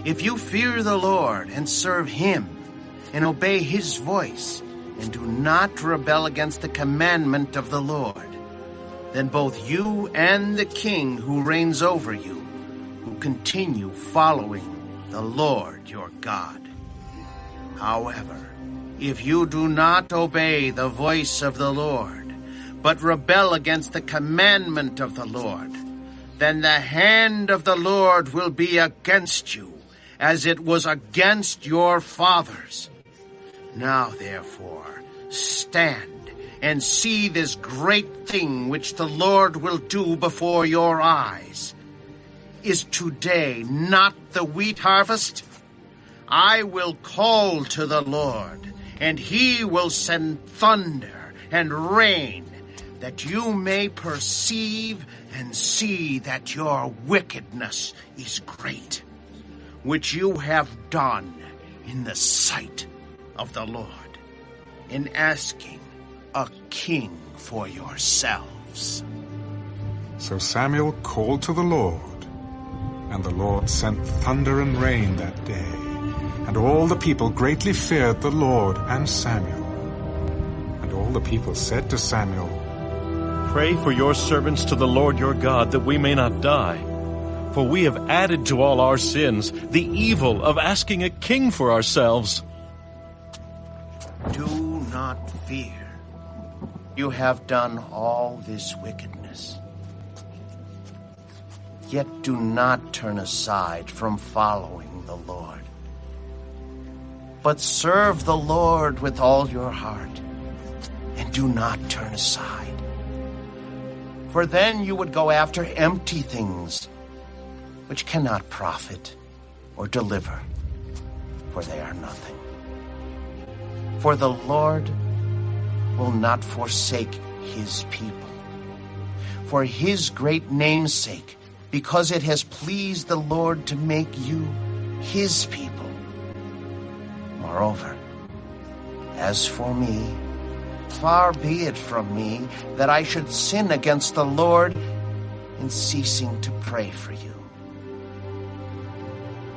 If you fear the Lord and serve him and obey his voice, and do not rebel against the commandment of the Lord, then both you and the king who reigns over you will continue following the Lord your God. However, if you do not obey the voice of the Lord, but rebel against the commandment of the Lord, then the hand of the Lord will be against you, as it was against your fathers. Now, therefore, stand and see this great thing which the Lord will do before your eyes. Is today not the wheat harvest? I will call to the Lord, and he will send thunder and rain, that you may perceive and see that your wickedness is great, which you have done in the sight of the Lord, in asking a king for yourselves. So Samuel called to the Lord, and the Lord sent thunder and rain that day, and all the people greatly feared the Lord and Samuel. And all the people said to Samuel, Pray for your servants to the Lord your God, that we may not die. For we have added to all our sins the evil of asking a king for ourselves. Do not fear. You have done all this wickedness. Yet do not turn aside from following the Lord, but serve the Lord with all your heart, and do not turn aside. For then you would go after empty things, which cannot profit or deliver, for they are nothing. For the Lord will not forsake his people, for his great name's sake, because it has pleased the Lord to make you his people. Moreover, as for me, far be it from me that I should sin against the Lord in ceasing to pray for you.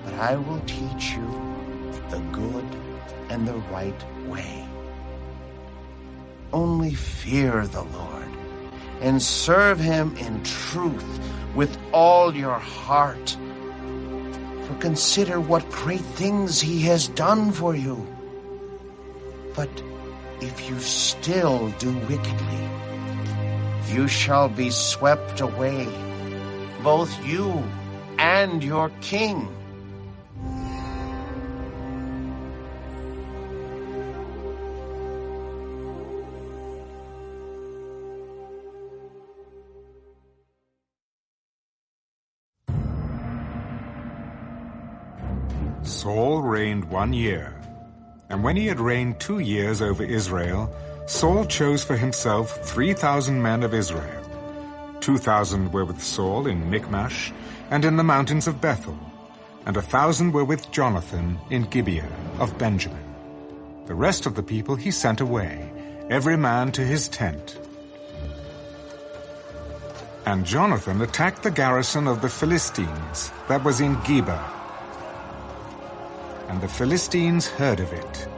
But I will teach you the good and the right way. Only fear the Lord and serve him in truth with all your heart. For consider what great things he has done for you. But if you still do wickedly, you shall be swept away, both you and your king. Saul reigned 1 year, and when he had reigned 2 years over Israel, Saul chose for himself 3,000 men of Israel. 2,000 were with Saul in Michmash and in the mountains of Bethel, and 1,000 were with Jonathan in Gibeah of Benjamin. The rest of the people he sent away, every man to his tent. And Jonathan attacked the garrison of the Philistines that was in Geba. And the Philistines heard of it.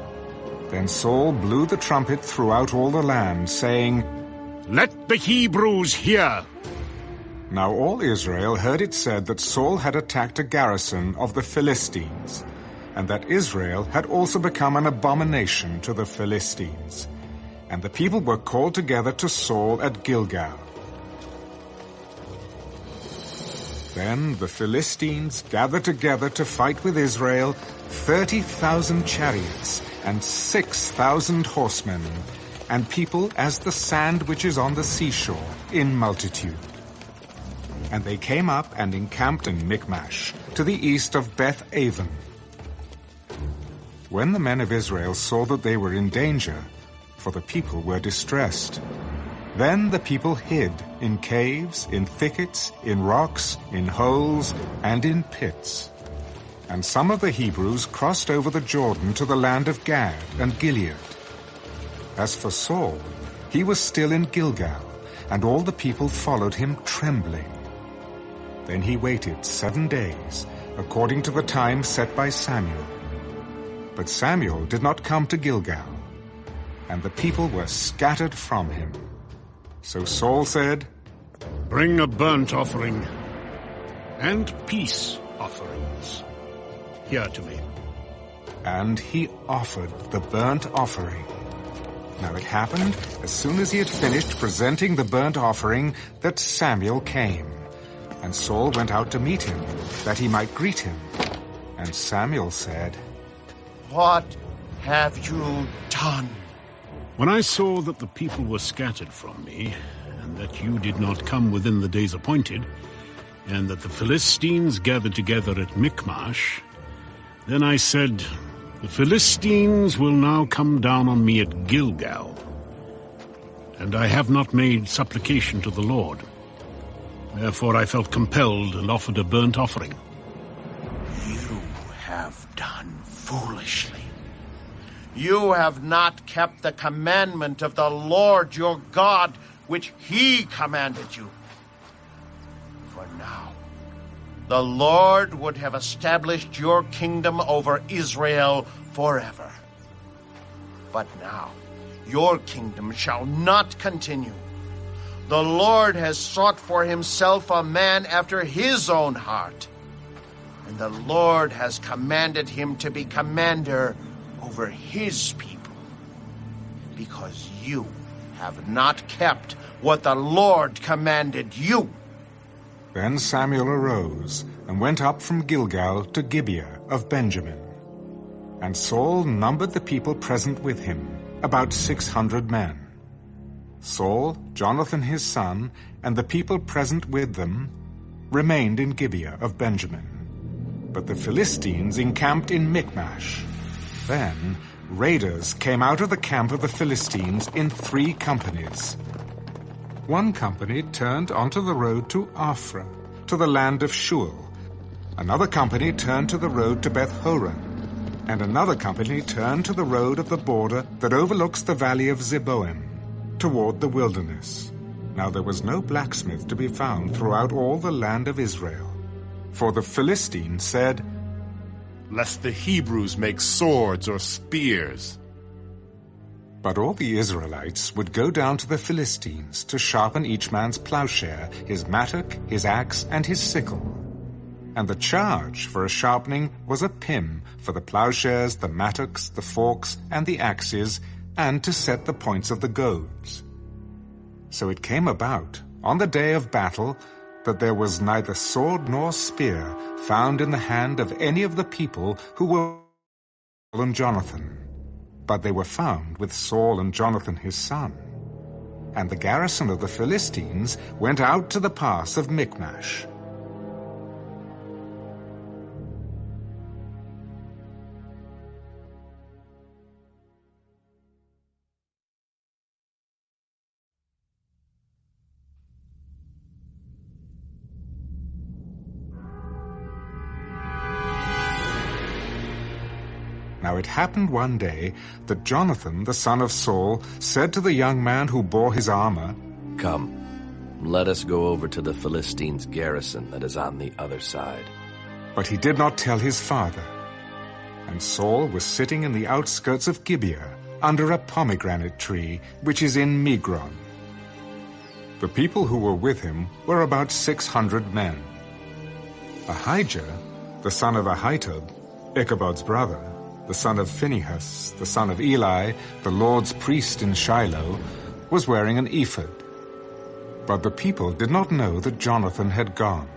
Then Saul blew the trumpet throughout all the land, saying, Let the Hebrews hear! Now all Israel heard it said that Saul had attacked a garrison of the Philistines, and that Israel had also become an abomination to the Philistines. And the people were called together to Saul at Gilgal. Then the Philistines gathered together to fight with Israel 30,000 chariots and 6,000 horsemen, and people as the sand which is on the seashore in multitude. And they came up and encamped in Michmash, to the east of Beth-aven. When the men of Israel saw that they were in danger, for the people were distressed, then the people hid in caves, in thickets, in rocks, in holes, and in pits. And some of the Hebrews crossed over the Jordan to the land of Gad and Gilead. As for Saul, he was still in Gilgal, and all the people followed him trembling. Then he waited 7 days, according to the time set by Samuel. But Samuel did not come to Gilgal, and the people were scattered from him. So Saul said, Bring a burnt offering and peace offerings here to me. And he offered the burnt offering. Now it happened, as soon as he had finished presenting the burnt offering, that Samuel came. And Saul went out to meet him, that he might greet him. And Samuel said, What have you done? When I saw that the people were scattered from me, and that you did not come within the days appointed, and that the Philistines gathered together at Michmash, then I said, the Philistines will now come down on me at Gilgal, and I have not made supplication to the Lord. Therefore I felt compelled and offered a burnt offering. You have done foolishly. You have not kept the commandment of the Lord your God, which he commanded you. For now, the Lord would have established your kingdom over Israel forever. But now, your kingdom shall not continue. The Lord has sought for himself a man after his own heart, and the Lord has commanded him to be commander over his people, because you have not kept what the Lord commanded you. Then Samuel arose and went up from Gilgal to Gibeah of Benjamin. And Saul numbered the people present with him, about 600 men. Saul, Jonathan his son, and the people present with them remained in Gibeah of Benjamin. But the Philistines encamped in Michmash. Then raiders came out of the camp of the Philistines in 3 companies. One company turned onto the road to Ophrah, to the land of Shual. Another company turned to the road to Beth-horon, and another company turned to the road of the border that overlooks the valley of Zeboim, toward the wilderness. Now there was no blacksmith to be found throughout all the land of Israel. For the Philistines said, "Lest the Hebrews make swords or spears." But all the Israelites would go down to the Philistines to sharpen each man's plowshare, his mattock, his axe, and his sickle. And the charge for a sharpening was a pim for the plowshares, the mattocks, the forks, and the axes, and to set the points of the goads. So it came about, on the day of battle, that there was neither sword nor spear found in the hand of any of the people who were Saul and Jonathan, but they were found with Saul and Jonathan his son. And the garrison of the Philistines went out to the pass of Michmash. Now it happened one day that Jonathan, the son of Saul, said to the young man who bore his armor, "Come, let us go over to the Philistines' garrison that is on the other side." But he did not tell his father. And Saul was sitting in the outskirts of Gibeah, under a pomegranate tree, which is in Migron. The people who were with him were about 600 men. Ahijah, the son of Ahitub, Ichabod's brother, the son of Phinehas, the son of Eli, the Lord's priest in Shiloh, was wearing an ephod. But the people did not know that Jonathan had gone.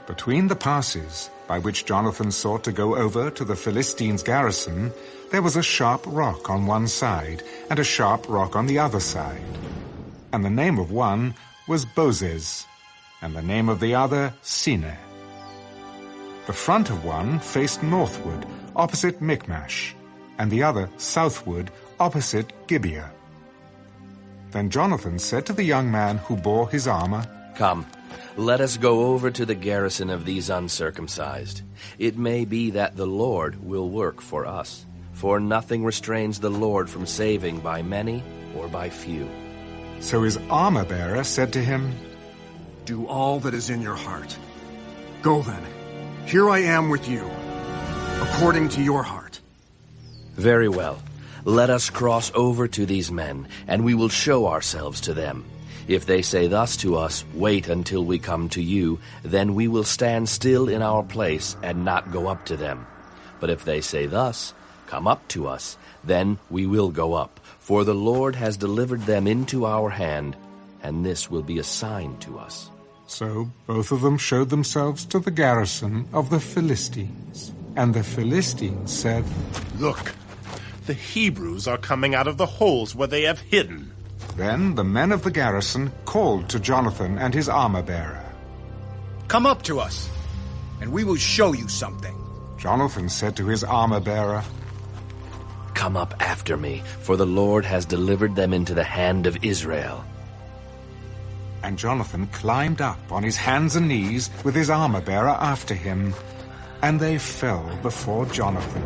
Between the passes by which Jonathan sought to go over to the Philistines' garrison, there was a sharp rock on one side and a sharp rock on the other side. And the name of one was Bozez, and the name of the other Sineh. The front of one faced northward, opposite Michmash, and the other southward, opposite Gibeah. Then Jonathan said to the young man who bore his armor, "Come, let us go over to the garrison of these uncircumcised. It may be that the Lord will work for us, for nothing restrains the Lord from saving by many or by few." So his armor-bearer said to him, "Do all that is in your heart. Go then. Here I am with you, according to your heart." "Very well. Let us cross over to these men, and we will show ourselves to them. If they say thus to us, 'Wait until we come to you,' then we will stand still in our place and not go up to them. But if they say thus, 'Come up to us,' then we will go up, for the Lord has delivered them into our hand, and this will be a sign to us." So both of them showed themselves to the garrison of the Philistines. And the Philistines said, "Look, The Hebrews are coming out of the holes where they have hidden. Then the men of the garrison called to Jonathan and his armor-bearer. Come up to us, and we will show you something. Jonathan said to his armor-bearer, Come up after me, for the Lord has delivered them into the hand of Israel. And Jonathan climbed up on his hands and knees with his armor-bearer after him, and they fell before Jonathan.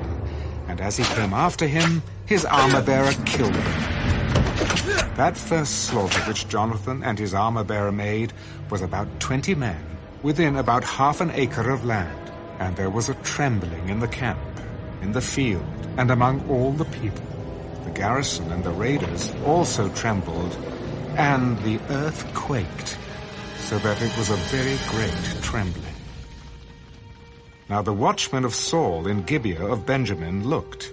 And as he came after him, his armor-bearer killed them. That first slaughter which Jonathan and his armor-bearer made was about 20 men, within about half an acre of land. And there was a trembling in the camp, in the field, and among all the people. The garrison and the raiders also trembled, and the earth quaked, so that it was a very great trembling. Now the watchmen of Saul in Gibeah of Benjamin looked,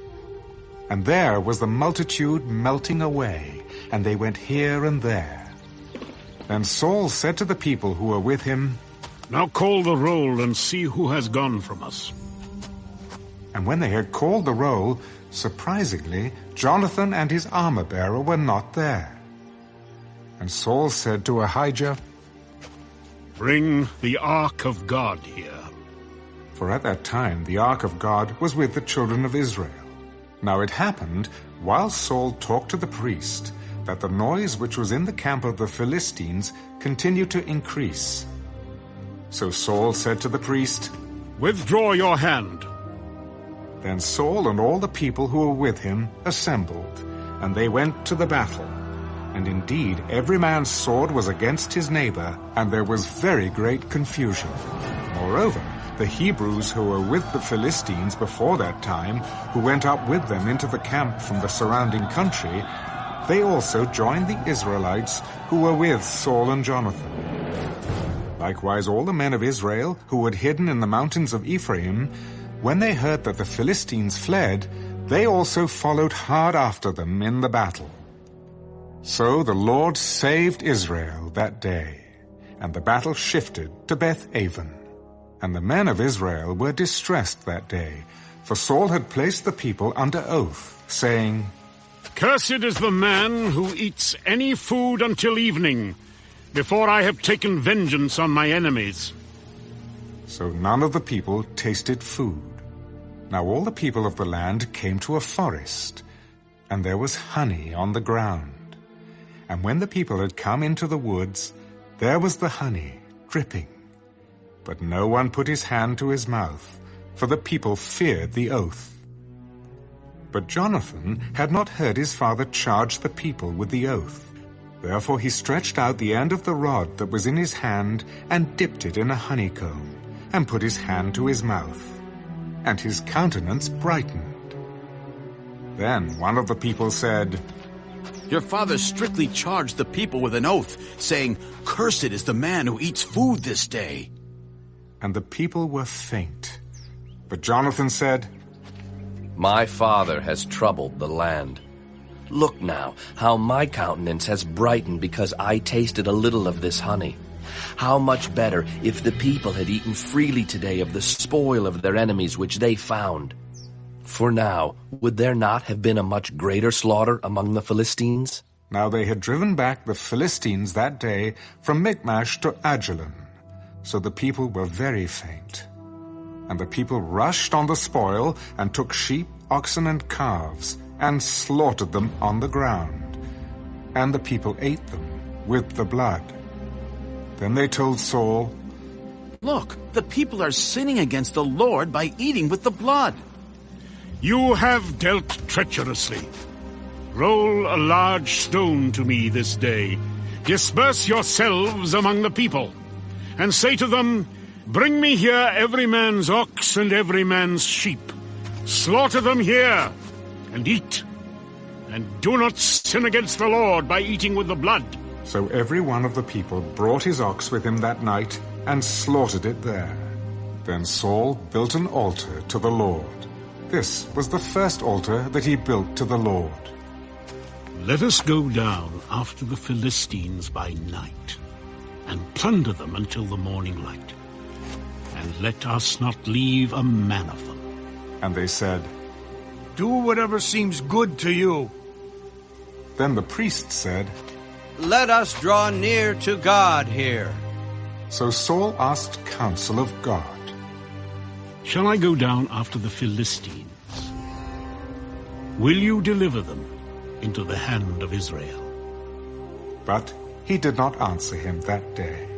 and there was the multitude melting away, and they went here and there. Then Saul said to the people who were with him, Now call the roll and see who has gone from us. And when they had called the roll, surprisingly, Jonathan and his armor-bearer were not there. And Saul said to Ahijah, Bring the ark of God here. For at that time the ark of God was with the children of Israel. Now it happened, while Saul talked to the priest, that the noise which was in the camp of the Philistines continued to increase. So Saul said to the priest, Withdraw your hand. Then Saul and all the people who were with him assembled, and they went to the battle. And indeed every man's sword was against his neighbor, and there was very great confusion. Moreover, the Hebrews who were with the Philistines before that time, who went up with them into the camp from the surrounding country, they also joined the Israelites who were with Saul and Jonathan. Likewise all the men of Israel who had hidden in the mountains of Ephraim, when they heard that the Philistines fled, they also followed hard after them in the battle. So the Lord saved Israel that day, and the battle shifted to Beth-aven. And the men of Israel were distressed that day, for Saul had placed the people under oath, saying, Cursed is the man who eats any food until evening, before I have taken vengeance on my enemies. So none of the people tasted food. Now all the people of the land came to a forest, and there was honey on the ground. And when the people had come into the woods, there was the honey dripping. But no one put his hand to his mouth, for the people feared the oath. But Jonathan had not heard his father charge the people with the oath. Therefore he stretched out the end of the rod that was in his hand, and dipped it in a honeycomb, and put his hand to his mouth. And his countenance brightened. Then one of the people said, Your father strictly charged the people with an oath, saying, Cursed is the man who eats food this day. And the people were faint. But Jonathan said, My father has troubled the land. Look now, how my countenance has brightened because I tasted a little of this honey. How much better if the people had eaten freely today of the spoil of their enemies which they found. For now, would there not have been a much greater slaughter among the Philistines? Now they had driven back the Philistines that day from Michmash to Ajalon. So the people were very faint. And the people rushed on the spoil, and took sheep, oxen, and calves, and slaughtered them on the ground. And the people ate them with the blood. Then they told Saul, Look, the people are sinning against the Lord by eating with the blood. You have dealt treacherously. Roll a large stone to me this day. Disperse yourselves among the people, and say to them, Bring me here every man's ox and every man's sheep. Slaughter them here, and eat. And do not sin against the Lord by eating with the blood. So every one of the people brought his ox with him that night, and slaughtered it there. Then Saul built an altar to the Lord. This was the first altar that he built to the Lord. Let us go down after the Philistines by night, and plunder them until the morning light. And let us not leave a man of them. And they said, Do whatever seems good to you. Then the priest said, Let us draw near to God here. So Saul asked counsel of God. Shall I go down after the Philistines? Will you deliver them into the hand of Israel? But he did not answer him that day.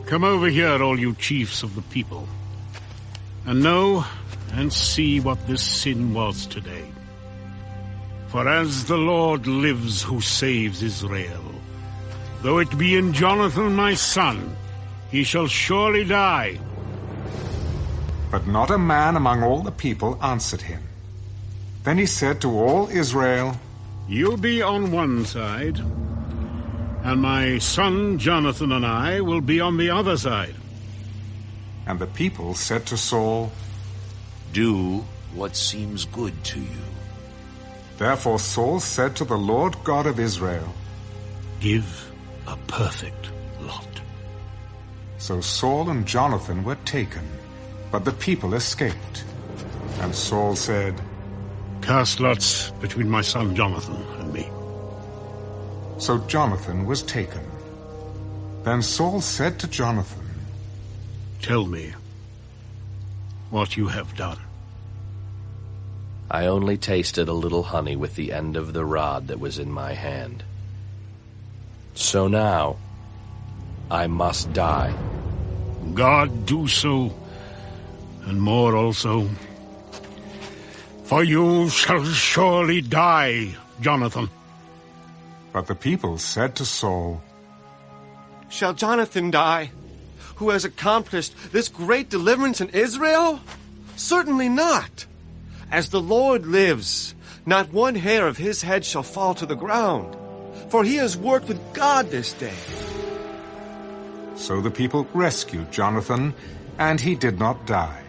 Come over here, all you chiefs of the people, and know and see what this sin was today. For as the Lord lives who saves Israel, though it be in Jonathan my son, he shall surely die. But not a man among all the people answered him. Then he said to all Israel, You'll be on one side, and my son Jonathan and I will be on the other side. And the people said to Saul, Do what seems good to you. Therefore Saul said to the Lord God of Israel, Give a perfect lot. So Saul and Jonathan were taken, but the people escaped. And Saul said, Cast lots between my son Jonathan and me. So Jonathan was taken. Then Saul said to Jonathan, Tell me what you have done. I only tasted a little honey with the end of the rod that was in my hand. So now I must die. God do so, and more also. For you shall surely die, Jonathan. But the people said to Saul, Shall Jonathan die, who has accomplished this great deliverance in Israel? Certainly not. As the Lord lives, not one hair of his head shall fall to the ground, for he has worked with God this day. So the people rescued Jonathan, and he did not die.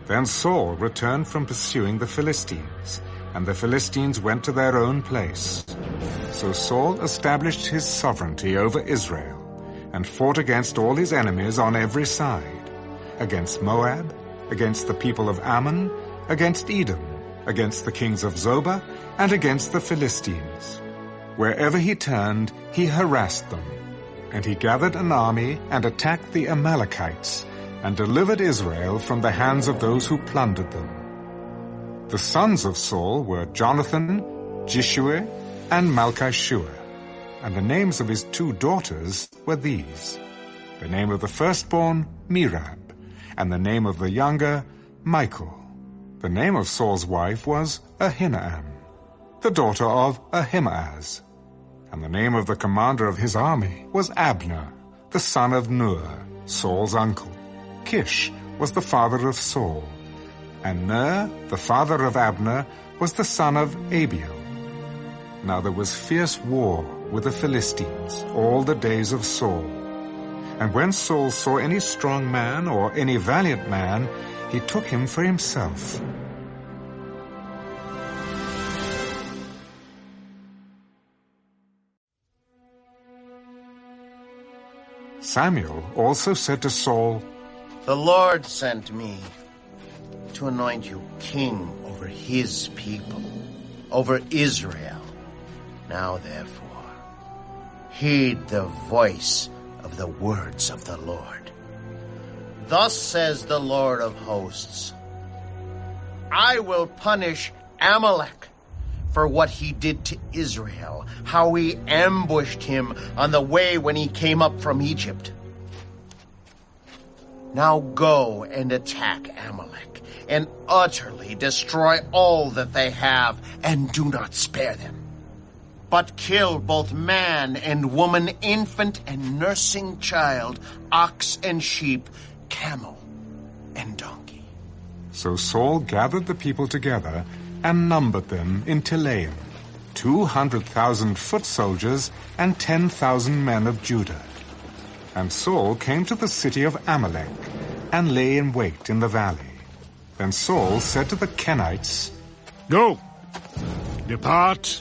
Then Saul returned from pursuing the Philistines, and the Philistines went to their own place. So Saul established his sovereignty over Israel, and fought against all his enemies on every side, against Moab, against the people of Ammon, against Edom, against the kings of Zobah, and against the Philistines. Wherever he turned, he harassed them. And he gathered an army and attacked the Amalekites, and delivered Israel from the hands of those who plundered them. The sons of Saul were Jonathan, Jishua, and Malchishua, and the names of his 2 daughters were these: the name of the firstborn, Merab, and the name of the younger, Michal. The name of Saul's wife was Ahinoam, the daughter of Ahimaaz. And the name of the commander of his army was Abner, the son of Ner, Saul's uncle. Kish was the father of Saul, and Ner, the father of Abner, was the son of Abiel. Now there was fierce war with the Philistines all the days of Saul. And when Saul saw any strong man or any valiant man, he took him for himself. Samuel also said to Saul, The Lord sent me to anoint you king over his people, over Israel. Now therefore, heed the voice of the words of the Lord. Thus says the Lord of hosts, I will punish Amalek for what he did to Israel, how he ambushed him on the way when he came up from Egypt. Now go and attack Amalek, and utterly destroy all that they have, and do not spare them. But kill both man and woman, infant and nursing child, ox and sheep, camel and donkey. So Saul gathered the people together and numbered them in Telaim, 200,000 foot soldiers and 10,000 men of Judah. And Saul came to the city of Amalek and lay in wait in the valley. Then Saul said to the Kenites, Go, depart,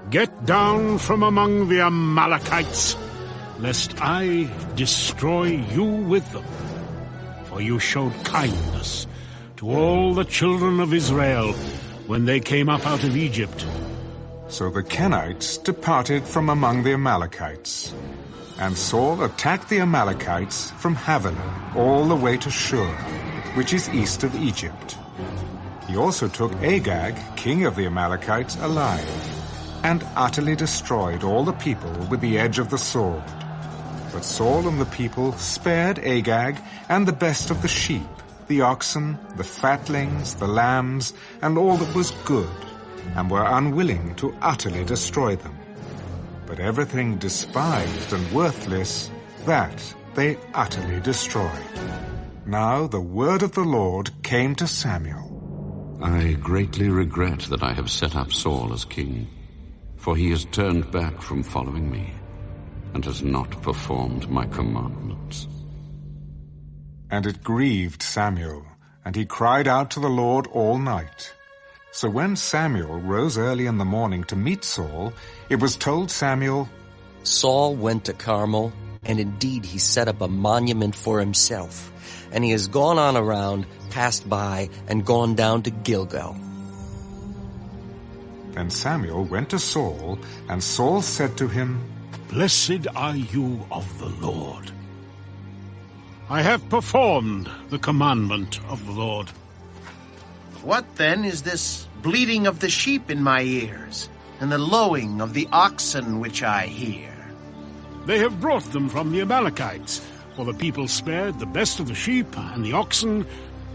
get down from among the Amalekites, lest I destroy you with them. For you showed kindness to all the children of Israel when they came up out of Egypt. So the Kenites departed from among the Amalekites. And Saul attacked the Amalekites from Havilah all the way to Shur, which is east of Egypt. He also took Agag, king of the Amalekites, alive, and utterly destroyed all the people with the edge of the sword. But Saul and the people spared Agag and the best of the sheep, the oxen, the fatlings, the lambs, and all that was good, and were unwilling to utterly destroy them. But everything despised and worthless, that they utterly destroyed. Now the word of the Lord came to Samuel. I greatly regret that I have set up Saul as king, for he has turned back from following me, and has not performed my commandments. And it grieved Samuel, and he cried out to the Lord all night. So when Samuel rose early in the morning to meet Saul, it was told Samuel, Saul went to Carmel, and indeed he set up a monument for himself, and he has gone on around, passed by, and gone down to Gilgal. Then Samuel went to Saul, and Saul said to him, Blessed are you of the Lord. I have performed the commandment of the Lord. What then is this bleating of the sheep in my ears, and the lowing of the oxen which I hear? They have brought them from the Amalekites, for the people spared the best of the sheep and the oxen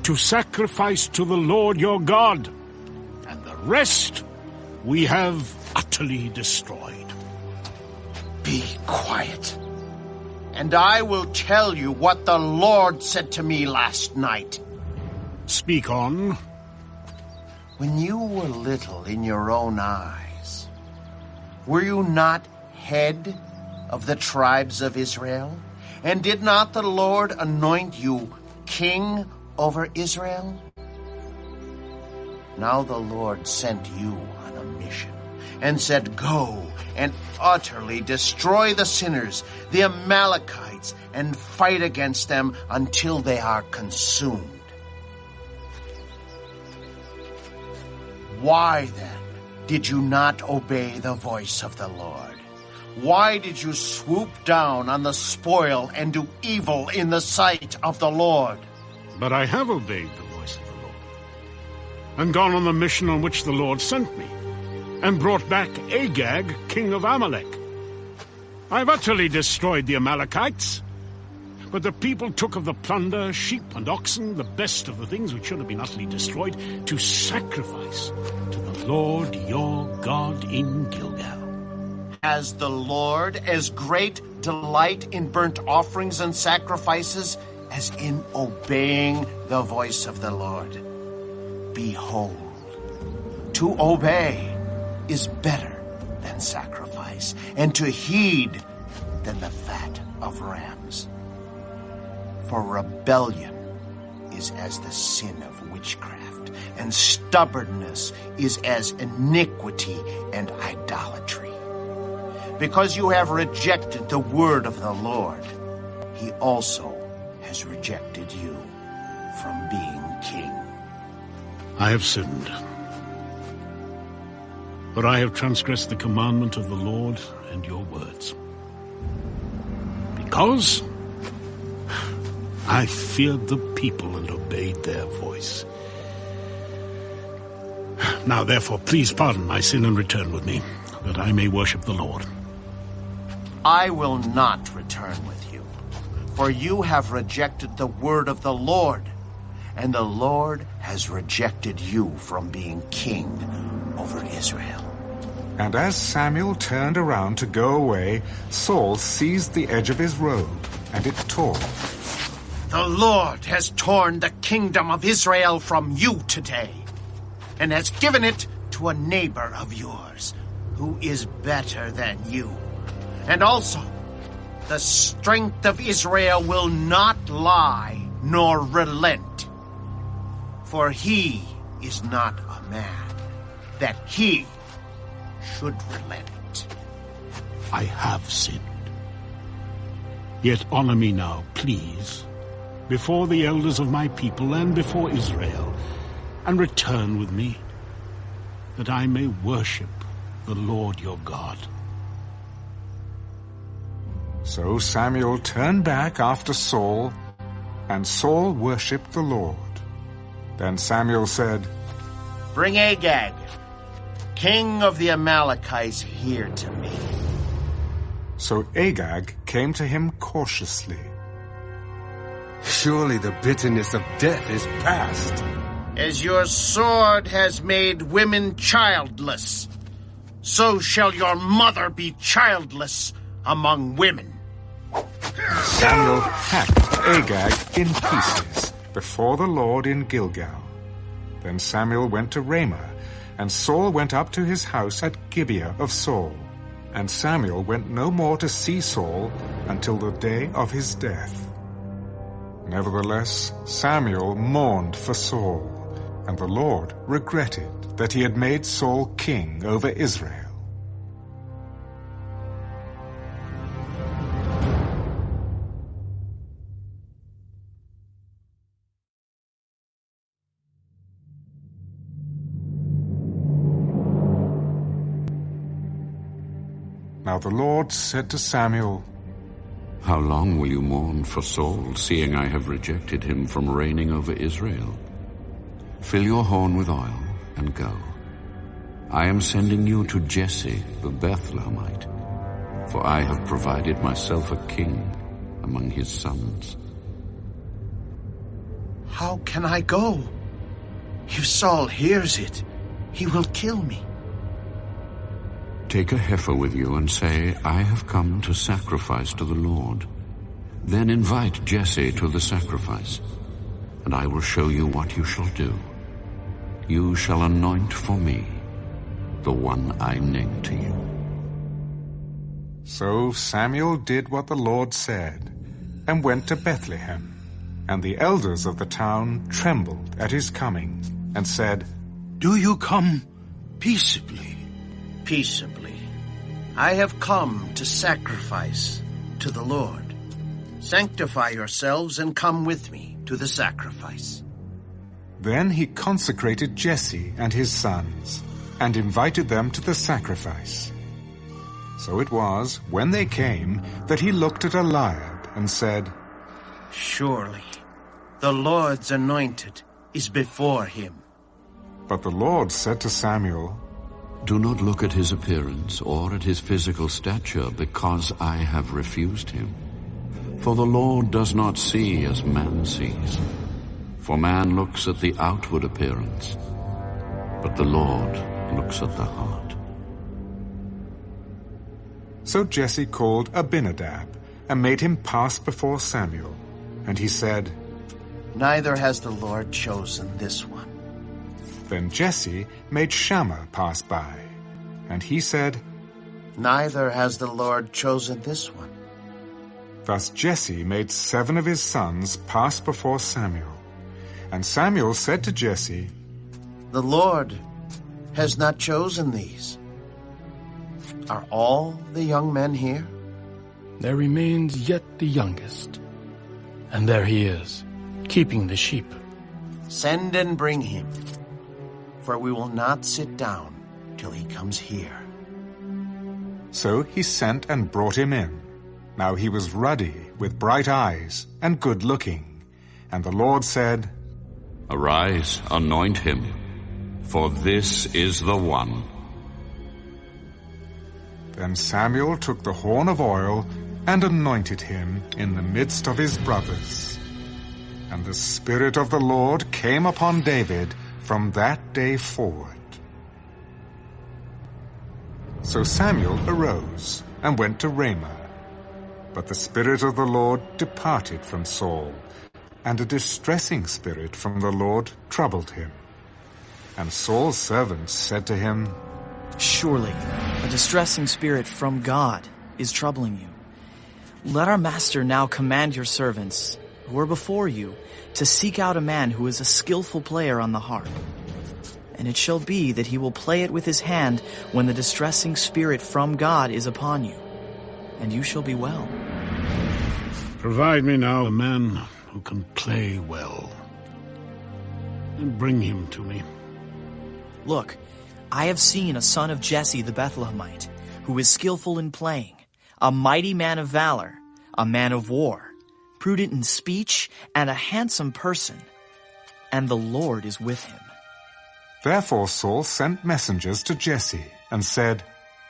to sacrifice to the Lord your God, and the rest we have utterly destroyed. Be quiet, and I will tell you what the Lord said to me last night. Speak on. When you were little in your own eyes, were you not head of the tribes of Israel? And did not the Lord anoint you king over Israel? Now the Lord sent you on a mission and said, Go and utterly destroy the sinners, the Amalekites, and fight against them until they are consumed. Why, then, did you not obey the voice of the Lord? Why did you swoop down on the spoil and do evil in the sight of the Lord? But I have obeyed the voice of the Lord, and gone on the mission on which the Lord sent me, and brought back Agag, king of Amalek. I've utterly destroyed the Amalekites, but the people took of the plunder, sheep and oxen, the best of the things which should have been utterly destroyed, to sacrifice to the Lord your God in Gilgal. Has the Lord as great delight in burnt offerings and sacrifices as in obeying the voice of the Lord? Behold, to obey is better than sacrifice, and to heed than the fat of rams. For rebellion is as the sin of witchcraft, and stubbornness is as iniquity and idolatry. Because you have rejected the word of the Lord, he also has rejected you from being king. I have sinned, for I have transgressed the commandment of the Lord and your words. Because I feared the people and obeyed their voice. Now therefore, please pardon my sin and return with me, that I may worship the Lord. I will not return with you, for you have rejected the word of the Lord, and the Lord has rejected you from being king over Israel. And as Samuel turned around to go away, Saul seized the edge of his robe, and it tore. The Lord has torn the kingdom of Israel from you today, and has given it to a neighbor of yours, who is better than you. And also, the strength of Israel will not lie nor relent. For he is not a man, that he should relent. I have sinned. Yet honor me now, please, before the elders of my people and before Israel, and return with me, that I may worship the Lord your God. So Samuel turned back after Saul, and Saul worshipped the Lord. Then Samuel said, Bring Agag, king of the Amalekites, here to me. So Agag came to him cautiously. Surely the bitterness of death is past. As your sword has made women childless, so shall your mother be childless among women. Samuel hacked Agag in pieces before the Lord in Gilgal. Then Samuel went to Ramah, and Saul went up to his house at Gibeah of Saul. And Samuel went no more to see Saul until the day of his death. Nevertheless, Samuel mourned for Saul, and the Lord regretted that he had made Saul king over Israel. Now the Lord said to Samuel, How long will you mourn for Saul, seeing I have rejected him from reigning over Israel? Fill your horn with oil and go. I am sending you to Jesse the Bethlehemite, for I have provided myself a king among his sons. How can I go? If Saul hears it, he will kill me. Take a heifer with you and say, I have come to sacrifice to the Lord. Then invite Jesse to the sacrifice, and I will show you what you shall do. You shall anoint for me the one I name to you. So Samuel did what the Lord said, and went to Bethlehem. And the elders of the town trembled at his coming, and said, Do you come peaceably? Peaceably. I have come to sacrifice to the Lord. Sanctify yourselves and come with me to the sacrifice. Then he consecrated Jesse and his sons, and invited them to the sacrifice. So it was, when they came, that he looked at Eliab and said, Surely the Lord's anointed is before him. But the Lord said to Samuel, Do not look at his appearance or at his physical stature, because I have refused him. For the Lord does not see as man sees. For man looks at the outward appearance, but the Lord looks at the heart. So Jesse called Abinadab, and made him pass before Samuel. And he said, Neither has the Lord chosen this one. Then Jesse made Shammah pass by, and he said, Neither has the Lord chosen this one. Thus Jesse made 7 of his sons pass before Samuel. And Samuel said to Jesse, The Lord has not chosen these. Are all the young men here? There remains yet the youngest, and there he is, keeping the sheep. Send and bring him, for we will not sit down till he comes here. So he sent and brought him in. Now he was ruddy, with bright eyes, and good-looking. And the Lord said, Arise, anoint him, for this is the one. Then Samuel took the horn of oil and anointed him in the midst of his brothers. And the Spirit of the Lord came upon David from that day forward. So Samuel arose and went to Ramah. But the Spirit of the Lord departed from Saul, and a distressing spirit from the Lord troubled him. And Saul's servants said to him, Surely a distressing spirit from God is troubling you. Let our master now command your servants, who are before you, to seek out a man who is a skillful player on the harp. And it shall be that he will play it with his hand when the distressing spirit from God is upon you, and you shall be well. Provide me now a man who can play well, and bring him to me. Look, I have seen a son of Jesse the Bethlehemite, who is skillful in playing, a mighty man of valor, a man of war, prudent in speech, and a handsome person. And the Lord is with him. Therefore Saul sent messengers to Jesse and said,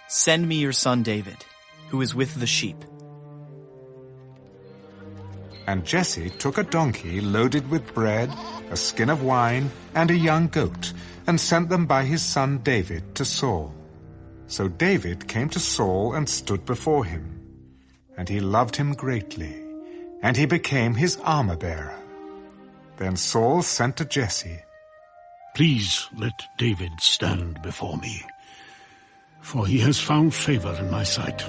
Send me your son David, who is with the sheep. And Jesse took a donkey loaded with bread, a skin of wine, and a young goat, and sent them by his son David to Saul. So David came to Saul and stood before him. And he loved him greatly, and he became his armor-bearer. Then Saul sent to Jesse, Please let David stand before me, for he has found favor in my sight.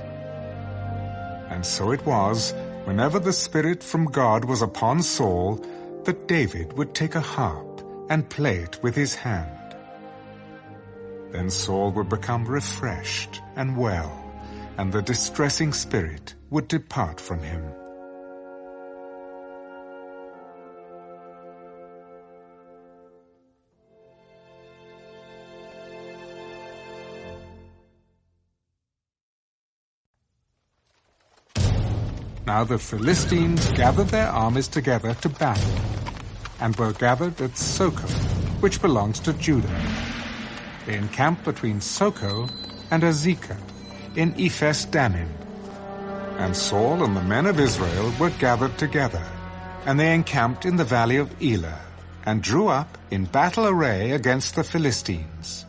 And so it was, whenever the Spirit from God was upon Saul, that David would take a harp and play it with his hand. Then Saul would become refreshed and well, and the distressing spirit would depart from him. Now the Philistines gathered their armies together to battle, and were gathered at Socoh, which belongs to Judah. They encamped between Socoh and Azekah, in Ephes Dammim. And Saul and the men of Israel were gathered together, and they encamped in the valley of Elah, and drew up in battle array against the Philistines.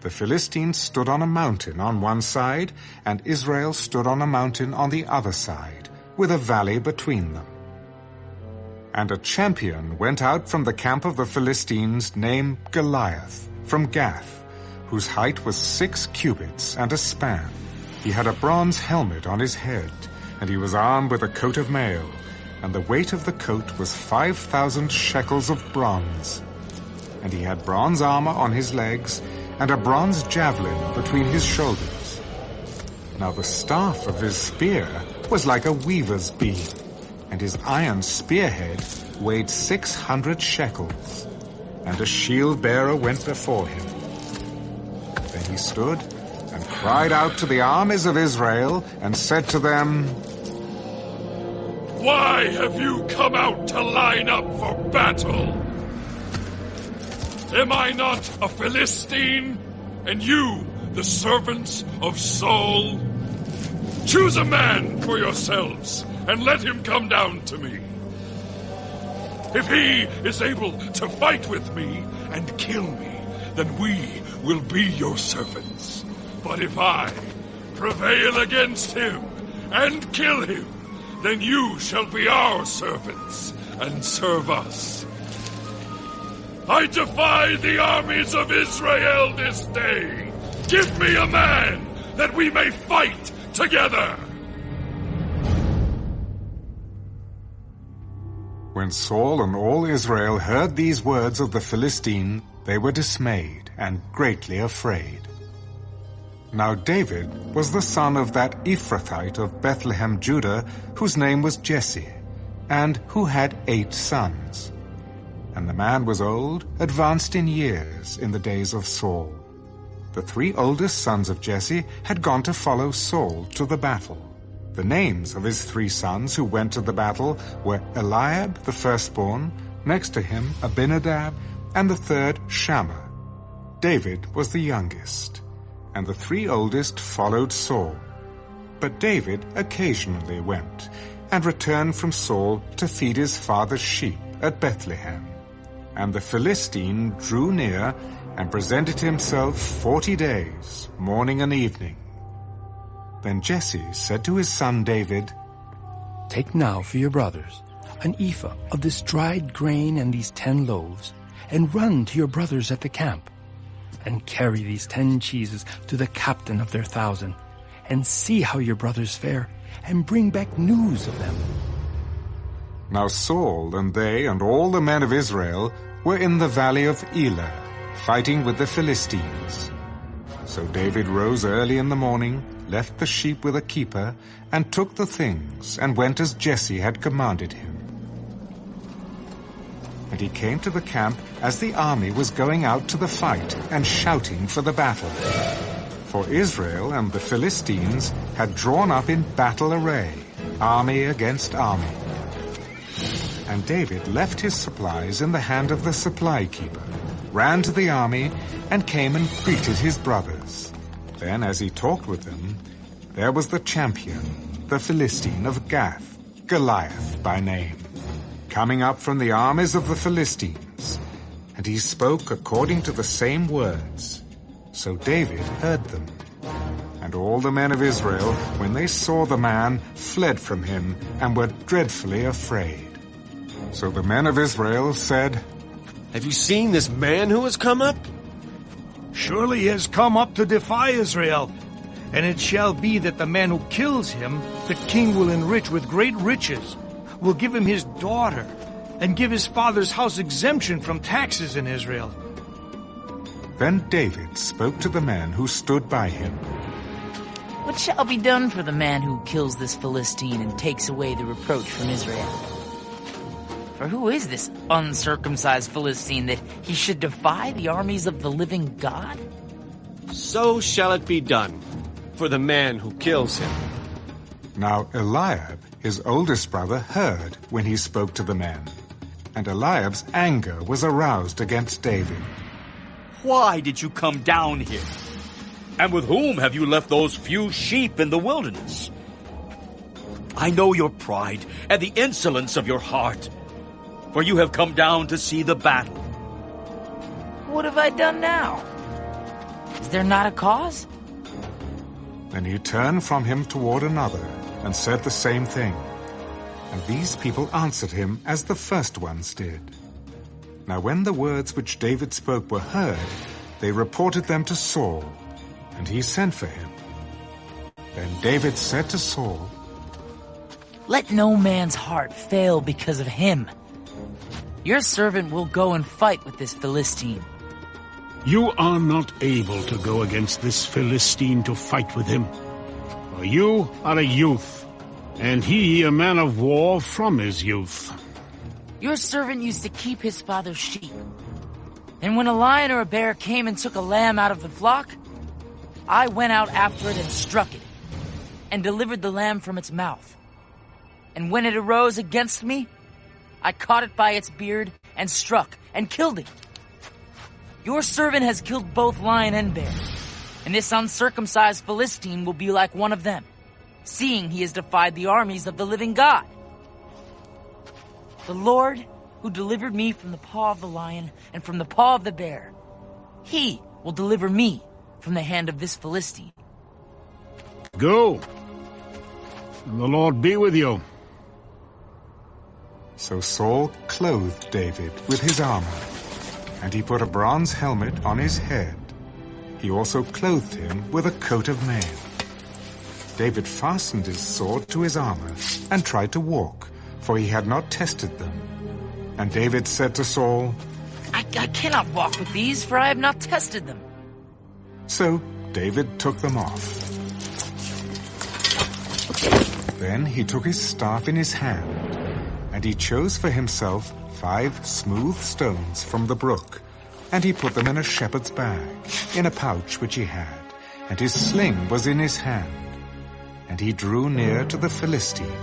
The Philistines stood on a mountain on one side, and Israel stood on a mountain on the other side, with a valley between them. And a champion went out from the camp of the Philistines named Goliath, from Gath, whose height was 6 cubits and a span. He had a bronze helmet on his head, and he was armed with a coat of mail, and the weight of the coat was 5,000 shekels of bronze. And he had bronze armor on his legs, and a bronze javelin between his shoulders. Now the staff of his spear was like a weaver's beam, and his iron spearhead weighed 600 shekels. And a shield-bearer went before him. Then he stood and cried out to the armies of Israel, and said to them, Why have you come out to line up for battle? Am I not a Philistine, and you the servants of Saul? Choose a man for yourselves, and let him come down to me. If he is able to fight with me and kill me, then we will be your servants. But if I prevail against him and kill him, then you shall be our servants and serve us. I defy the armies of Israel this day. Give me a man that we may fight together. When Saul and all Israel heard these words of the Philistine, they were dismayed and greatly afraid. Now David was the son of that Ephrathite of Bethlehem, Judah, whose name was Jesse, and who had 8 sons. And the man was old, advanced in years, in the days of Saul. The 3 oldest sons of Jesse had gone to follow Saul to the battle. The names of his 3 sons who went to the battle were Eliab the firstborn, next to him Abinadab, and the third Shammah. David was the youngest, and the 3 oldest followed Saul. But David occasionally went, and returned from Saul to feed his father's sheep at Bethlehem. And the Philistine drew near, and presented himself 40 days, morning and evening. Then Jesse said to his son David, Take now for your brothers an ephah of this dried grain and these 10 loaves, and run to your brothers at the camp, and carry these 10 cheeses to the captain of their 1,000, and see how your brothers fare, and bring back news of them. Now Saul and they and all the men of Israel were in the valley of Elah, fighting with the Philistines. So David rose early in the morning, left the sheep with a keeper, and took the things, and went as Jesse had commanded him. and he came to the camp as the army was going out to the fight and shouting for the battle. For Israel and the Philistines had drawn up in battle array, army against army. And David left his supplies in the hand of the supply keeper, ran to the army, and came and greeted his brothers. Then, as he talked with them, there was the champion, the Philistine of Gath, Goliath by name, coming up from the armies of the Philistines, and he spoke according to the same words. So David heard them. And all the men of Israel, when they saw the man, fled from him and were dreadfully afraid. So the men of Israel said, "Have you seen this man who has come up? Surely he has come up to defy Israel. And it shall be that the man who kills him, the king will enrich with great riches, will give him his daughter, and give his father's house exemption from taxes in Israel." Then David spoke to the men who stood by him. "What shall be done for the man who kills this Philistine and takes away the reproach from Israel? For who is this uncircumcised Philistine that he should defy the armies of the living God?" So shall it be done for the man who kills him. Now Eliab, his oldest brother, heard when he spoke to the men, and Eliab's anger was aroused against David. "Why did you come down here? And with whom have you left those few sheep in the wilderness? I know your pride and the insolence of your heart, for you have come down to see the battle." "What have I done now? Is there not a cause?" Then he turned from him toward another and said the same thing. And these people answered him as the first ones did. Now when the words which David spoke were heard, they reported them to Saul, and he sent for him. Then David said to Saul, "Let no man's heart fail because of him. Your servant will go and fight with this Philistine." You are not able to go against this Philistine to fight with him. For you are a youth, and he a man of war from his youth. Your servant used to keep his father's sheep. And when a lion or a bear came and took a lamb out of the flock, I went out after it and struck it, and delivered the lamb from its mouth. And when it arose against me, I caught it by its beard and struck and killed it. Your servant has killed both lion and bear, and this uncircumcised Philistine will be like one of them, seeing he has defied the armies of the living God. The Lord, who delivered me from the paw of the lion and from the paw of the bear, he will deliver me from the hand of this Philistine." Go, and the Lord be with you. So Saul clothed David with his armor, and he put a bronze helmet on his head. He also clothed him with a coat of mail. David fastened his sword to his armor and tried to walk, for he had not tested them. And David said to Saul, I cannot walk with these, for I have not tested them." So David took them off. Then he took his staff in his hand, and he chose for himself 5 smooth stones from the brook, and he put them in a shepherd's bag, in a pouch which he had, and his sling was in his hand. And he drew near to the Philistine.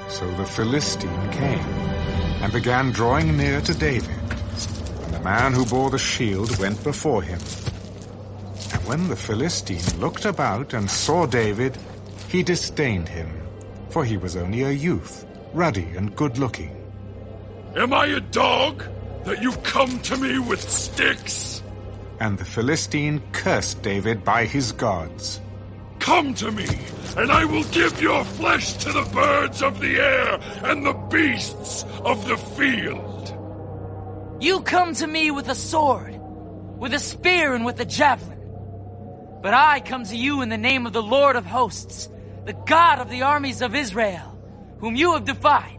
So the Philistine came, and began drawing near to David. And the man who bore the shield went before him. And when the Philistine looked about and saw David, he disdained him, for he was only a youth, ruddy and good-looking. "Am I a dog that you come to me with sticks?" And the Philistine cursed David by his gods. "Come to me, and I will give your flesh to the birds of the air and the beasts of the field." "You come to me with a sword, with a spear and with a javelin. But I come to you in the name of the Lord of hosts, the God of the armies of Israel, whom you have defied.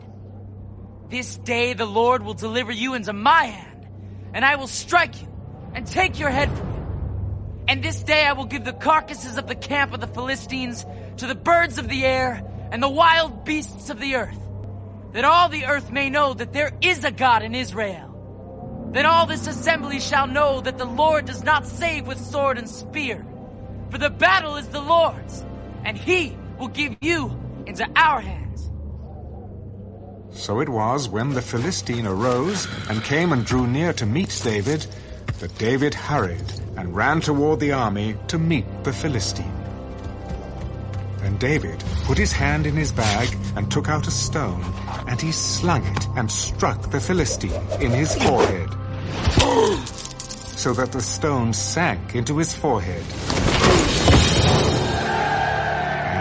This day the Lord will deliver you into my hand, and I will strike you and take your head from you. And this day I will give the carcasses of the camp of the Philistines to the birds of the air and the wild beasts of the earth, that all the earth may know that there is a God in Israel, Then all this assembly shall know that the Lord does not save with sword and spear. For the battle is the Lord's, and he will give you into our hands. So it was, when the Philistine arose and came and drew near to meet David, that David hurried and ran toward the army to meet the Philistine. Then David put his hand in his bag and took out a stone, and he slung it and struck the Philistine in his forehead, so that the stone sank into his forehead,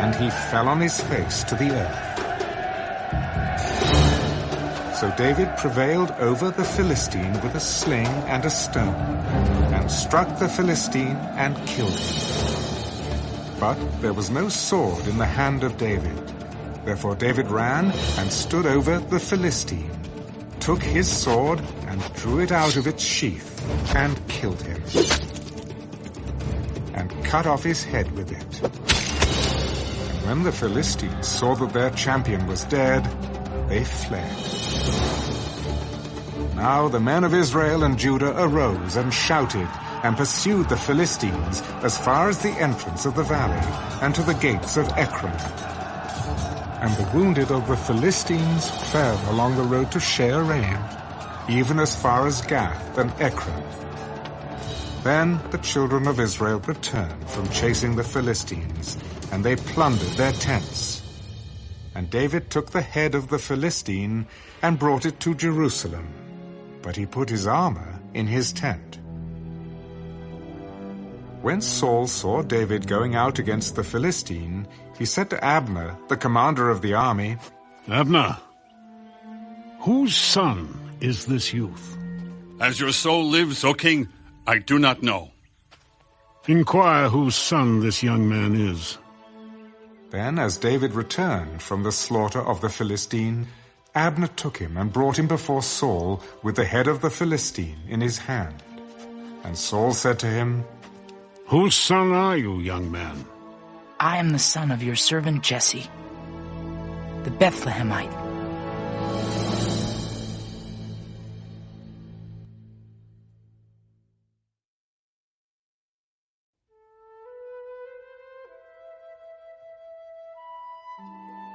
and he fell on his face to the earth. So David prevailed over the Philistine with a sling and a stone, and struck the Philistine and killed him. But there was no sword in the hand of David. Therefore David ran and stood over the Philistine, took his sword and drew it out of its sheath, and killed him, and cut off his head with it. And when the Philistines saw that their champion was dead, they fled. Now the men of Israel and Judah arose and shouted, and pursued the Philistines as far as the entrance of the valley, and to the gates of Ekron. And the wounded of the Philistines fell along the road to Shaaraim, even as far as Gath and Ekron. Then the children of Israel returned from chasing the Philistines, and they plundered their tents. And David took the head of the Philistine and brought it to Jerusalem, but he put his armor in his tent. When Saul saw David going out against the Philistine, he said to Abner, the commander of the army, Abner, whose son is this youth? As your soul lives, O king, I do not know. Inquire whose son this young man is. Then, as David returned from the slaughter of the Philistine, Abner took him and brought him before Saul with the head of the Philistine in his hand. And Saul said to him, Whose son are you, young man? I am the son of your servant Jesse, the Bethlehemite.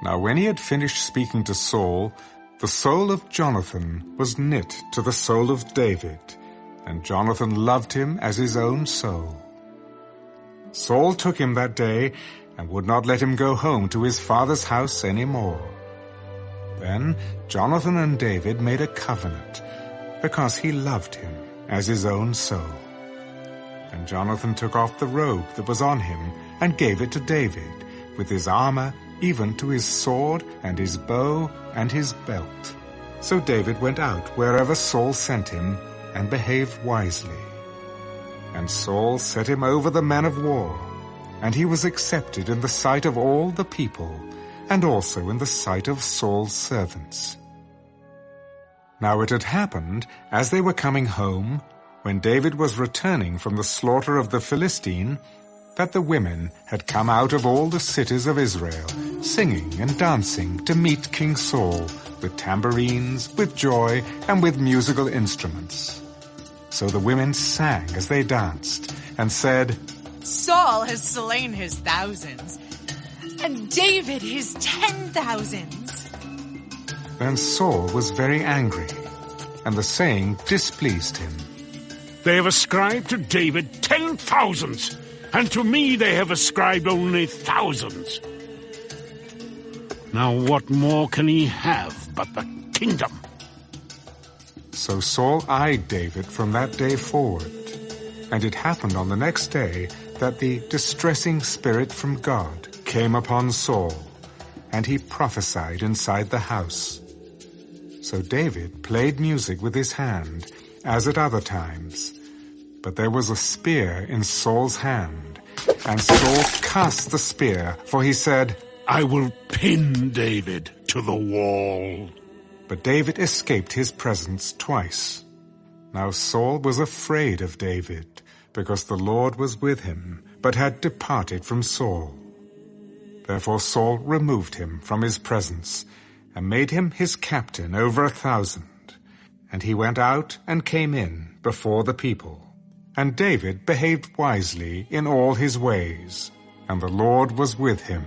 Now when he had finished speaking to Saul, the soul of Jonathan was knit to the soul of David, and Jonathan loved him as his own soul. Saul took him that day and would not let him go home to his father's house any more. Then Jonathan and David made a covenant, because he loved him as his own soul. And Jonathan took off the robe that was on him and gave it to David, with his armor, even to his sword and his bow and his belt. So David went out wherever Saul sent him, and behaved wisely. And Saul set him over the men of war, and he was accepted in the sight of all the people, and also in the sight of Saul's servants. Now it had happened, as they were coming home, when David was returning from the slaughter of the Philistine, that the women had come out of all the cities of Israel, singing and dancing to meet King Saul, with tambourines, with joy, and with musical instruments. So the women sang as they danced, and said, Saul has slain his thousands, and David his 10,000s. Then Saul was very angry, and the saying displeased him. They have ascribed to David 10,000s, and to me they have ascribed only thousands. Now what more can he have but the kingdom? So Saul eyed David from that day forward. And it happened on the next day that the distressing spirit from God came upon Saul, and he prophesied inside the house. So David played music with his hand, as at other times. But there was a spear in Saul's hand, and Saul cast the spear, for he said, I will pin David to the wall. But David escaped his presence twice. Now Saul was afraid of David, because the Lord was with him, but had departed from Saul. Therefore Saul removed him from his presence, and made him his captain over 1,000. And he went out and came in before the people. And David behaved wisely in all his ways, and the Lord was with him.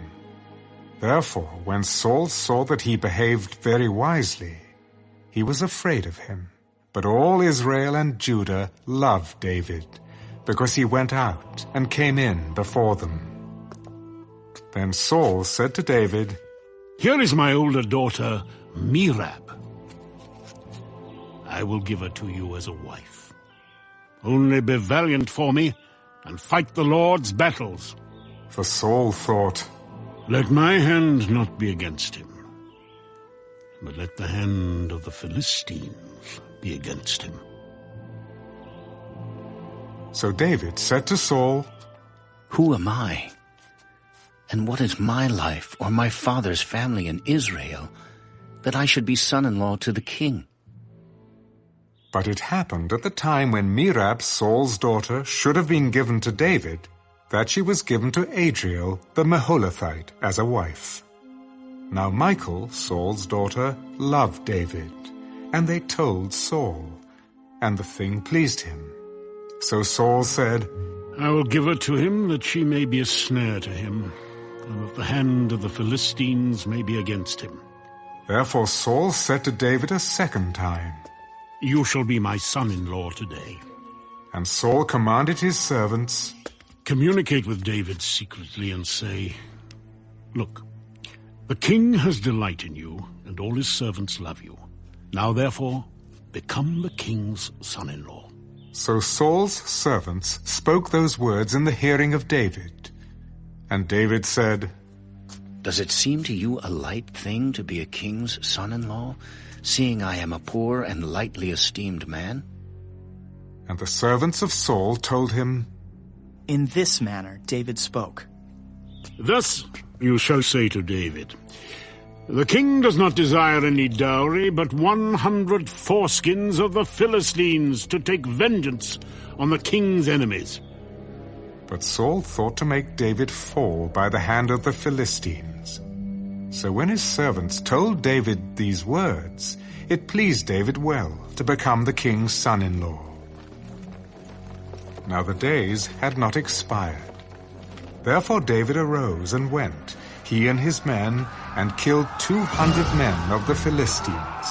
Therefore, when Saul saw that he behaved very wisely, he was afraid of him. But all Israel and Judah loved David, because he went out and came in before them. Then Saul said to David, "Here is my older daughter, Merab. I will give her to you as a wife. Only be valiant for me, and fight the Lord's battles." For Saul thought, "Let my hand not be against him, but let the hand of the Philistines be against him." So David said to Saul, "Who am I? And what is my life or my father's family in Israel, that I should be son-in-law to the king?" But it happened at the time when Merab, Saul's daughter, should have been given to David, that she was given to Adriel the Meholathite as a wife. Now Michal, Saul's daughter, loved David, and they told Saul, and the thing pleased him. So Saul said, "I will give her to him, that she may be a snare to him, and that the hand of the Philistines may be against him." Therefore Saul said to David a second time, "You shall be my son-in-law today." And Saul commanded his servants, "Communicate with David secretly and say, 'Look, the king has delight in you, and all his servants love you. Now therefore, become the king's son-in-law.'" So Saul's servants spoke those words in the hearing of David. And David said, "Does it seem to you a light thing to be a king's son-in-law, seeing I am a poor and lightly esteemed man?" And the servants of Saul told him, In this manner David spoke. "Thus you shall say to David, 'The king does not desire any dowry, but 100 foreskins of the Philistines to take vengeance on the king's enemies.'" But Saul thought to make David fall by the hand of the Philistines. So when his servants told David these words, it pleased David well to become the king's son-in-law. Now the days had not expired. Therefore David arose and went, he and his men, and killed 200 men of the Philistines.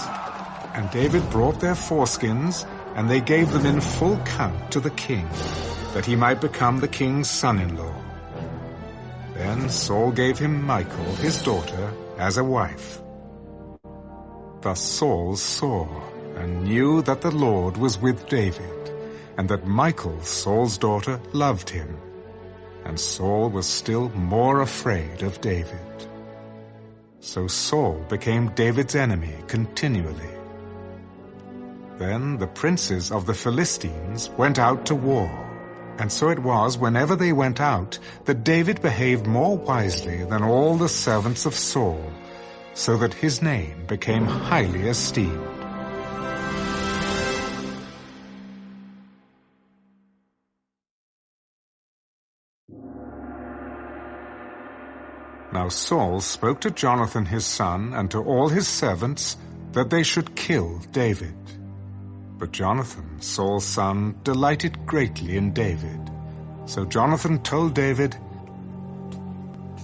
And David brought their foreskins, and they gave them in full count to the king, that he might become the king's son-in-law. Then Saul gave him Michal, his daughter, as a wife. Thus Saul saw and knew that the Lord was with David, and that Michal, Saul's daughter, loved him. And Saul was still more afraid of David. So Saul became David's enemy continually. Then the princes of the Philistines went out to war. And so it was, whenever they went out, that David behaved more wisely than all the servants of Saul, so that his name became highly esteemed. Now Saul spoke to Jonathan his son and to all his servants that they should kill David. But Jonathan, Saul's son, delighted greatly in David. So Jonathan told David,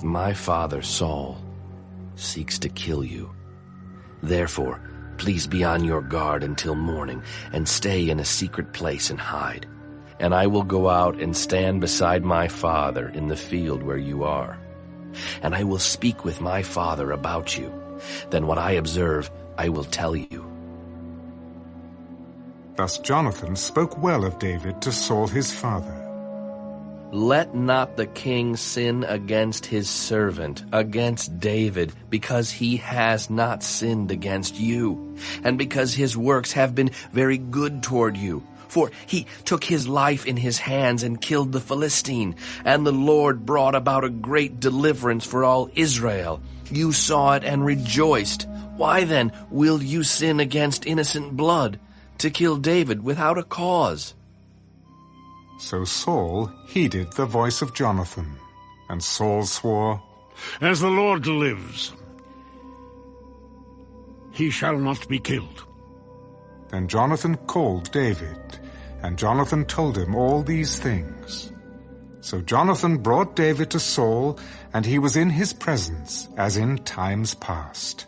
"My father Saul seeks to kill you. Therefore, please be on your guard until morning, and stay in a secret place and hide. And I will go out and stand beside my father in the field where you are. And I will speak with my father about you. Then what I observe, I will tell you." Thus Jonathan spoke well of David to Saul his father. "Let not the king sin against his servant, against David, because he has not sinned against you, and because his works have been very good toward you. For he took his life in his hands and killed the Philistine, and the Lord brought about a great deliverance for all Israel. You saw it and rejoiced. Why then will you sin against innocent blood, to kill David without a cause?" So Saul heeded the voice of Jonathan, and Saul swore, "As the Lord lives, he shall not be killed." Then Jonathan called David, and Jonathan told him all these things. So Jonathan brought David to Saul, and he was in his presence as in times past.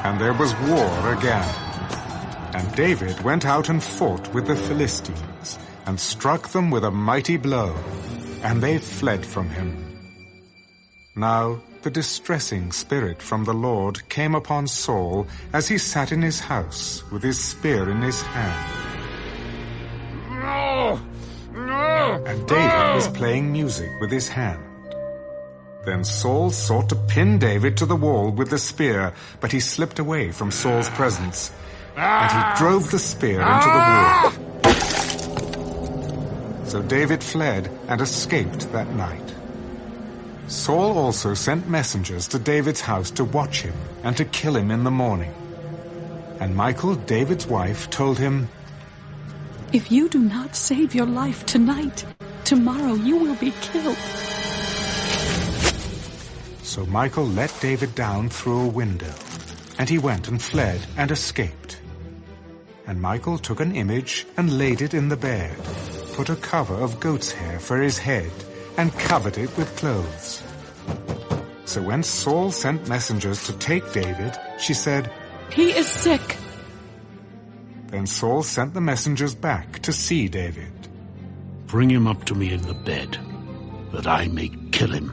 And there was war again. And David went out and fought with the Philistines, and struck them with a mighty blow, and they fled from him. Now the distressing spirit from the Lord came upon Saul as he sat in his house with his spear in his hand. And David was playing music with his hand. Then Saul sought to pin David to the wall with the spear, but he slipped away from Saul's presence, and he drove the spear into the wall. So David fled and escaped that night. Saul also sent messengers to David's house to watch him and to kill him in the morning. And Michal, David's wife, told him, "If you do not save your life tonight, tomorrow you will be killed." So Michal let David down through a window, and he went and fled and escaped. And Michal took an image and laid it in the bed, put a cover of goat's hair for his head, and covered it with clothes. So when Saul sent messengers to take David, she said, "He is sick." Then Saul sent the messengers back to see David. "Bring him up to me in the bed, that I may kill him."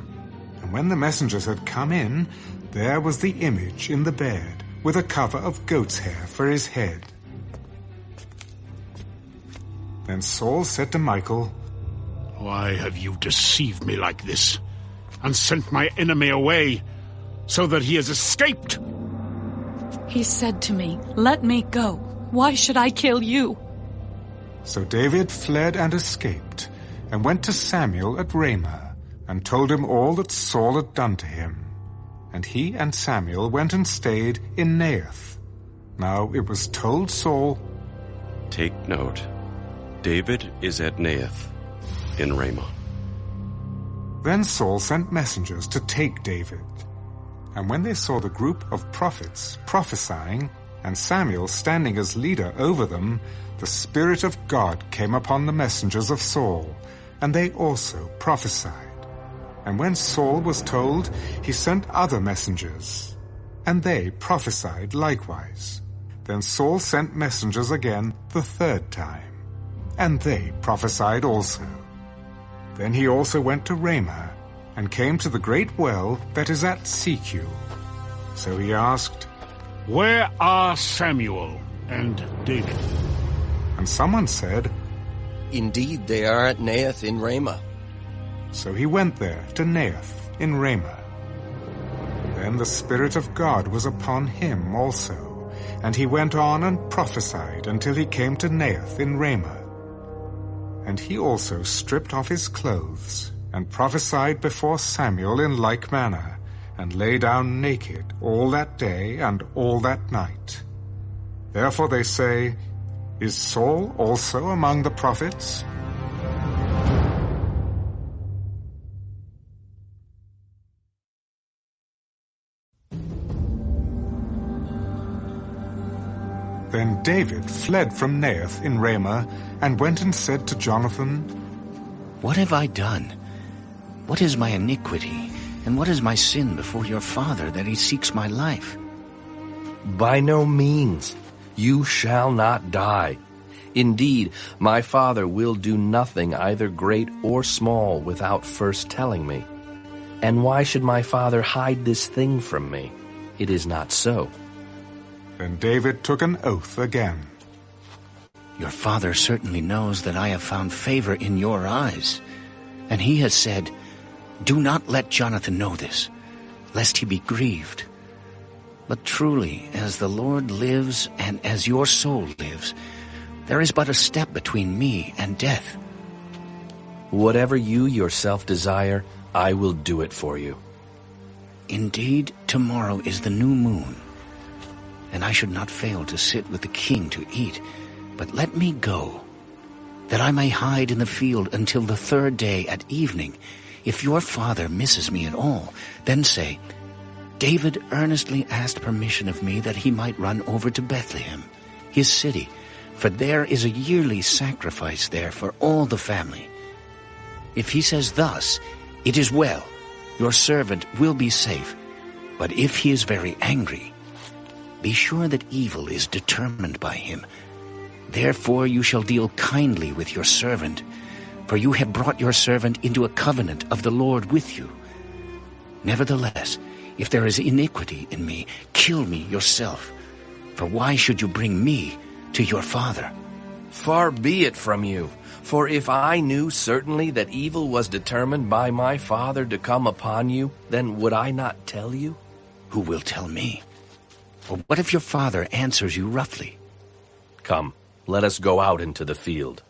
And when the messengers had come in, there was the image in the bed, with a cover of goat's hair for his head. Then Saul said to Michal, "Why have you deceived me like this, and sent my enemy away, so that he has escaped?" He said to me, "Let me go. Why should I kill you?" So David fled and escaped, and went to Samuel at Ramah, and told him all that Saul had done to him. And he and Samuel went and stayed in Naioth. Now it was told Saul, "Take note, David is at Naioth in Ramah." Then Saul sent messengers to take David. And when they saw the group of prophets prophesying, and Samuel standing as leader over them, the Spirit of God came upon the messengers of Saul, and they also prophesied. And when Saul was told, he sent other messengers, and they prophesied likewise. Then Saul sent messengers again the third time, and they prophesied also. Then he also went to Ramah, and came to the great well that is at Secu. So he asked, "Where are Samuel and David?" And someone said, "Indeed, they are at Naioth in Ramah." So he went there to Naioth in Ramah. Then the Spirit of God was upon him also, and he went on and prophesied until he came to Naioth in Ramah. And he also stripped off his clothes, and prophesied before Samuel in like manner, and lay down naked all that day and all that night. Therefore they say, "Is Saul also among the prophets?" Then David fled from Naioth in Ramah, and went and said to Jonathan, "What have I done? What is my iniquity, and what is my sin before your father, that he seeks my life?" "By no means. You shall not die. Indeed, my father will do nothing either great or small without first telling me. And why should my father hide this thing from me? It is not so." Then David took an oath again. "Your father certainly knows that I have found favor in your eyes. And he has said, 'Do not let Jonathan know this, lest he be grieved.' But truly, as the Lord lives and as your soul lives, there is but a step between me and death." "Whatever you yourself desire, I will do it for you." "Indeed, tomorrow is the new moon, and I should not fail to sit with the king to eat. But let me go, that I may hide in the field until the third day at evening. If your father misses me at all, then say, David earnestly asked permission of me that he might run over to Bethlehem, his city, for there is a yearly sacrifice there for all the family. If he says thus, it is well, your servant will be safe. But if he is very angry, be sure that evil is determined by him. Therefore you shall deal kindly with your servant, for you have brought your servant into a covenant of the Lord with you. Nevertheless, if there is iniquity in me, kill me yourself. For why should you bring me to your father? Far be it from you. For if I knew certainly that evil was determined by my father to come upon you, then would I not tell you? Who will tell me? Or what if your father answers you roughly? Come, let us go out into the field.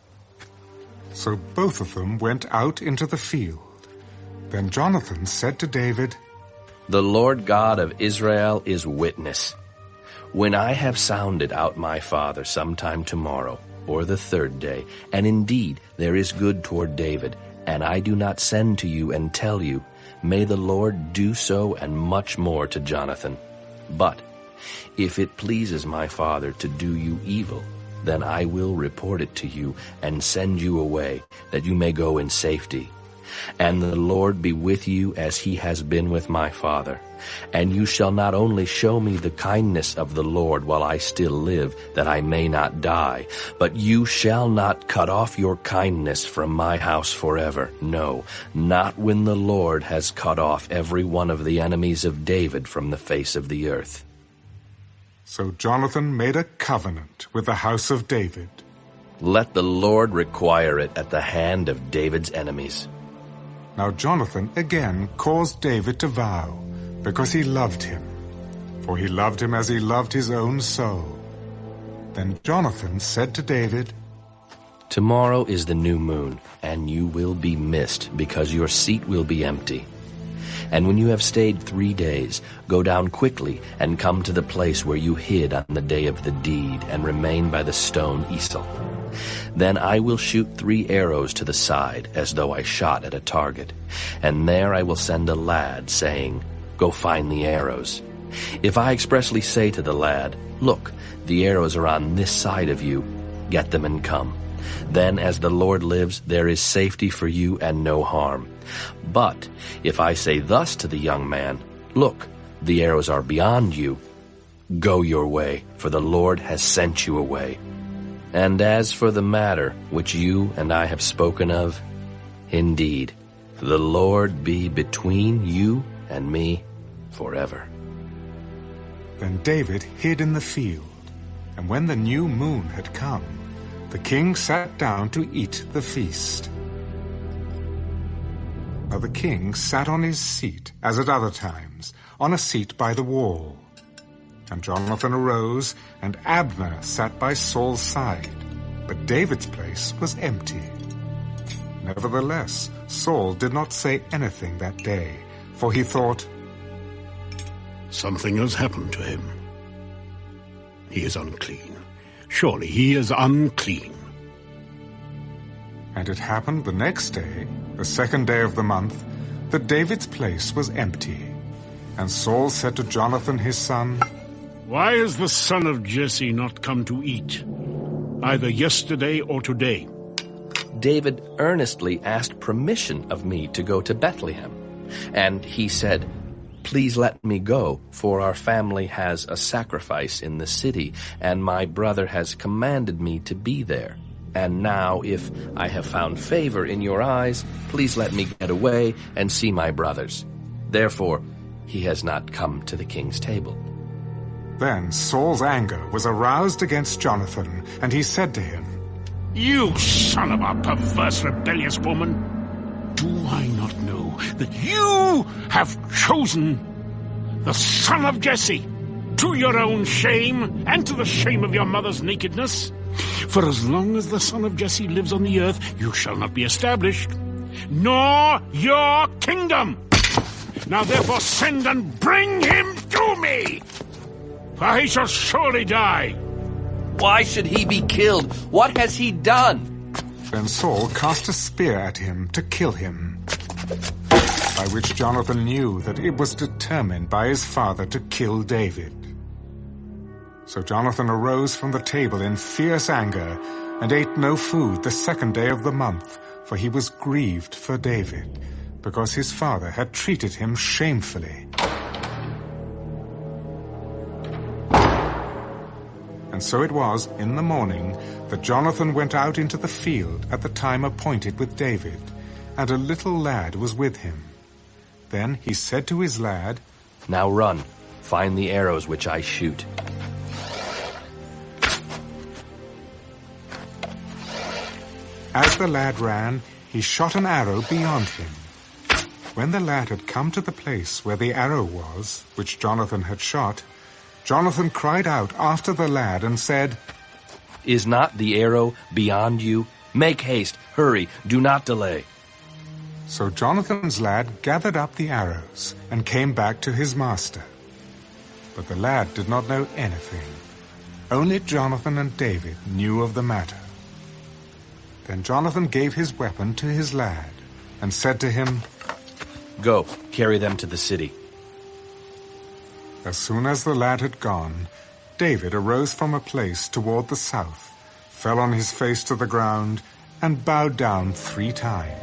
So both of them went out into the field. Then Jonathan said to David, The Lord God of Israel is witness. When I have sounded out my father sometime tomorrow, or the third day, and indeed there is good toward David, and I do not send to you and tell you, may the Lord do so and much more to Jonathan. But if it pleases my father to do you evil, then I will report it to you and send you away, that you may go in safety. And the Lord be with you as he has been with my father. And you shall not only show me the kindness of the Lord while I still live, that I may not die, but you shall not cut off your kindness from my house forever. No, not when the Lord has cut off every one of the enemies of David from the face of the earth. So Jonathan made a covenant with the house of David. Let the Lord require it at the hand of David's enemies. Now Jonathan again caused David to vow, because he loved him. For he loved him as he loved his own soul. Then Jonathan said to David, Tomorrow is the new moon, and you will be missed, because your seat will be empty. And when you have stayed 3 days, go down quickly and come to the place where you hid on the day of the deed, and remain by the stone Esau. Then I will shoot 3 arrows to the side, as though I shot at a target. And there I will send a lad, saying, Go find the arrows. If I expressly say to the lad, Look, the arrows are on this side of you, get them and come. Then, as the Lord lives, there is safety for you and no harm. But if I say thus to the young man, Look, the arrows are beyond you, go your way, for the Lord has sent you away. And as for the matter which you and I have spoken of, indeed, the Lord be between you and me forever. Then David hid in the field, and when the new moon had come, the king sat down to eat the feast. Now the king sat on his seat, as at other times, on a seat by the wall. And Jonathan arose, and Abner sat by Saul's side, but David's place was empty. Nevertheless, Saul did not say anything that day, for he thought, Something has happened to him. He is unclean. Surely he is unclean. And it happened the next day, the second day of the month, that David's place was empty. And Saul said to Jonathan his son, Why has the son of Jesse not come to eat, either yesterday or today? David earnestly asked permission of me to go to Bethlehem. And he said, Please let me go, for our family has a sacrifice in the city, and my brother has commanded me to be there. And now, if I have found favor in your eyes, please let me get away and see my brothers. Therefore, he has not come to the king's table. Then Saul's anger was aroused against Jonathan, and he said to him, You son of a perverse, rebellious woman! Do I not know that you have chosen the son of Jesse, to your own shame and to the shame of your mother's nakedness? For as long as the son of Jesse lives on the earth, you shall not be established, nor your kingdom. Now therefore send and bring him to me, for he shall surely die. Why should he be killed? What has he done? Then Saul cast a spear at him to kill him. by which Jonathan knew that it was determined by his father to kill David. So Jonathan arose from the table in fierce anger, and ate no food the second day of the month, for he was grieved for David, because his father had treated him shamefully. And so it was, in the morning, that Jonathan went out into the field at the time appointed with David, and a little lad was with him. Then he said to his lad, "Now run, find the arrows which I shoot." As the lad ran, he shot an arrow beyond him. When the lad had come to the place where the arrow was, which Jonathan had shot, Jonathan cried out after the lad and said, "Is not the arrow beyond you? Make haste, hurry, do not delay." So Jonathan's lad gathered up the arrows and came back to his master. But the lad did not know anything. Only Jonathan and David knew of the matter. Then Jonathan gave his weapon to his lad and said to him, "Go, carry them to the city." As soon as the lad had gone, David arose from a place toward the south, fell on his face to the ground, and bowed down 3 times.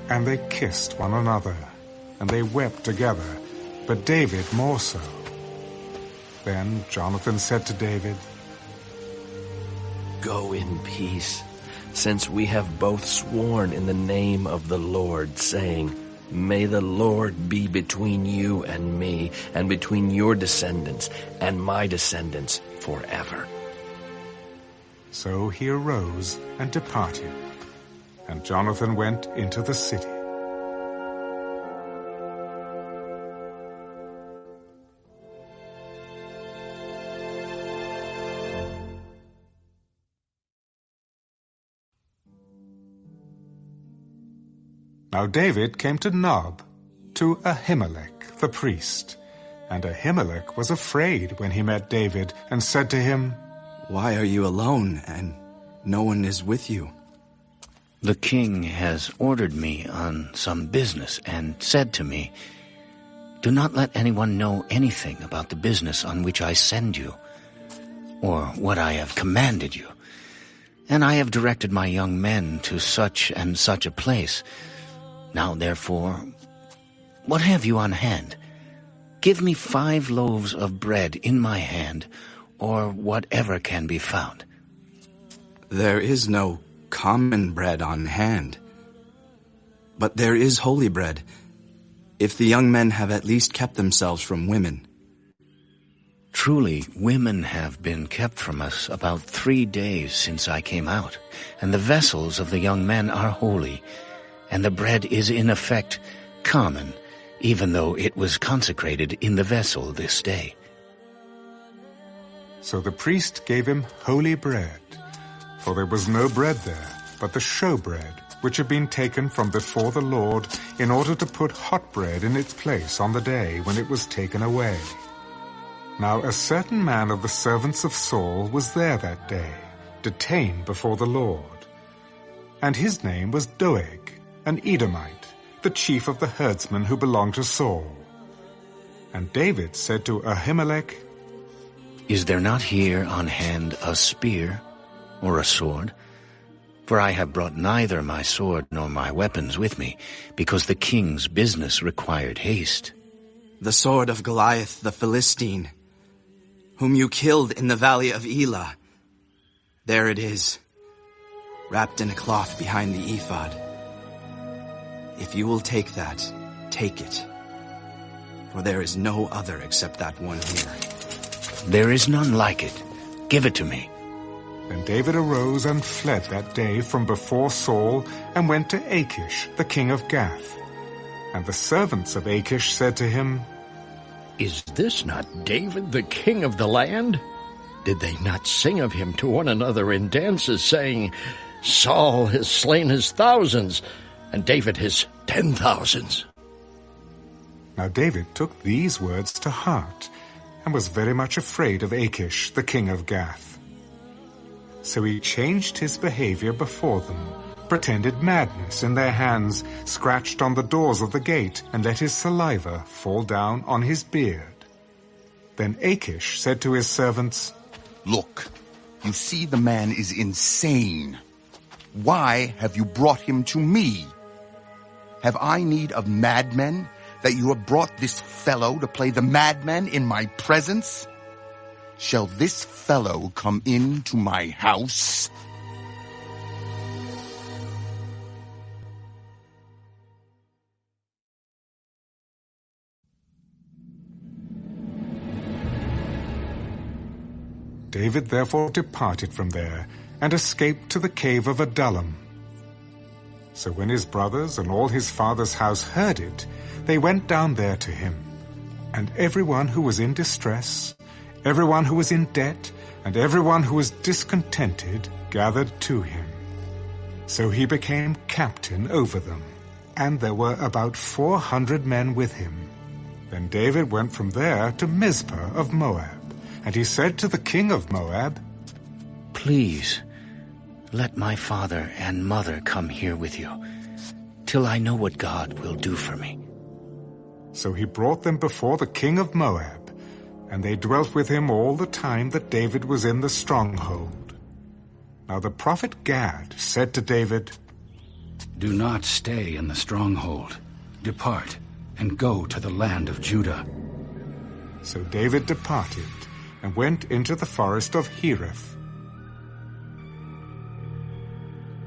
And they kissed one another, and they wept together, but David more so. Then Jonathan said to David, "Go in peace, since we have both sworn in the name of the Lord, saying, 'May the Lord be between you and me, and between your descendants and my descendants forever.'" So he arose and departed, and Jonathan went into the city. Now David came to Nob, to Ahimelech the priest. And Ahimelech was afraid when he met David, and said to him, "Why are you alone, and no one is with you?" "The king has ordered me on some business, and said to me, 'Do not let anyone know anything about the business on which I send you, or what I have commanded you. And I have directed my young men to such and such a place. Now, therefore, what have you on hand? Give me 5 loaves of bread in my hand, or whatever can be found.'" "There is no common bread on hand, but there is holy bread, if the young men have at least kept themselves from women." "Truly, women have been kept from us about 3 days since I came out, and the vessels of the young men are holy, and the bread is in effect common, even though it was consecrated in the vessel this day." So the priest gave him holy bread, for there was no bread there, but the showbread, which had been taken from before the Lord, in order to put hot bread in its place on the day when it was taken away. Now a certain man of the servants of Saul was there that day, detained before the Lord. And his name was Doeg, an Edomite, the chief of the herdsmen who belonged to Saul. And David said to Ahimelech, "Is there not here on hand a spear or a sword? For I have brought neither my sword nor my weapons with me, because the king's business required haste." "The sword of Goliath the Philistine, whom you killed in the valley of Elah. There it is, wrapped in a cloth behind the ephod. If you will take that, take it, for there is no other except that one here." "There is none like it. Give it to me." Then David arose and fled that day from before Saul, and went to Achish, the king of Gath. And the servants of Achish said to him, "Is this not David, the king of the land? Did they not sing of him to one another in dances, saying, 'Saul has slain his thousands, and David his 10,000s'? Now David took these words to heart, and was very much afraid of Achish, the king of Gath. So he changed his behavior before them, pretended madness in their hands, scratched on the doors of the gate, and let his saliva fall down on his beard. Then Achish said to his servants, "Look, you see the man is insane. Why have you brought him to me? Have I need of madmen, that you have brought this fellow to play the madman in my presence? Shall this fellow come into my house?" David therefore departed from there, and escaped to the cave of Adullam. So when his brothers and all his father's house heard it, they went down there to him. And everyone who was in distress, everyone who was in debt, and everyone who was discontented gathered to him. So he became captain over them, and there were about 400 men with him. Then David went from there to Mizpah of Moab, and he said to the king of Moab, "Please, let my father and mother come here with you, till I know what God will do for me." So he brought them before the king of Moab, and they dwelt with him all the time that David was in the stronghold. Now the prophet Gad said to David, "Do not stay in the stronghold. Depart, and go to the land of Judah." So David departed, and went into the forest of Hereth.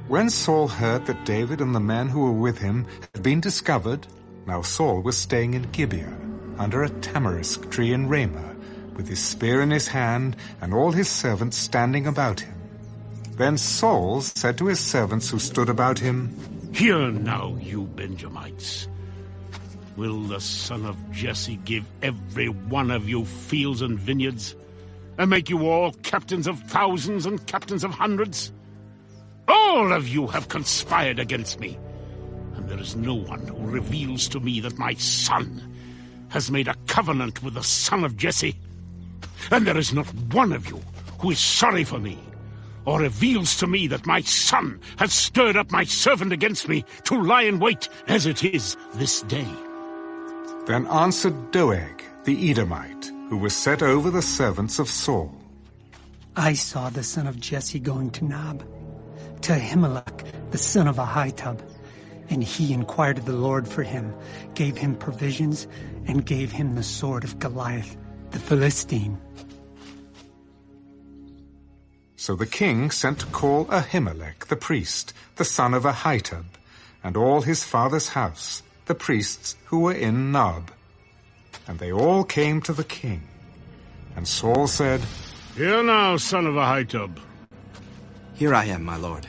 When Saul heard that David and the men who were with him had been discovered, now Saul was staying in Gibeah, under a tamarisk tree in Ramah, with his spear in his hand, and all his servants standing about him. Then Saul said to his servants who stood about him, "Hear now, you Benjamites. Will the son of Jesse give every one of you fields and vineyards, and make you all captains of thousands and captains of hundreds? All of you have conspired against me, and there is no one who reveals to me that my son has made a covenant with the son of Jesse. And there is not one of you who is sorry for me, or reveals to me that my son has stirred up my servant against me to lie in wait, as it is this day." Then answered Doeg the Edomite, who was set over the servants of Saul, "I saw the son of Jesse going to Nob, to Ahimelech, the son of Ahitub, and he inquired of the Lord for him, gave him provisions, and gave him the sword of Goliath, the Philistine." So the king sent to call Ahimelech the priest, the son of Ahitub, and all his father's house, the priests who were in Nob. And they all came to the king. And Saul said, "Hear now, son of Ahitub." "Here I am, my lord."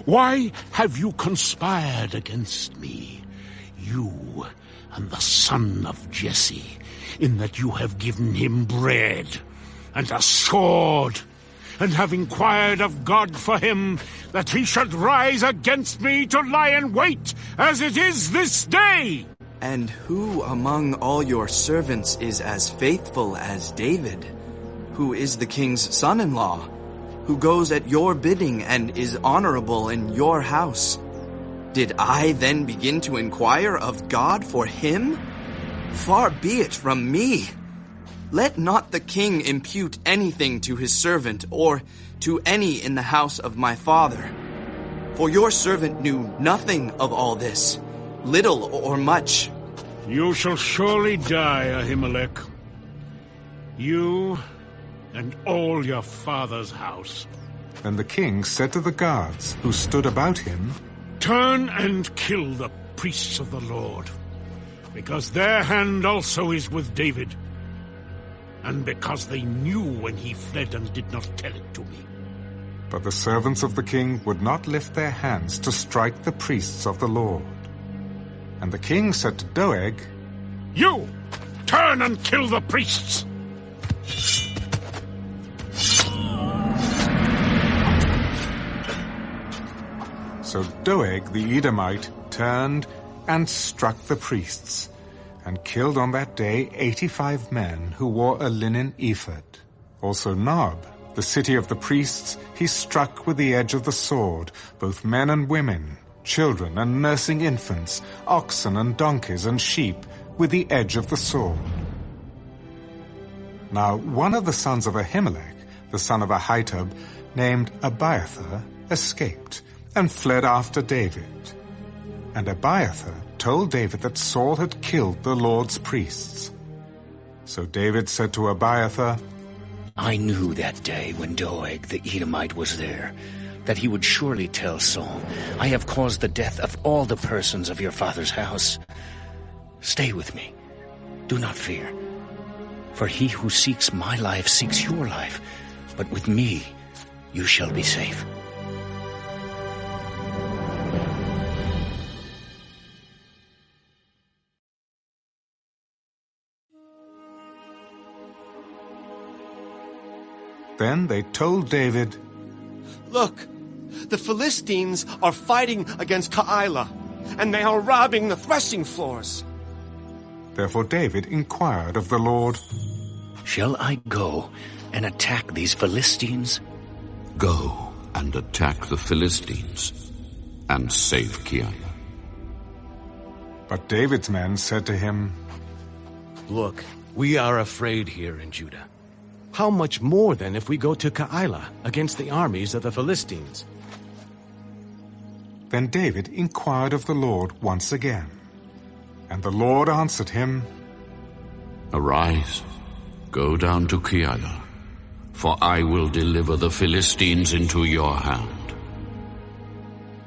"Why have you conspired against me, you and the son of Jesse, in that you have given him bread and a sword, and have inquired of God for him, that he should rise against me to lie in wait, as it is this day?" "And who among all your servants is as faithful as David, who is the king's son-in-law, who goes at your bidding and is honorable in your house? Did I then begin to inquire of God for him? Far be it from me. Let not the king impute anything to his servant, or to any in the house of my father. For your servant knew nothing of all this, little or much." "You shall surely die, Ahimelech. You and all your father's house." Then the king said to the guards who stood about him, "Turn and kill the priests of the Lord, because their hand also is with David, and because they knew when he fled and did not tell it to me." But the servants of the king would not lift their hands to strike the priests of the Lord. And the king said to Doeg, "You, turn and kill the priests." So Doeg the Edomite turned and struck the priests, and killed on that day 85 men who wore a linen ephod. Also Nob, the city of the priests, he struck with the edge of the sword, both men and women, children and nursing infants, oxen and donkeys and sheep, with the edge of the sword. Now one of the sons of Ahimelech, the son of Ahitub, named Abiathar, escaped, and fled after David. And Abiathar told David that Saul had killed the Lord's priests. So David said to Abiathar, I knew that day when Doeg the Edomite was there, that he would surely tell Saul, I have caused the death of all the persons of your father's house. Stay with me. Do not fear. For he who seeks my life seeks your life, but with me you shall be safe. Then they told David, Look, the Philistines are fighting against Keilah, and they are robbing the threshing floors. Therefore David inquired of the Lord, Shall I go and attack these Philistines? Go and attack the Philistines, and save Keilah. But David's men said to him, Look, we are afraid here in Judah. How much more, then, if we go to Keilah against the armies of the Philistines? Then David inquired of the Lord once again. And the Lord answered him, Arise, go down to Keilah, for I will deliver the Philistines into your hand.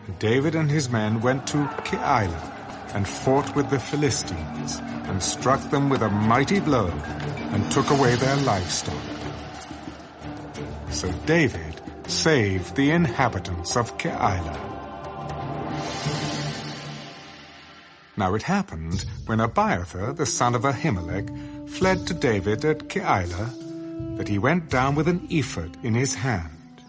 And David and his men went to Keilah, and fought with the Philistines, and struck them with a mighty blow, and took away their livestock. So David saved the inhabitants of Keilah. Now it happened, when Abiathar, the son of Ahimelech, fled to David at Keilah, that he went down with an ephod in his hand.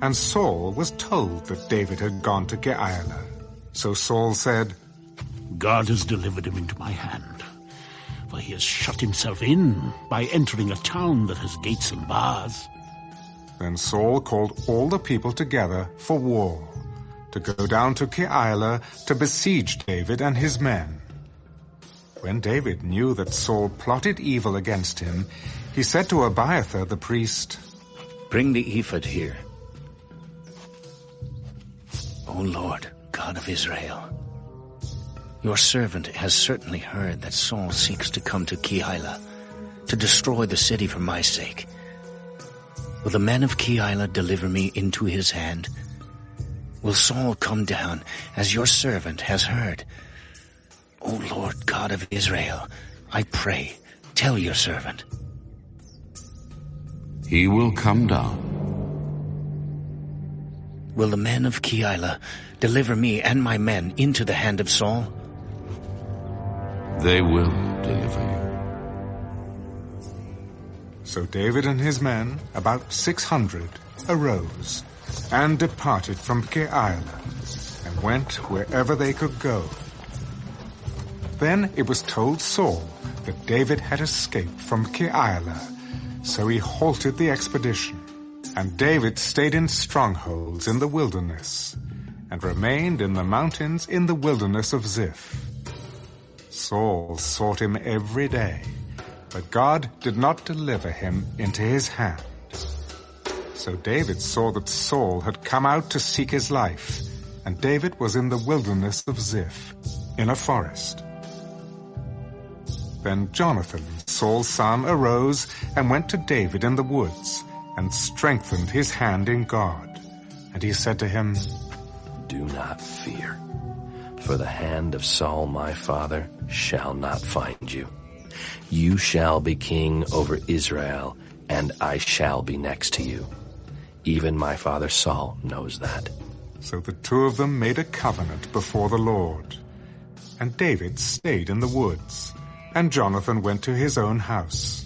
And Saul was told that David had gone to Keilah. So Saul said, God has delivered him into my hand, for he has shut himself in by entering a town that has gates and bars. Then Saul called all the people together for war, to go down to Keilah to besiege David and his men. When David knew that Saul plotted evil against him, he said to Abiathar the priest, Bring the ephod here. O Lord, God of Israel, your servant has certainly heard that Saul seeks to come to Keilah, to destroy the city for my sake. Will the men of Keilah deliver me into his hand? Will Saul come down, as your servant has heard? O Lord God of Israel, I pray, tell your servant. He will come down. Will the men of Keilah deliver me and my men into the hand of Saul? They will deliver you. So David and his men, about 600, arose and departed from Keilah, and went wherever they could go. Then it was told Saul that David had escaped from Keilah, so he halted the expedition. And David stayed in strongholds in the wilderness, and remained in the mountains in the wilderness of Ziph. Saul sought him every day, but God did not deliver him into his hand. So David saw that Saul had come out to seek his life, and David was in the wilderness of Ziph, in a forest. Then Jonathan, Saul's son, arose and went to David in the woods, and strengthened his hand in God. And he said to him, Do not fear, for the hand of Saul my father shall not find you. You shall be king over Israel, and I shall be next to you. Even my father Saul knows that. So the two of them made a covenant before the Lord. And David stayed in the woods, and Jonathan went to his own house.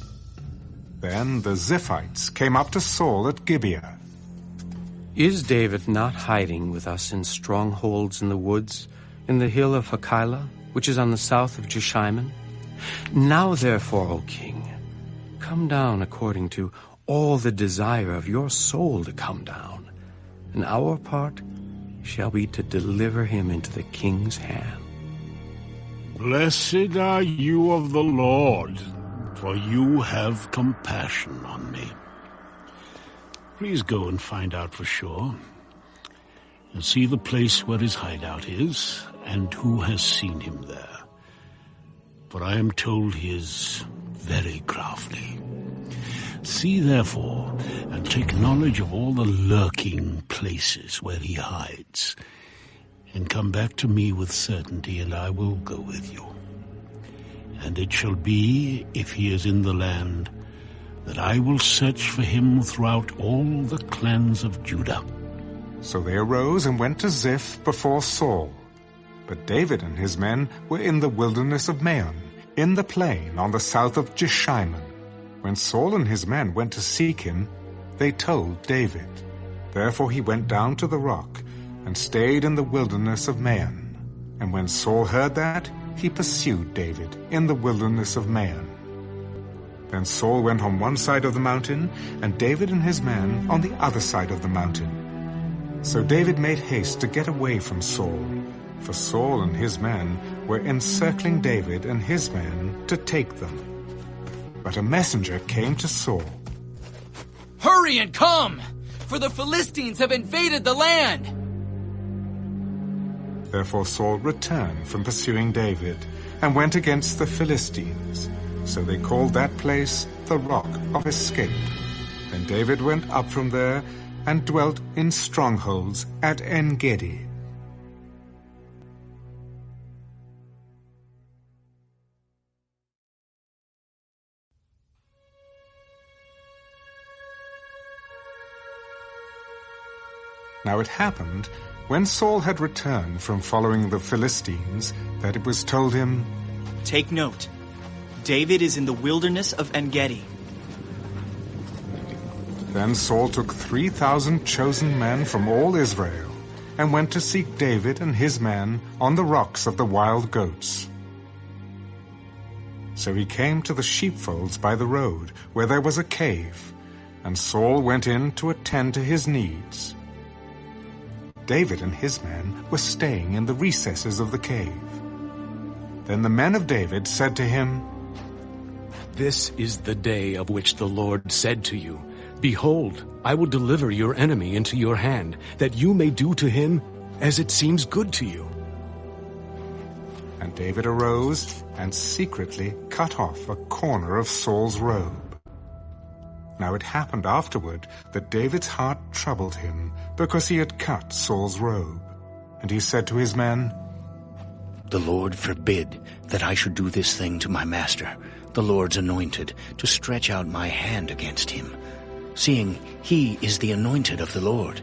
Then the Ziphites came up to Saul at Gibeah. Is David not hiding with us in strongholds in the woods, in the hill of Hakeilah, which is on the south of Jeshimon? Now therefore, O king, come down according to all the desire of your soul to come down, and our part shall be to deliver him into the king's hand. Blessed are you of the Lord, for you have compassion on me. Please go and find out for sure, and see the place where his hideout is, and who has seen him there. For I am told he is very crafty. See, therefore, and take knowledge of all the lurking places where he hides, and come back to me with certainty, and I will go with you. And it shall be, if he is in the land, that I will search for him throughout all the clans of Judah. So they arose and went to Ziph before Saul. But David and his men were in the wilderness of Maon, in the plain on the south of Jeshimon. When Saul and his men went to seek him, they told David. Therefore he went down to the rock, and stayed in the wilderness of Maon. And when Saul heard that, he pursued David in the wilderness of Maon. Then Saul went on one side of the mountain, and David and his men on the other side of the mountain. So David made haste to get away from Saul, for Saul and his men were encircling David and his men to take them. But a messenger came to Saul. Hurry and come, for the Philistines have invaded the land. Therefore Saul returned from pursuing David, and went against the Philistines. So they called that place the Rock of Escape. Then David went up from there, and dwelt in strongholds at En-Gedi. Now it happened, when Saul had returned from following the Philistines, that it was told him, Take note, David is in the wilderness of En-Gedi. Then Saul took 3,000 chosen men from all Israel, and went to seek David and his men on the rocks of the wild goats. So he came to the sheepfolds by the road, where there was a cave, and Saul went in to attend to his needs. David and his men were staying in the recesses of the cave. Then the men of David said to him, This is the day of which the Lord said to you, Behold, I will deliver your enemy into your hand, that you may do to him as it seems good to you. And David arose and secretly cut off a corner of Saul's robe. Now it happened afterward that David's heart troubled him, because he had cut Saul's robe. And he said to his men, The Lord forbid that I should do this thing to my master, the Lord's anointed, to stretch out my hand against him, seeing he is the anointed of the Lord.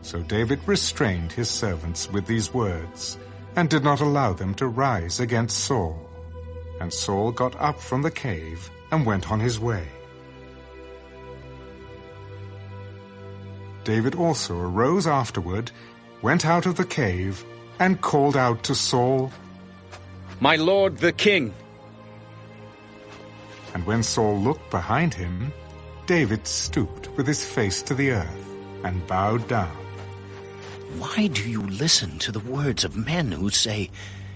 So David restrained his servants with these words, and did not allow them to rise against Saul. And Saul got up from the cave and went on his way. David also arose afterward, went out of the cave, and called out to Saul, My lord the king! And when Saul looked behind him, David stooped with his face to the earth and bowed down. Why do you listen to the words of men who say,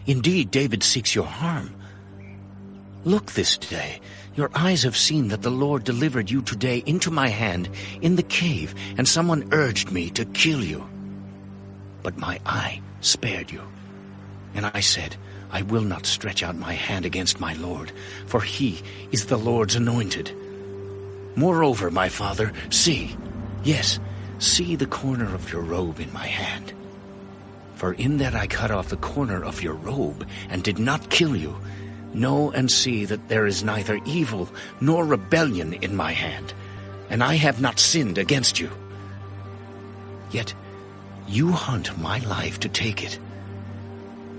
Indeed, David seeks your harm? Look this day, your eyes have seen that the Lord delivered you today into my hand in the cave, and someone urged me to kill you. But my eye spared you. And I said, I will not stretch out my hand against my Lord, for he is the Lord's anointed. Moreover, my father, see, yes, see the corner of your robe in my hand. For in that I cut off the corner of your robe and did not kill you, know and see that there is neither evil nor rebellion in my hand, and I have not sinned against you. Yet you hunt my life to take it.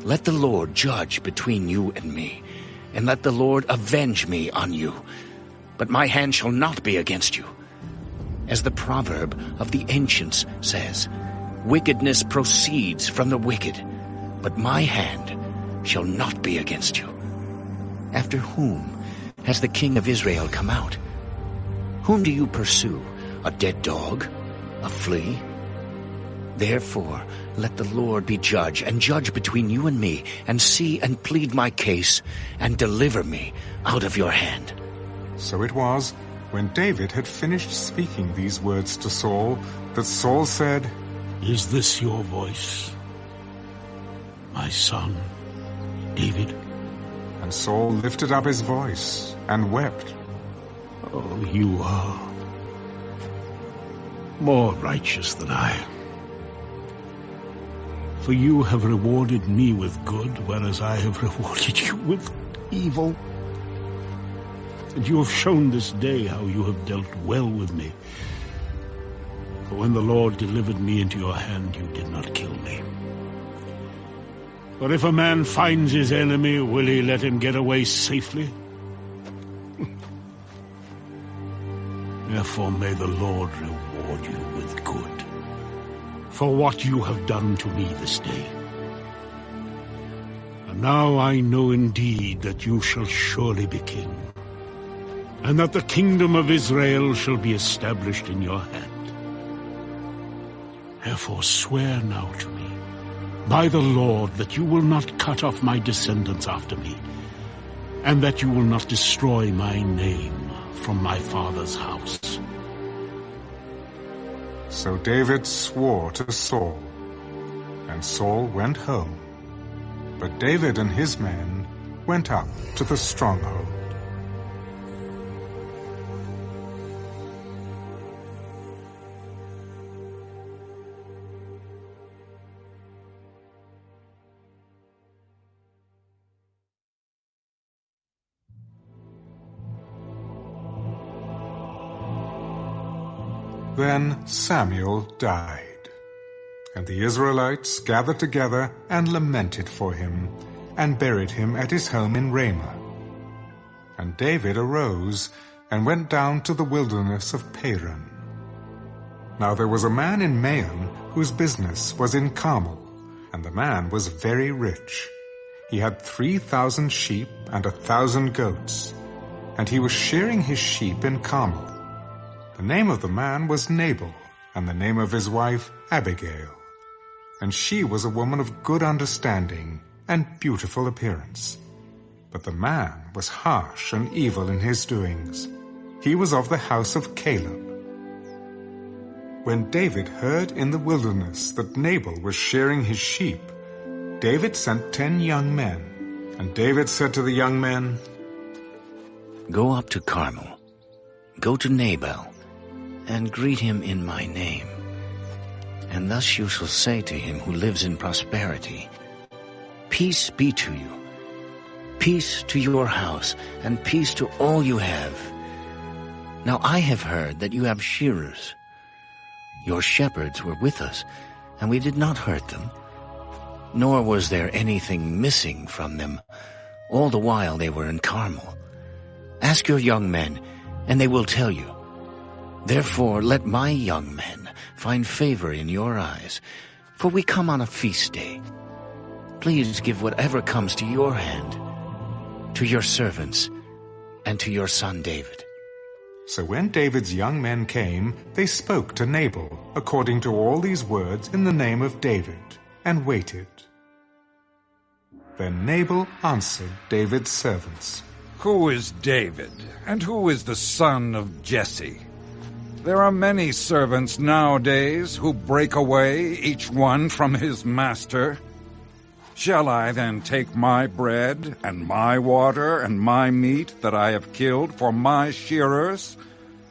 Let the Lord judge between you and me, and let the Lord avenge me on you. But my hand shall not be against you. As the proverb of the ancients says, Wickedness proceeds from the wicked, but my hand shall not be against you. After whom has the king of Israel come out? Whom do you pursue? A dead dog? A flea? Therefore, let the Lord be judge, and judge between you and me, and see and plead my case, and deliver me out of your hand. So it was, when David had finished speaking these words to Saul, that Saul said, Is this your voice, my son, David? And Saul lifted up his voice and wept. Oh, you are more righteous than I. For you have rewarded me with good, whereas I have rewarded you with evil. And you have shown this day how you have dealt well with me. For when the Lord delivered me into your hand, you did not kill me. For if a man finds his enemy, will he let him get away safely? Therefore may the Lord reward you with good for what you have done to me this day. And now I know indeed that you shall surely be king, and that the kingdom of Israel shall be established in your hand. Therefore swear now to me, by the Lord, that you will not cut off my descendants after me, and that you will not destroy my name from my father's house. So David swore to Saul, and Saul went home. But David and his men went up to the stronghold. Then Samuel died, and the Israelites gathered together and lamented for him, and buried him at his home in Ramah. And David arose and went down to the wilderness of Paran. Now there was a man in Maon whose business was in Carmel, and the man was very rich. He had 3,000 sheep and 1,000 goats, and he was shearing his sheep in Carmel. The name of the man was Nabal, and the name of his wife Abigail. And she was a woman of good understanding and beautiful appearance. But the man was harsh and evil in his doings. He was of the house of Caleb. When David heard in the wilderness that Nabal was shearing his sheep, David sent 10 young men. And David said to the young men, Go up to Carmel, go to Nabal, and greet him in my name. And thus you shall say to him who lives in prosperity, Peace be to you, peace to your house, and peace to all you have. Now I have heard that you have shearers. Your shepherds were with us, and we did not hurt them, nor was there anything missing from them, all the while they were in Carmel. Ask your young men, and they will tell you. Therefore let my young men find favor in your eyes, for we come on a feast day. Please give whatever comes to your hand, to your servants, and to your son David. So when David's young men came, they spoke to Nabal according to all these words in the name of David, and waited. Then Nabal answered David's servants, Who is David, and who is the son of Jesse? There are many servants nowadays who break away, each one from his master. Shall I then take my bread, and my water, and my meat that I have killed for my shearers,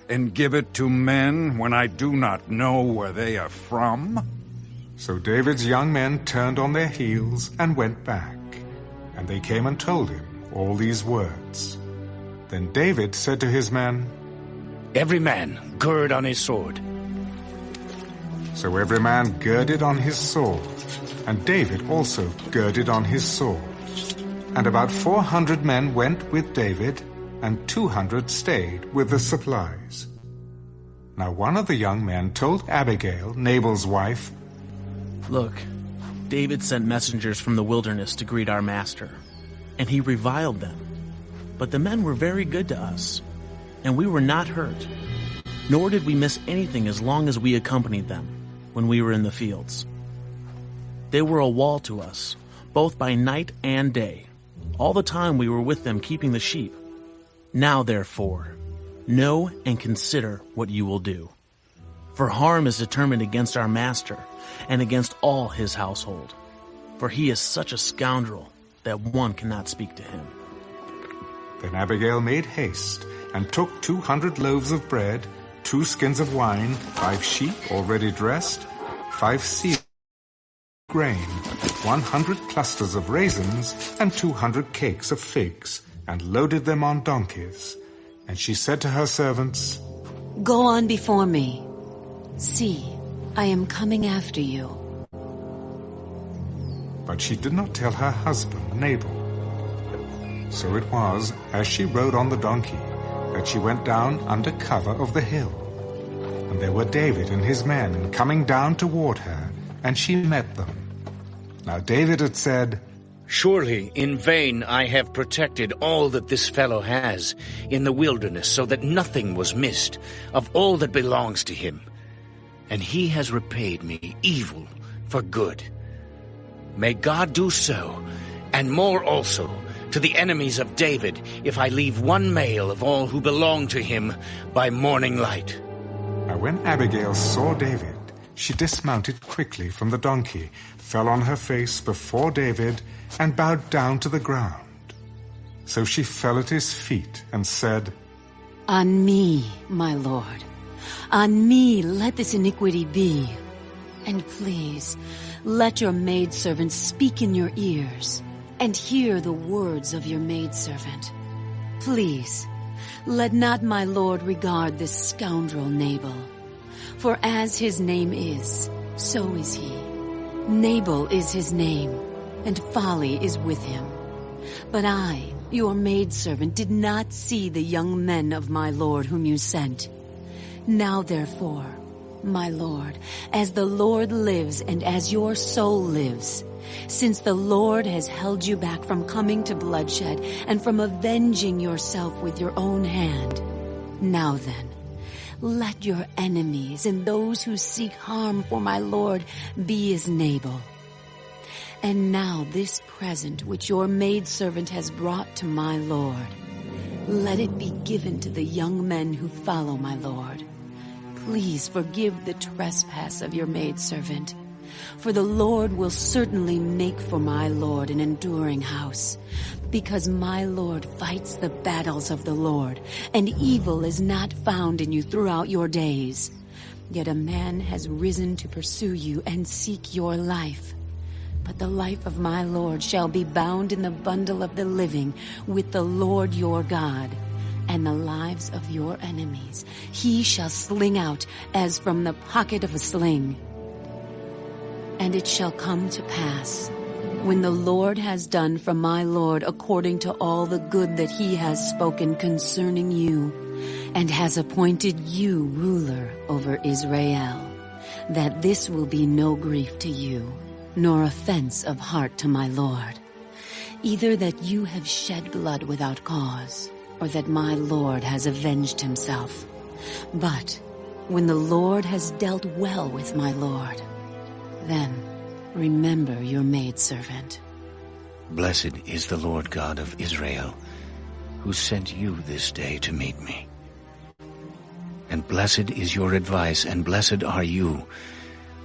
and give it to men when I do not know where they are from? So David's young men turned on their heels and went back, and they came and told him all these words. Then David said to his men, Every man gird on his sword. So every man girded on his sword, and David also girded on his sword. And about 400 men went with David, and 200 stayed with the supplies. Now one of the young men told Abigail, Nabal's wife, Look, David sent messengers from the wilderness to greet our master, and he reviled them. But the men were very good to us, and we were not hurt. nor did we miss anything as long as we accompanied them when we were in the fields. They were a wall to us, both by night and day, all the time we were with them keeping the sheep. Now, therefore, know and consider what you will do. For harm is determined against our master and against all his household, for he is such a scoundrel that one cannot speak to him." Then Abigail made haste and took 200 loaves of bread, 2 skins of wine, 5 sheep already dressed, 5 seahs of grain, 100 clusters of raisins, and 200 cakes of figs, and loaded them on donkeys. And she said to her servants, "Go on before me. See, I am coming after you." But she did not tell her husband, Nabal. So it was, as she rode on the donkey, that she went down under cover of the hill. And there were David and his men coming down toward her, and she met them. Now David had said, "Surely in vain I have protected all that this fellow has in the wilderness, so that nothing was missed of all that belongs to him. And he has repaid me evil for good. May God do so, and more also, to the enemies of David, if I leave one male of all who belong to him by morning light." Now when Abigail saw David, she dismounted quickly from the donkey, fell on her face before David, and bowed down to the ground. So she fell at his feet and said, "On me, my lord, on me let this iniquity be. And please, let your maidservant speak in your ears, and hear the words of your maidservant. Please, let not my lord regard this scoundrel Nabal. For as his name is, so is he. Nabal is his name, and folly is with him. But I, your maidservant, did not see the young men of my lord whom you sent. Now therefore, my lord, as the Lord lives and as your soul lives, since the Lord has held you back from coming to bloodshed and from avenging yourself with your own hand, now then, let your enemies and those who seek harm for my lord be as Nabal. And now this present which your maidservant has brought to my lord, let it be given to the young men who follow my lord. Please forgive the trespass of your maidservant, for the Lord will certainly make for my lord an enduring house, because my lord fights the battles of the Lord, and evil is not found in you throughout your days. Yet a man has risen to pursue you and seek your life. But the life of my lord shall be bound in the bundle of the living with the Lord your God, and the lives of your enemies he shall sling out as from the pocket of a sling. And it shall come to pass, when the Lord has done for my lord according to all the good that he has spoken concerning you, and has appointed you ruler over Israel, that this will be no grief to you, nor offense of heart to my lord, either that you have shed blood without cause, or that my lord has avenged himself. But when the Lord has dealt well with my lord, then remember your maidservant." Blessed is the Lord God of Israel, who sent you this day to meet me. And blessed is your advice, and blessed are you,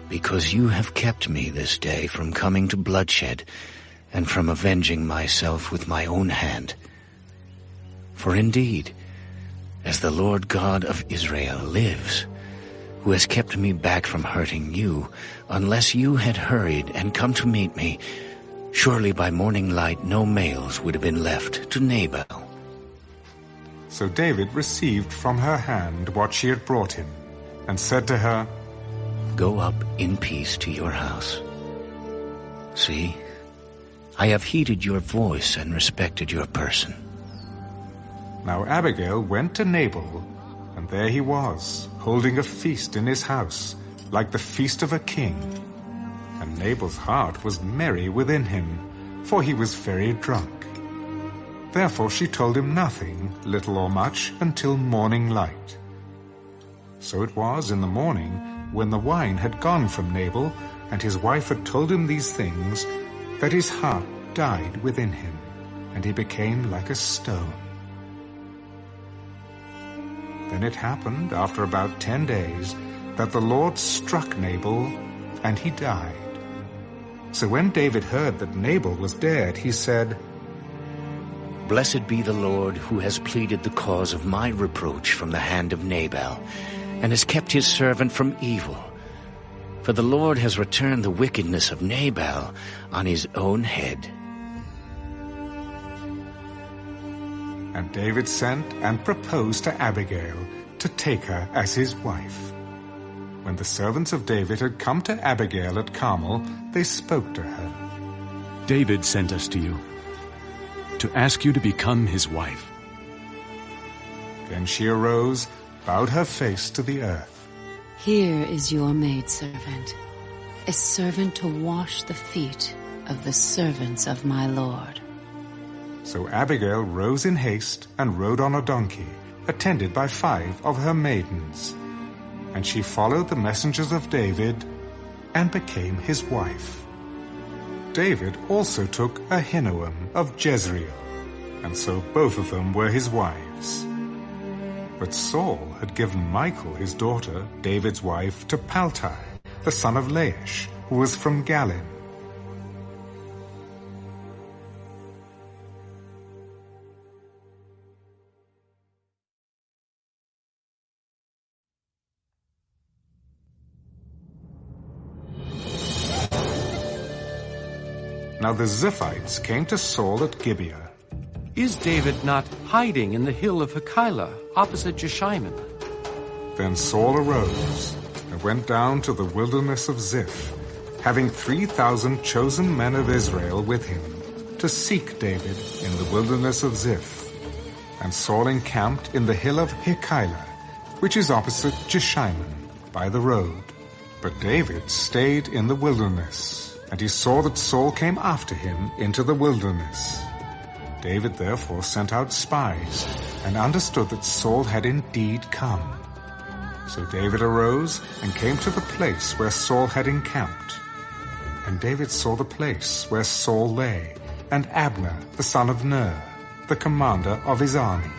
because you have kept me this day from coming to bloodshed, and from avenging myself with my own hand. For indeed, as the Lord God of Israel lives, who has kept me back from hurting you, unless you had hurried and come to meet me, surely by morning light no males would have been left to Nabal. So David received from her hand what she had brought him, and said to her, "Go up in peace to your house. See, I have heeded your voice and respected your person." Now Abigail went to Nabal, and there he was, holding a feast in his house, like the feast of a king. And Nabal's heart was merry within him, for he was very drunk. Therefore she told him nothing, little or much, until morning light. So it was in the morning, when the wine had gone from Nabal, and his wife had told him these things, that his heart died within him, and he became like a stone. Then it happened, after about 10 days, that the Lord struck Nabal, and he died. So when David heard that Nabal was dead, he said, Blessed be the Lord, who has pleaded the cause of my reproach from the hand of Nabal, and has kept his servant from evil. For the Lord has returned the wickedness of Nabal on his own head. And David sent and proposed to Abigail to take her as his wife. When the servants of David had come to Abigail at Carmel, they spoke to her. David sent us to you, to ask you to become his wife. Then she arose, bowed her face to the earth. Here is your maidservant, a servant to wash the feet of the servants of my Lord. So Abigail rose in haste and rode on a donkey, attended by 5 of her maidens. And she followed the messengers of David and became his wife. David also took Ahinoam of Jezreel, and so both of them were his wives. But Saul had given Michal, his daughter, David's wife, to Paltai, the son of Laish, who was from Galim. Now the Ziphites came to Saul at Gibeah. Is David not hiding in the hill of Hachilah, opposite Jeshimon? Then Saul arose and went down to the wilderness of Ziph, having 3,000 chosen men of Israel with him, to seek David in the wilderness of Ziph. And Saul encamped in the hill of Hachilah, which is opposite Jeshimon, by the road. But David stayed in the wilderness. And he saw that Saul came after him into the wilderness. David therefore sent out spies, and understood that Saul had indeed come. So David arose and came to the place where Saul had encamped. And David saw the place where Saul lay, and Abner the son of Ner, the commander of his army.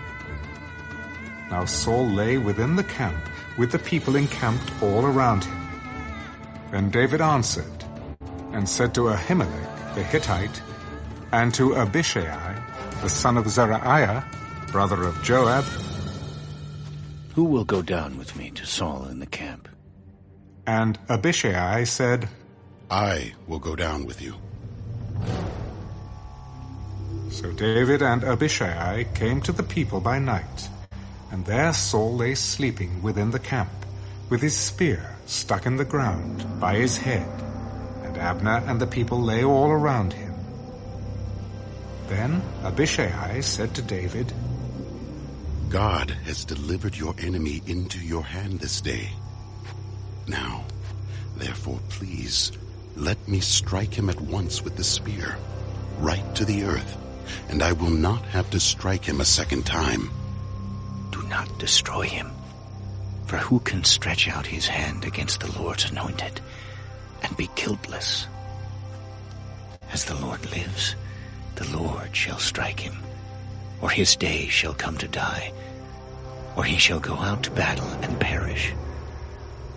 Now Saul lay within the camp, with the people encamped all around him. Then David answered, and said to Ahimelech the Hittite, and to Abishai the son of Zeruiah, brother of Joab, Who will go down with me to Saul in the camp? And Abishai said, I will go down with you. So David and Abishai came to the people by night, and there Saul lay sleeping within the camp, with his spear stuck in the ground by his head. And Abner and the people lay all around him. Then Abishai said to David, God has delivered your enemy into your hand this day. Now, therefore, please, let me strike him at once with the spear, right to the earth, and I will not have to strike him a second time. Do not destroy him, for who can stretch out his hand against the Lord's anointed and be guiltless? As the Lord lives, the Lord shall strike him, or his day shall come to die, or he shall go out to battle and perish.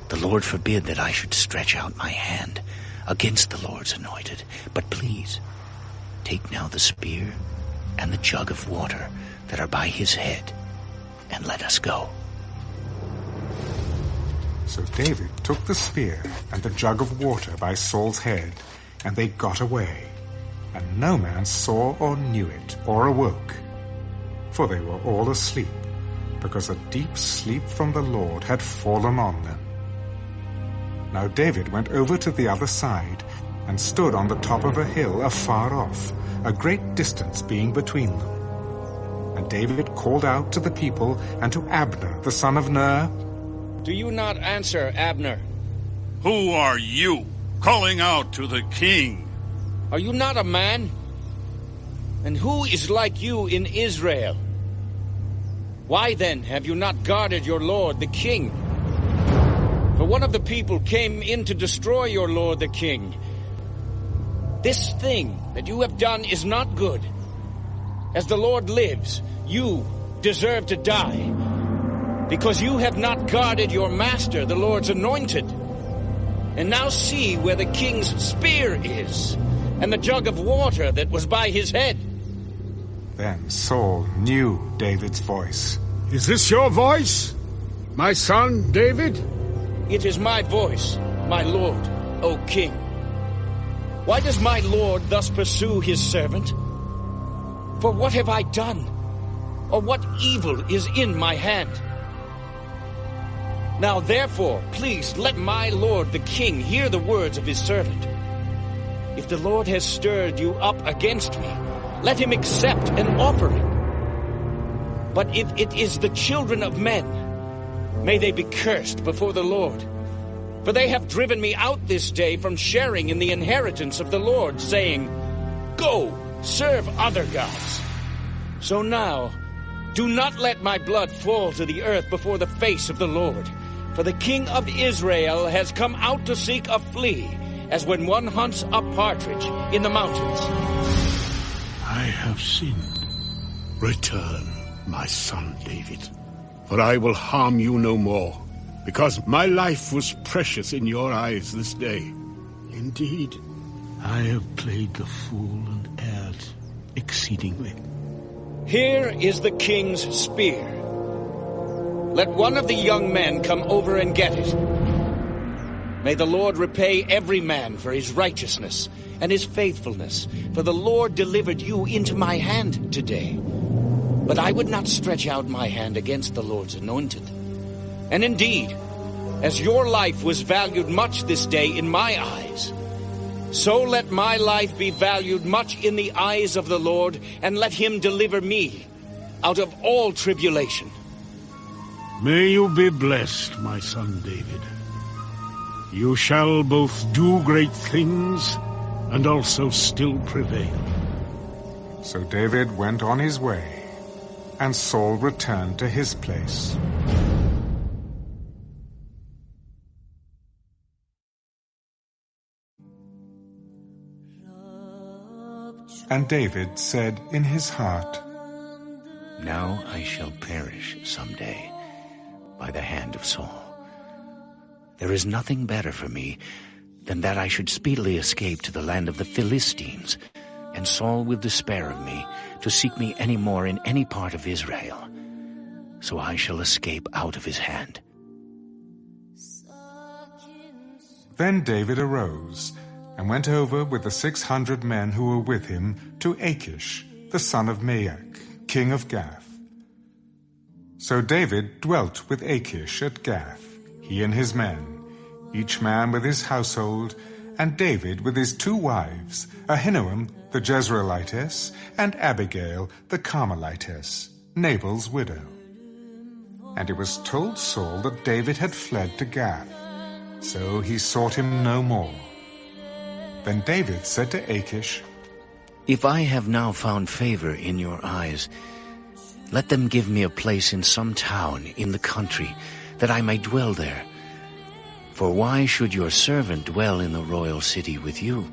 The Lord forbid that I should stretch out my hand against the Lord's anointed. But please, take now the spear and the jug of water that are by his head, and let us go. So David took the spear and the jug of water by Saul's head, and they got away. And no man saw or knew it, or awoke. For they were all asleep, because a deep sleep from the Lord had fallen on them. Now David went over to the other side, and stood on the top of a hill afar off, a great distance being between them. And David called out to the people and to Abner the son of Ner, Do you not answer, Abner? Who are you, calling out to the king? Are you not a man? And who is like you in Israel? Why then have you not guarded your lord, the king? For one of the people came in to destroy your lord the king. This thing that you have done is not good. As the Lord lives, you deserve to die, because you have not guarded your master, the Lord's anointed. And now see where the king's spear is, and the jug of water that was by his head. Then Saul knew David's voice. Is this your voice, my son David? It is my voice, my lord, O king. Why does my lord thus pursue his servant? For what have I done? Or what evil is in my hand? Now therefore, please let my lord the king hear the words of his servant. If the Lord has stirred you up against me, let him accept an offering. But if it is the children of men, may they be cursed before the Lord. For they have driven me out this day from sharing in the inheritance of the Lord, saying, Go, serve other gods. So now, do not let my blood fall to the earth before the face of the Lord. For the king of Israel has come out to seek a flea, as when one hunts a partridge in the mountains. I have sinned. Return, my son David, for I will harm you no more, because my life was precious in your eyes this day. Indeed, I have played the fool and erred exceedingly. Here is the king's spear. Let one of the young men come over and get it. May the Lord repay every man for his righteousness and his faithfulness, for the Lord delivered you into my hand today. But I would not stretch out my hand against the Lord's anointed. And indeed, as your life was valued much this day in my eyes, so let my life be valued much in the eyes of the Lord, and let him deliver me out of all tribulation. May you be blessed, my son David. You shall both do great things and also still prevail. So David went on his way, and Saul returned to his place. And David said in his heart, Now I shall perish someday by the hand of Saul. There is nothing better for me than that I should speedily escape to the land of the Philistines, and Saul will despair of me to seek me any more in any part of Israel. So I shall escape out of his hand. Then David arose and went over with the 600 men who were with him to Achish, the son of Maach, king of Gath. So David dwelt with Achish at Gath, he and his men, each man with his household, and David with his 2 wives, Ahinoam the Jezreelitess, and Abigail the Carmelitess, Nabal's widow. And it was told Saul that David had fled to Gath, so he sought him no more. Then David said to Achish, If I have now found favor in your eyes, let them give me a place in some town in the country, that I may dwell there. For why should your servant dwell in the royal city with you?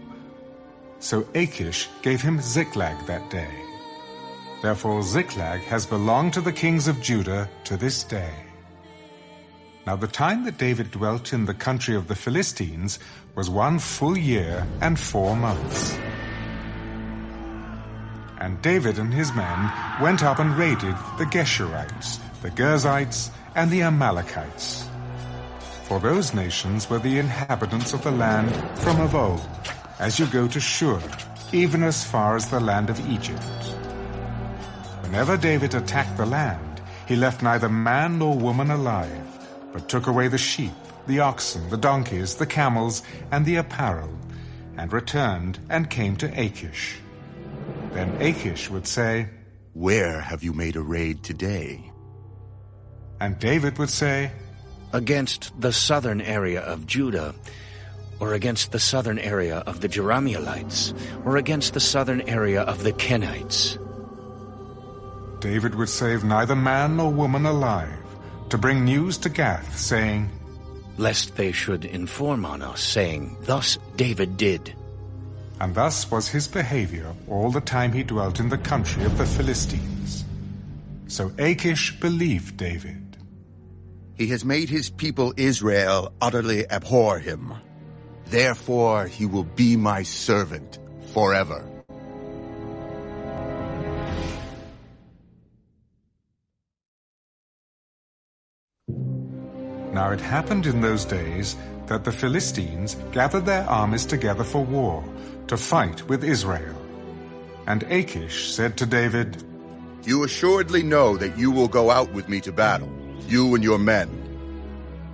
So Achish gave him Ziklag that day. Therefore Ziklag has belonged to the kings of Judah to this day. Now the time that David dwelt in the country of the Philistines was 1 full year and 4 months. And David and his men went up and raided the Geshurites, the Girzites, and the Amalekites. For those nations were the inhabitants of the land from of old, as you go to Shur, even as far as the land of Egypt. Whenever David attacked the land, he left neither man nor woman alive, but took away the sheep, the oxen, the donkeys, the camels, and the apparel, and returned and came to Achish. Then Achish would say, Where have you made a raid today? And David would say, Against the southern area of Judah, or against the southern area of the Jerahmeelites, or against the southern area of the Kenites. David would save neither man nor woman alive, to bring news to Gath, saying, lest they should inform on us, saying, Thus David did. And thus was his behavior all the time he dwelt in the country of the Philistines. So Achish believed David. He has made his people Israel utterly abhor him. Therefore he will be my servant forever. Now it happened in those days that the Philistines gathered their armies together for war, to fight with Israel. And Achish said to David, You assuredly know that you will go out with me to battle, you and your men.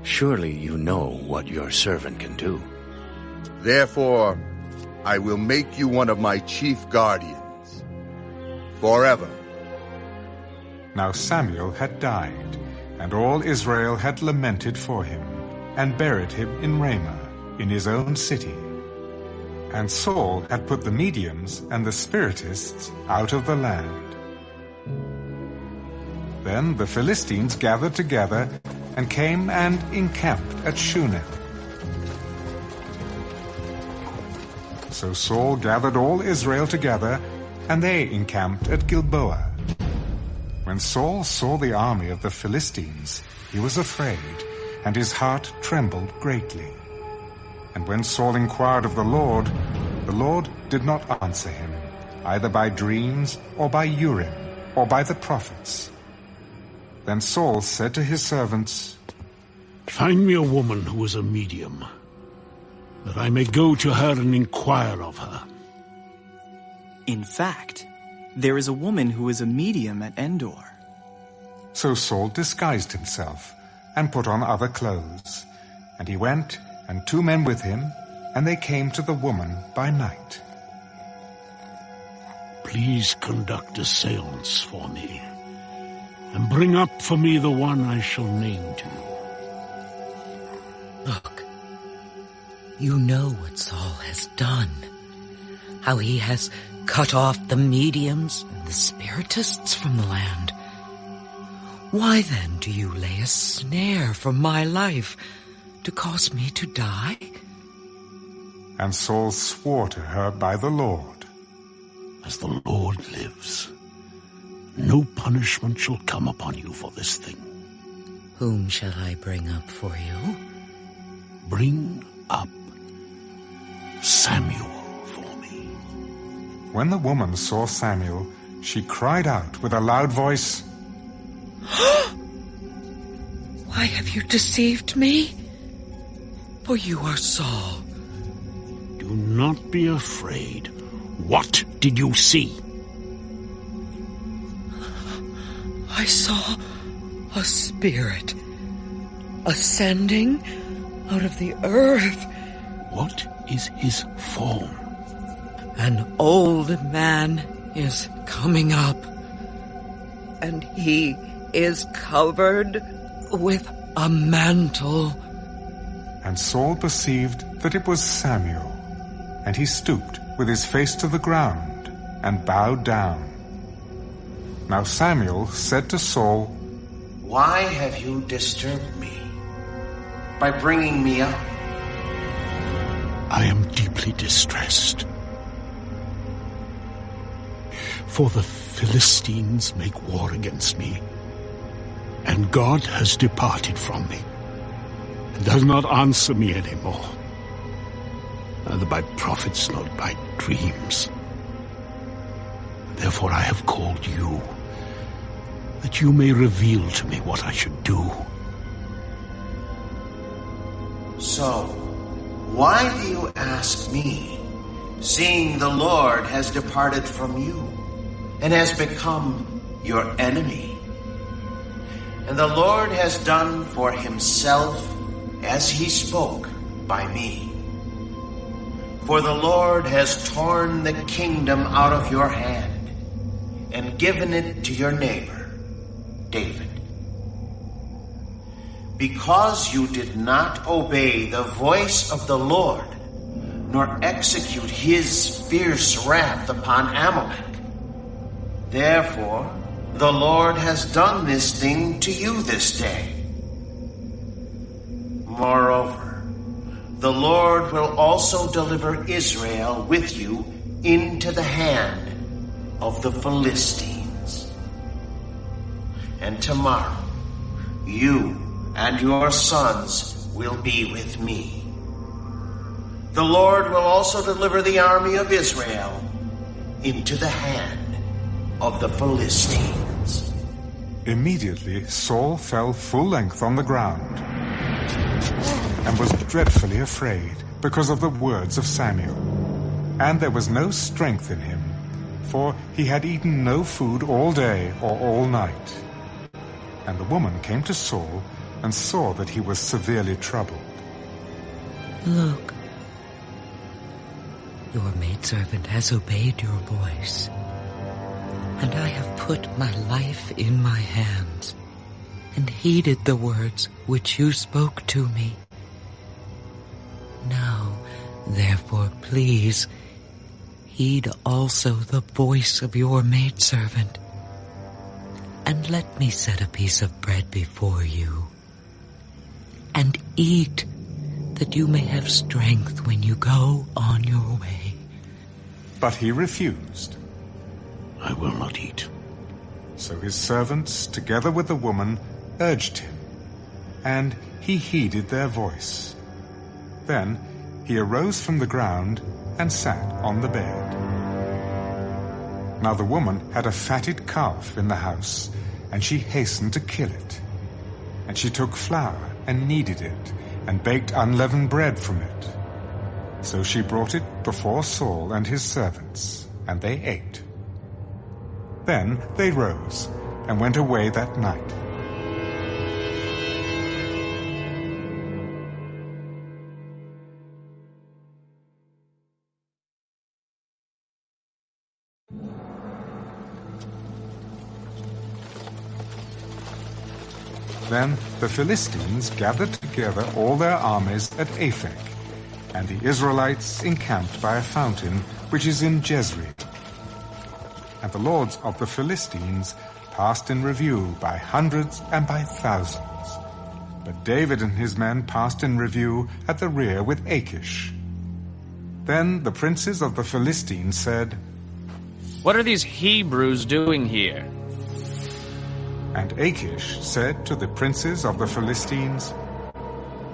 Surely you know what your servant can do. Therefore, I will make you one of my chief guardians, forever. Now Samuel had died, and all Israel had lamented for him, and buried him in Ramah, in his own city. And Saul had put the mediums and the spiritists out of the land. Then the Philistines gathered together, and came and encamped at Shunem. So Saul gathered all Israel together, and they encamped at Gilboa. When Saul saw the army of the Philistines, he was afraid, and his heart trembled greatly. And when Saul inquired of the Lord did not answer him, either by dreams, or by Urim, or by the prophets. Then Saul said to his servants, Find me a woman who is a medium, that I may go to her and inquire of her. In fact, there is a woman who is a medium at Endor. So Saul disguised himself, and put on other clothes. And he went, and 2 men with him, and they came to the woman by night. Please conduct a seance for me, and bring up for me the one I shall name to you. Look, you know what Saul has done, how he has cut off the mediums and the spiritists from the land. Why then do you lay a snare for my life to cause me to die? And Saul swore to her by the Lord. As the Lord lives, no punishment shall come upon you for this thing. Whom shall I bring up for you? Bring up Samuel for me. When the woman saw Samuel, she cried out with a loud voice, Why have you deceived me? For you are Saul. Do not be afraid. What did you see? I saw a spirit ascending out of the earth. What is his form? An old man is coming up, and he is covered with a mantle. And Saul perceived that it was Samuel, and he stooped with his face to the ground, and bowed down. Now Samuel said to Saul, Why have you disturbed me by bringing me up? I am deeply distressed. For the Philistines make war against me, and God has departed from me, and does not answer me anymore, neither by prophets nor by dreams. Therefore I have called you, that you may reveal to me what I should do. So, why do you ask me, seeing the Lord has departed from you, and has become your enemy? And the Lord has done for himself as he spoke by me. For the Lord has torn the kingdom out of your hand, and given it to your neighbor, David. Because you did not obey the voice of the Lord, nor execute his fierce wrath upon Amalek. Therefore, the Lord has done this thing to you this day. Moreover, the Lord will also deliver Israel with you into the hand of the Philistines. And tomorrow, you and your sons will be with me. The Lord will also deliver the army of Israel into the hand of the Philistines. Immediately Saul fell full length on the ground and was dreadfully afraid because of the words of Samuel. And there was no strength in him, for he had eaten no food all day or all night. And the woman came to Saul and saw that he was severely troubled. Look, your maidservant has obeyed your voice, and I have put my life in my hands and heeded the words which you spoke to me. Now, therefore, please, heed also the voice of your maidservant, and let me set a piece of bread before you, and eat, that you may have strength when you go on your way. But he refused. I will not eat. So his servants, together with the woman, urged him, and he heeded their voice. Then he arose from the ground and sat on the bed. Now the woman had a fatted calf in the house, and she hastened to kill it. And she took flour and kneaded it, and baked unleavened bread from it. So she brought it before Saul and his servants, and they ate. Then they rose and went away that night. Then the Philistines gathered together all their armies at Aphek, and the Israelites encamped by a fountain which is in Jezreel. And the lords of the Philistines passed in review by hundreds and by thousands. But David and his men passed in review at the rear with Achish. Then the princes of the Philistines said, "What are these Hebrews doing here?" And Achish said to the princes of the Philistines,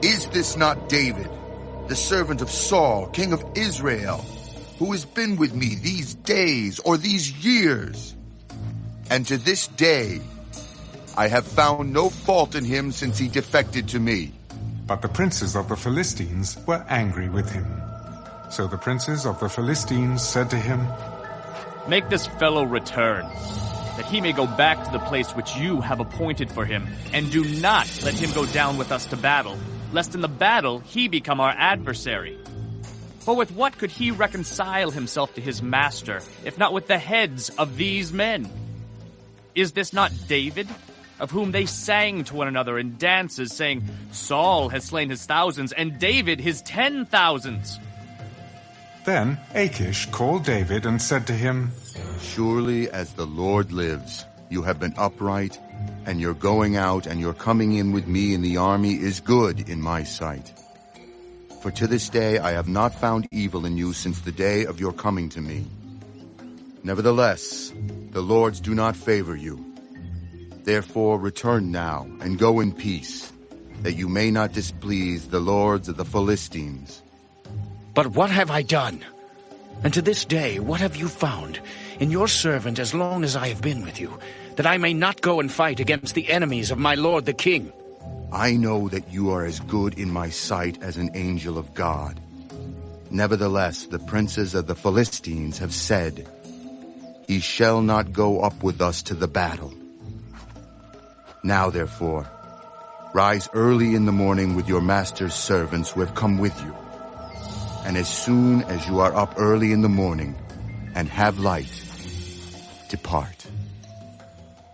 "Is this not David, the servant of Saul, king of Israel, who has been with me these days or these years? And to this day I have found no fault in him since he defected to me." But the princes of the Philistines were angry with him. So the princes of the Philistines said to him, "Make this fellow return, that he may go back to the place which you have appointed for him, and do not let him go down with us to battle, lest in the battle he become our adversary. For with what could he reconcile himself to his master, if not with the heads of these men? Is this not David, of whom they sang to one another in dances, saying, 'Saul has slain his thousands, and David his 10,000s?'" Then Achish called David and said to him, "Surely as the Lord lives, you have been upright, and your going out and your coming in with me in the army is good in my sight. For to this day I have not found evil in you since the day of your coming to me. Nevertheless, the lords do not favor you. Therefore return now and go in peace, that you may not displease the lords of the Philistines." But what have I done? And to this day, what have you found in your servant as long as I have been with you, that I may not go and fight against the enemies of my lord the king? I know that you are as good in my sight as an angel of God. Nevertheless, the princes of the Philistines have said, "He shall not go up with us to the battle." Now, therefore, rise early in the morning with your master's servants who have come with you. And as soon as you are up early in the morning and have light, depart.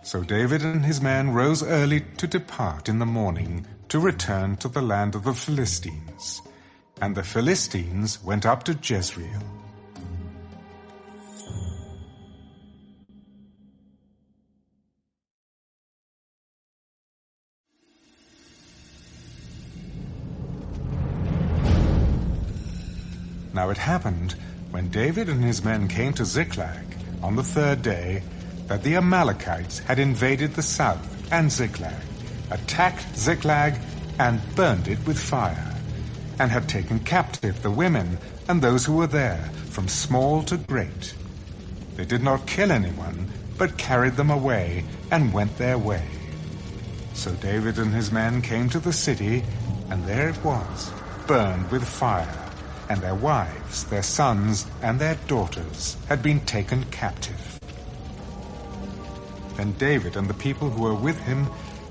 So David and his men rose early to depart in the morning to return to the land of the Philistines. And the Philistines went up to Jezreel. Now it happened, when David and his men came to Ziklag on the third day, that the Amalekites had invaded the south and Ziklag, attacked Ziklag, and burned it with fire, and had taken captive the women and those who were there, from small to great. They did not kill anyone, but carried them away and went their way. So David and his men came to the city, and there it was, burned with fire, and their wives, their sons, and their daughters had been taken captive. Then David and the people who were with him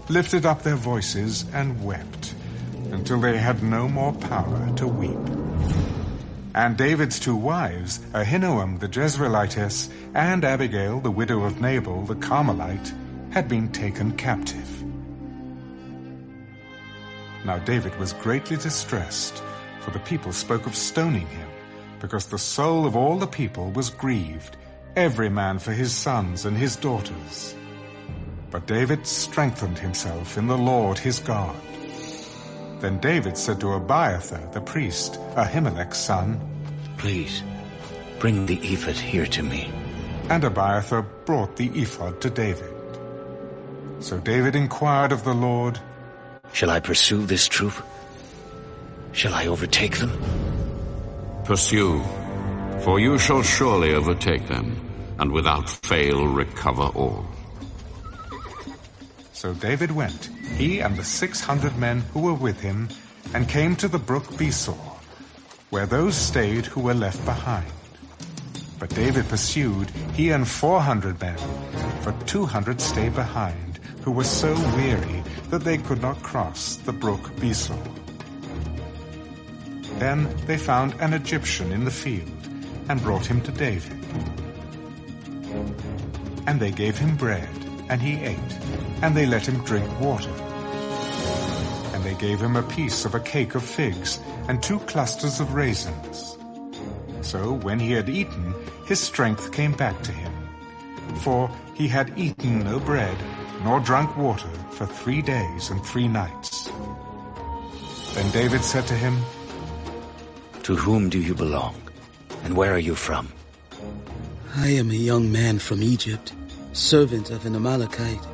lifted up their voices and wept, until they had no more power to weep. And David's two wives, Ahinoam the Jezreelitess, and Abigail the widow of Nabal the Carmelite, had been taken captive. Now David was greatly distressed, for the people spoke of stoning him, because the soul of all the people was grieved, every man for his sons and his daughters. But David strengthened himself in the Lord his God. Then David said to Abiathar the priest, Ahimelech's son, Please, bring the ephod here to me. And Abiathar brought the ephod to David. So David inquired of the Lord, Shall I pursue this troop? Shall I overtake them? Pursue, for you shall surely overtake them, and without fail recover all. So David went, he and the 600 men who were with him, and came to the brook Besor, where those stayed who were left behind. But David pursued, he and 400 men, for 200 stayed behind, who were so weary that they could not cross the brook Besor. Then they found an Egyptian in the field, and brought him to David. And they gave him bread, and he ate, and they let him drink water. And they gave him a piece of a cake of figs, and 2 clusters of raisins. So when he had eaten, his strength came back to him. For he had eaten no bread, nor drunk water for 3 days and 3 nights. Then David said to him, To whom do you belong, and where are you from? I am a young man from Egypt, servant of an Amalekite,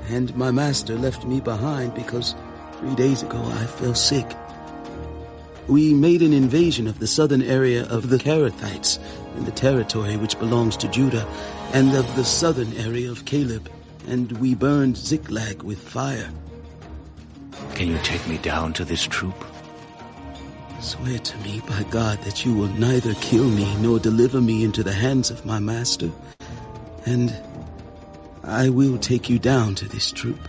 and my master left me behind because 3 days ago I fell sick. We made an invasion of the southern area of the Kerethites in the territory which belongs to Judah, and of the southern area of Caleb, and we burned Ziklag with fire. Can you take me down to this troop? Swear to me by God that you will neither kill me nor deliver me into the hands of my master, and I will take you down to this troop.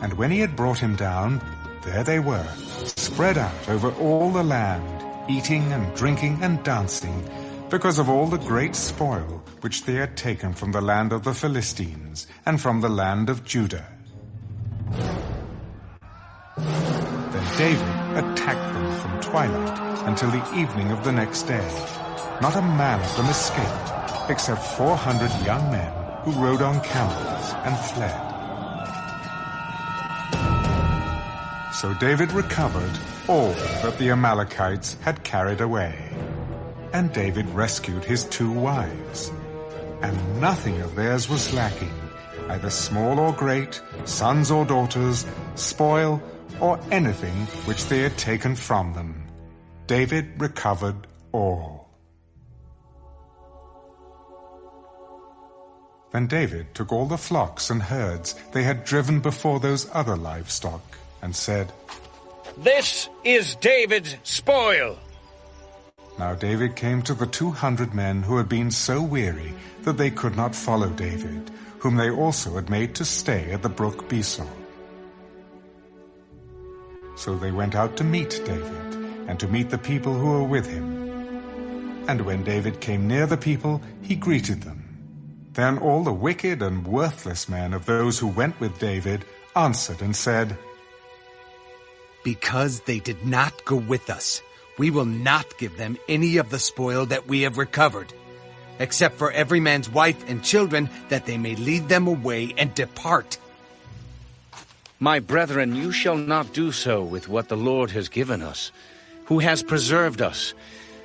And when he had brought him down, there they were, spread out over all the land, eating and drinking and dancing, because of all the great spoil which they had taken from the land of the Philistines and from the land of Judah. Then David attacked them from twilight until the evening of the next day. Not a man of them escaped, except 400 young men who rode on camels and fled. So David recovered all that the Amalekites had carried away. And David rescued his 2 wives. And nothing of theirs was lacking, either small or great, sons or daughters, spoil, or anything which they had taken from them. David recovered all. Then David took all the flocks and herds they had driven before those other livestock, and said, This is David's spoil. Now David came to the 200 men who had been so weary that they could not follow David, whom they also had made to stay at the brook Besor. So they went out to meet David, and to meet the people who were with him. And when David came near the people, he greeted them. Then all the wicked and worthless men of those who went with David answered and said, Because they did not go with us, we will not give them any of the spoil that we have recovered, except for every man's wife and children, that they may lead them away and depart. My brethren, you shall not do so with what the Lord has given us, who has preserved us.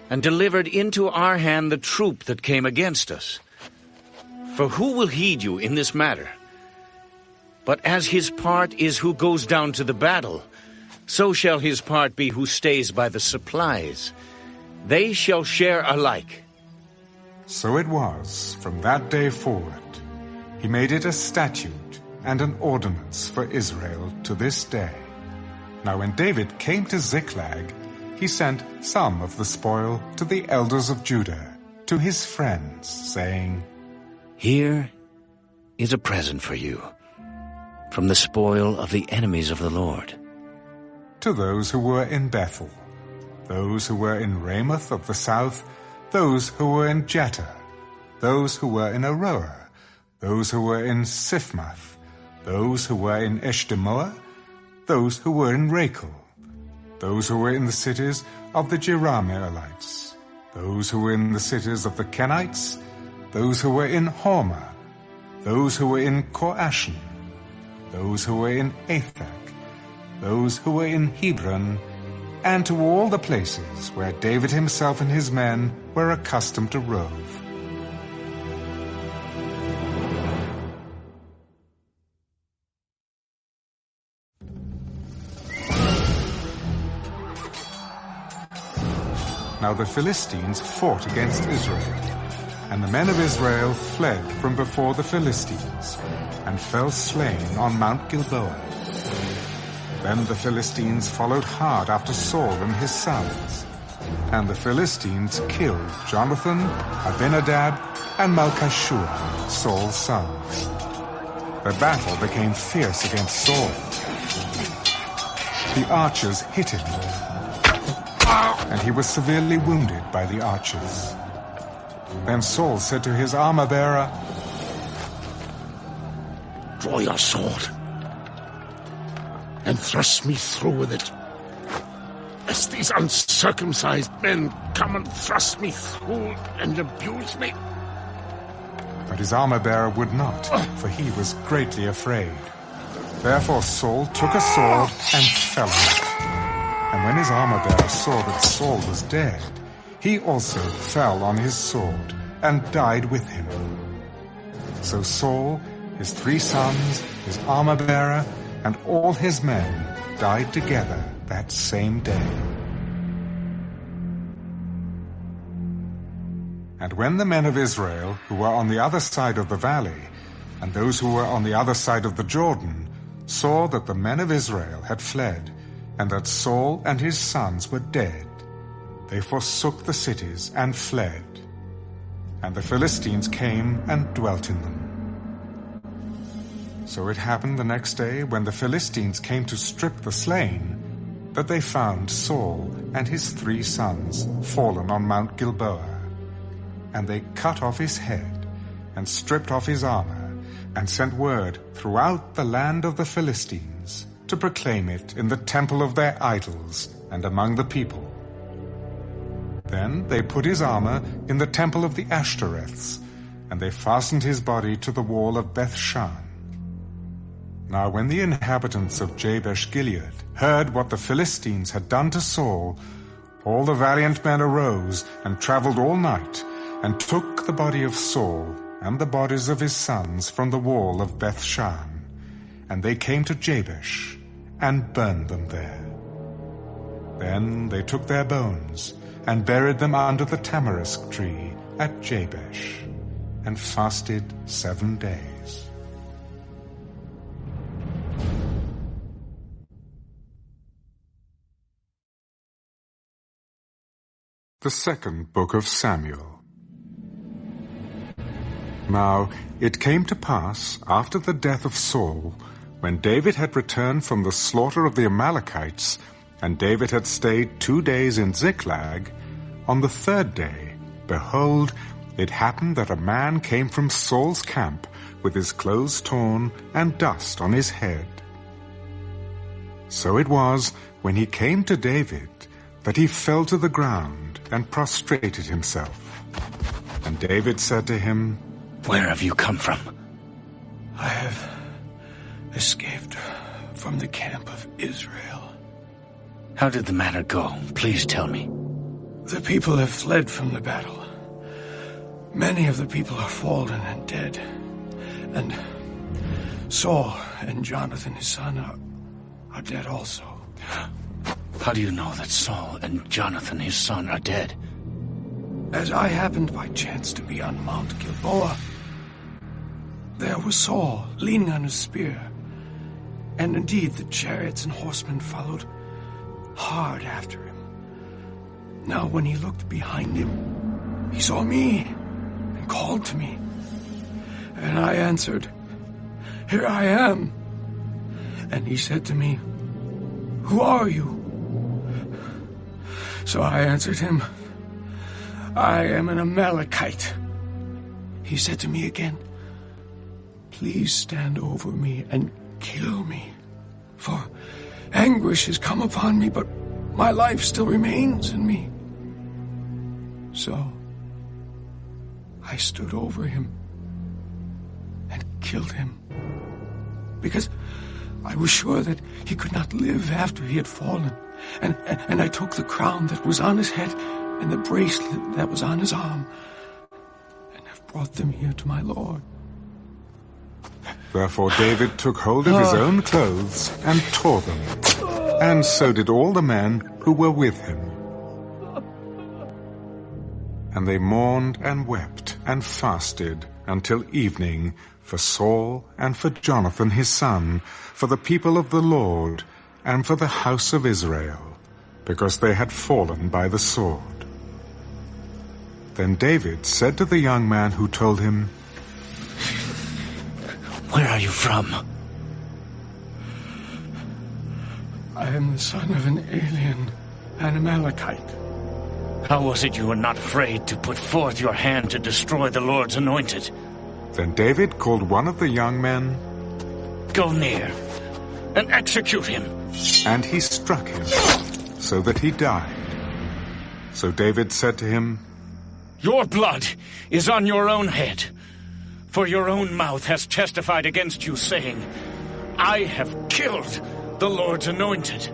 and delivered into our hand the troop that came against us. For who will heed you in this matter? But as his part is who goes down to the battle, so shall his part be who stays by the supplies. They shall share alike. So it was from that day forward. He made it a statute and an ordinance for Israel to this day. Now when David came to Ziklag, he sent some of the spoil to the elders of Judah, to his friends, saying, Here is a present for you, from the spoil of the enemies of the Lord. To those who were in Bethel, those who were in Ramoth of the south, those who were in Jeter, those who were in Aroer, those who were in Siphmath, those who were in Eshtemoa, those who were in Rachel, those who were in the cities of the Jerahmeelites, those who were in the cities of the Kenites, those who were in Hormah, those who were in Korashan, those who were in Athak, those who were in Hebron, and to all the places where David himself and his men were accustomed to rove. Now the Philistines fought against Israel, and the men of Israel fled from before the Philistines, and fell slain on Mount Gilboa. Then the Philistines followed hard after Saul and his sons, and the Philistines killed Jonathan, Abinadab, and Malchishua, Saul's sons. The battle became fierce against Saul. The archers hit him, and he was severely wounded by the archers. Then Saul said to his armor-bearer, Draw your sword and thrust me through with it, lest these uncircumcised men come and thrust me through and abuse me. But his armor-bearer would not, for he was greatly afraid. Therefore Saul took a sword and fell on it. And when his armor-bearer saw that Saul was dead, he also fell on his sword and died with him. So Saul, his 3 sons, his armor-bearer, and all his men died together that same day. And when the men of Israel, who were on the other side of the valley, and those who were on the other side of the Jordan, saw that the men of Israel had fled, and that Saul and his sons were dead, they forsook the cities and fled. And the Philistines came and dwelt in them. So it happened the next day, when the Philistines came to strip the slain, that they found Saul and his 3 sons fallen on Mount Gilboa. And they cut off his head, and stripped off his armor, and sent word throughout the land of the Philistines, to proclaim it in the temple of their idols and among the people. Then they put his armor in the temple of the Ashtoreths, and they fastened his body to the wall of Beth-shan. Now when the inhabitants of Jabesh-Gilead heard what the Philistines had done to Saul, all the valiant men arose and traveled all night, and took the body of Saul and the bodies of his sons from the wall of Beth-shan. And they came to Jabesh, and burned them there. Then they took their bones, and buried them under the tamarisk tree at Jabesh, and fasted 7 days. The second book of Samuel. Now it came to pass, after the death of Saul, when David had returned from the slaughter of the Amalekites, and David had stayed 2 days in Ziklag, on the 3rd day, behold, it happened that a man came from Saul's camp with his clothes torn and dust on his head. So it was, when he came to David, that he fell to the ground and prostrated himself. And David said to him, Where have you come from? I have escaped from the camp of Israel. How did the matter go? Please tell me. The people have fled from the battle. Many of the people are fallen and dead. And Saul and Jonathan, his son, are dead also. How do you know that Saul and Jonathan, his son, are dead? As I happened by chance to be on Mount Gilboa, there was Saul leaning on his spear. And indeed, the chariots and horsemen followed hard after him. Now, when he looked behind him, he saw me and called to me. And I answered, "Here I am." And he said to me, "Who are you?" So I answered him, "I am an Amalekite." He said to me again, "Please stand over me and kill me, for anguish has come upon me, but my life still remains in me." So I stood over him and killed him, because I was sure that he could not live after he had fallen. And I took the crown that was on his head and the bracelet that was on his arm, and have brought them here to my lord. Therefore David took hold of his own clothes and tore them, and so did all the men who were with him. And they mourned and wept and fasted until evening for Saul and for Jonathan his son, for the people of the Lord, and for the house of Israel, because they had fallen by the sword. Then David said to the young man who told him, "Where are you from?" "I am the son of an alien, an Amalekite." "How was it you were not afraid to put forth your hand to destroy the Lord's anointed?" Then David called one of the young men, "Go near and execute him." And he struck him, so that he died. So David said to him, "Your blood is on your own head, for your own mouth has testified against you, saying, 'I have killed the Lord's anointed.'"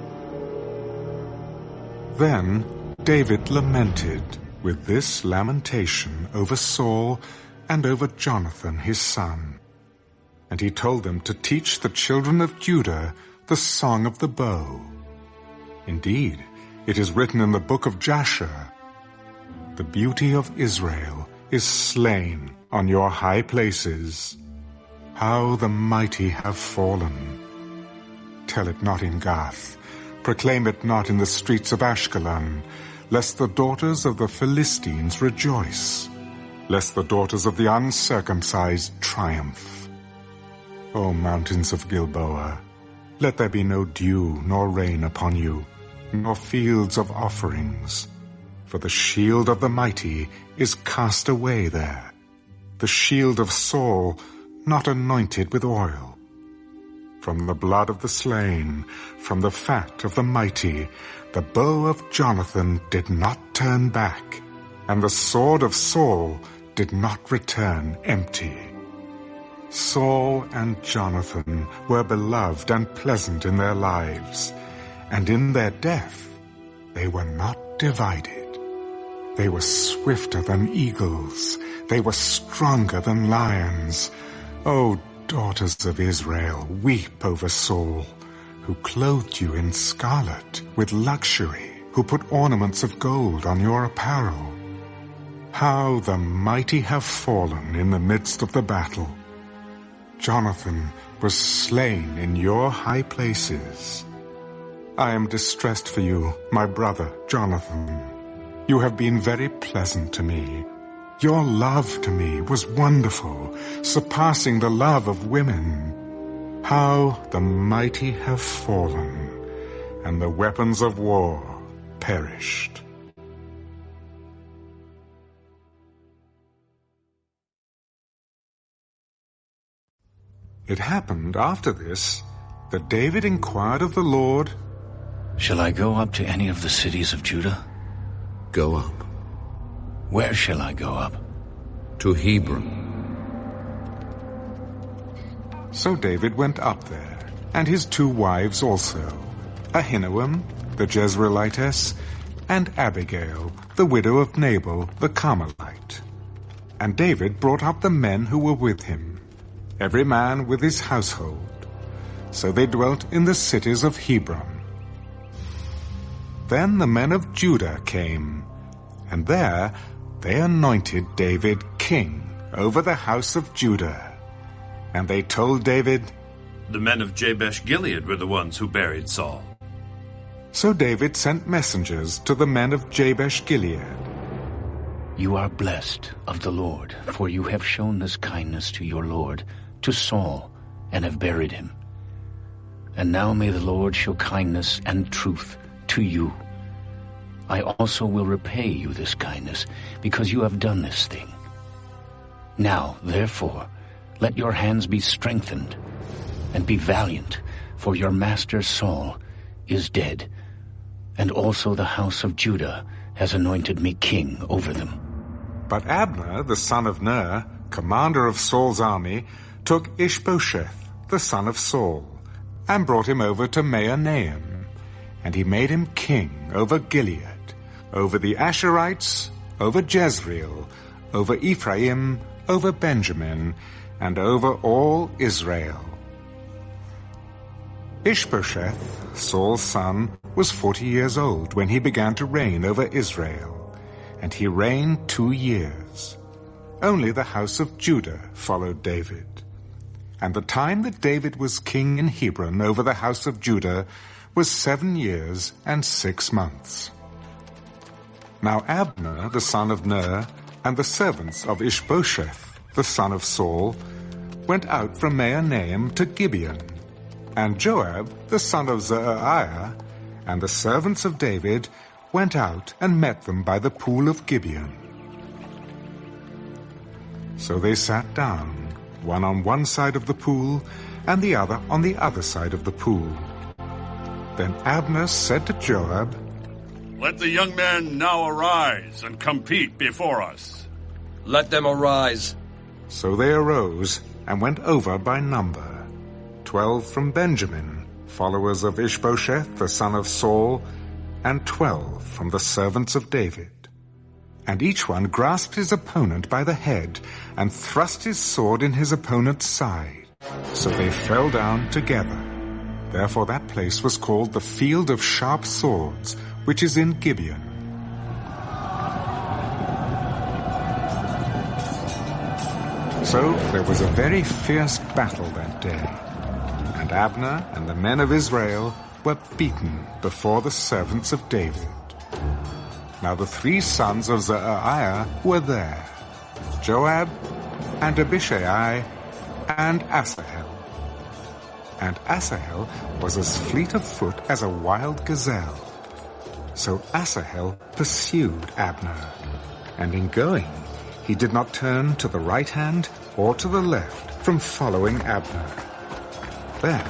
Then David lamented with this lamentation over Saul and over Jonathan his son. And he told them to teach the children of Judah the song of the bow. Indeed, it is written in the book of Jasher, "The beauty of Israel is slain on your high places. How the mighty have fallen. Tell it not in Gath, proclaim it not in the streets of Ashkelon, lest the daughters of the Philistines rejoice, lest the daughters of the uncircumcised triumph. O mountains of Gilboa, let there be no dew nor rain upon you, nor fields of offerings, for the shield of the mighty is cast away there, the shield of Saul not anointed with oil. From the blood of the slain, from the fat of the mighty, the bow of Jonathan did not turn back, and the sword of Saul did not return empty. Saul and Jonathan were beloved and pleasant in their lives, and in their death they were not divided. They were swifter than eagles, they were stronger than lions. O daughters of Israel, weep over Saul, who clothed you in scarlet with luxury, who put ornaments of gold on your apparel. How the mighty have fallen in the midst of the battle. Jonathan was slain in your high places. I am distressed for you, my brother Jonathan. You have been very pleasant to me. Your love to me was wonderful, surpassing the love of women. How the mighty have fallen, and the weapons of war perished." It happened after this that David inquired of the Lord, "Shall I go up to any of the cities of Judah?" "Go up." "Where shall I go up?" "To Hebron." So David went up there, and his 2 wives also, Ahinoam the Jezreelitess, and Abigail, the widow of Nabal the Carmelite. And David brought up the men who were with him, every man with his household. So they dwelt in the cities of Hebron. Then the men of Judah came, and there they anointed David king over the house of Judah. And they told David, "The men of Jabesh-Gilead were the ones who buried Saul." So David sent messengers to the men of Jabesh-Gilead. You are blessed of the Lord, for you have shown this kindness to your Lord, to Saul, and have buried him. And now may the Lord show kindness and truth to you. I also will repay you this kindness, because you have done this thing. Now, therefore, let your hands be strengthened, and be valiant, for your master Saul is dead, and also the house of Judah has anointed me king over them. But Abner, the son of Ner, commander of Saul's army, took Ishbosheth, the son of Saul, and brought him over to Mahanaim, and he made him king over Gilead, over the Asherites, over Jezreel, over Ephraim, over Benjamin, and over all Israel. Ishbosheth, Saul's son, was 40 years old when he began to reign over Israel, and he reigned 2 years. Only the house of Judah followed David. And the time that David was king in Hebron over the house of Judah was 7 years and 6 months. Now Abner, the son of Ner, and the servants of Ishbosheth, the son of Saul, went out from Mahanaim to Gibeon. And Joab, the son of Zeruiah, and the servants of David went out and met them by the pool of Gibeon. So they sat down, one on one side of the pool, and the other on the other side of the pool. Then Abner said to Joab, "Let the young men now arise and compete before us." "Let them arise." So they arose and went over by number, 12 from Benjamin, followers of Ishbosheth, the son of Saul, and 12 from the servants of David. And each one grasped his opponent by the head and thrust his sword in his opponent's side. So they fell down together. Therefore that place was called the Field of Sharp Swords, which is in Gibeon. So there was a very fierce battle that day, and Abner and the men of Israel were beaten before the servants of David. Now the 3 sons of Zeruiah were there, Joab, and Abishai, and Asahel. And Asahel was as fleet of foot as a wild gazelle. So Asahel pursued Abner, and in going, he did not turn to the right hand or to the left from following Abner. Then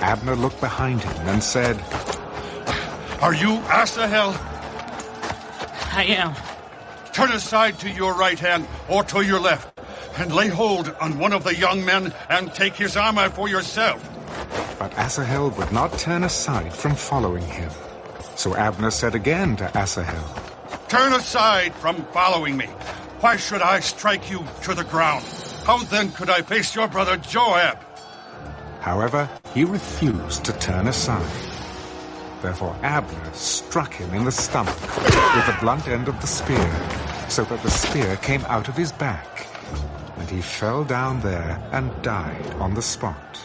Abner looked behind him and said, "Are you Asahel?" I am. "Turn aside to your right hand or to your left, and lay hold on one of the young men and take his armor for yourself." But Asahel would not turn aside from following him. So Abner said again to Asahel, "Turn aside from following me. Why should I strike you to the ground? How then could I face your brother Joab?" However, he refused to turn aside. Therefore Abner struck him in the stomach with the blunt end of the spear, so that the spear came out of his back, and he fell down there and died on the spot.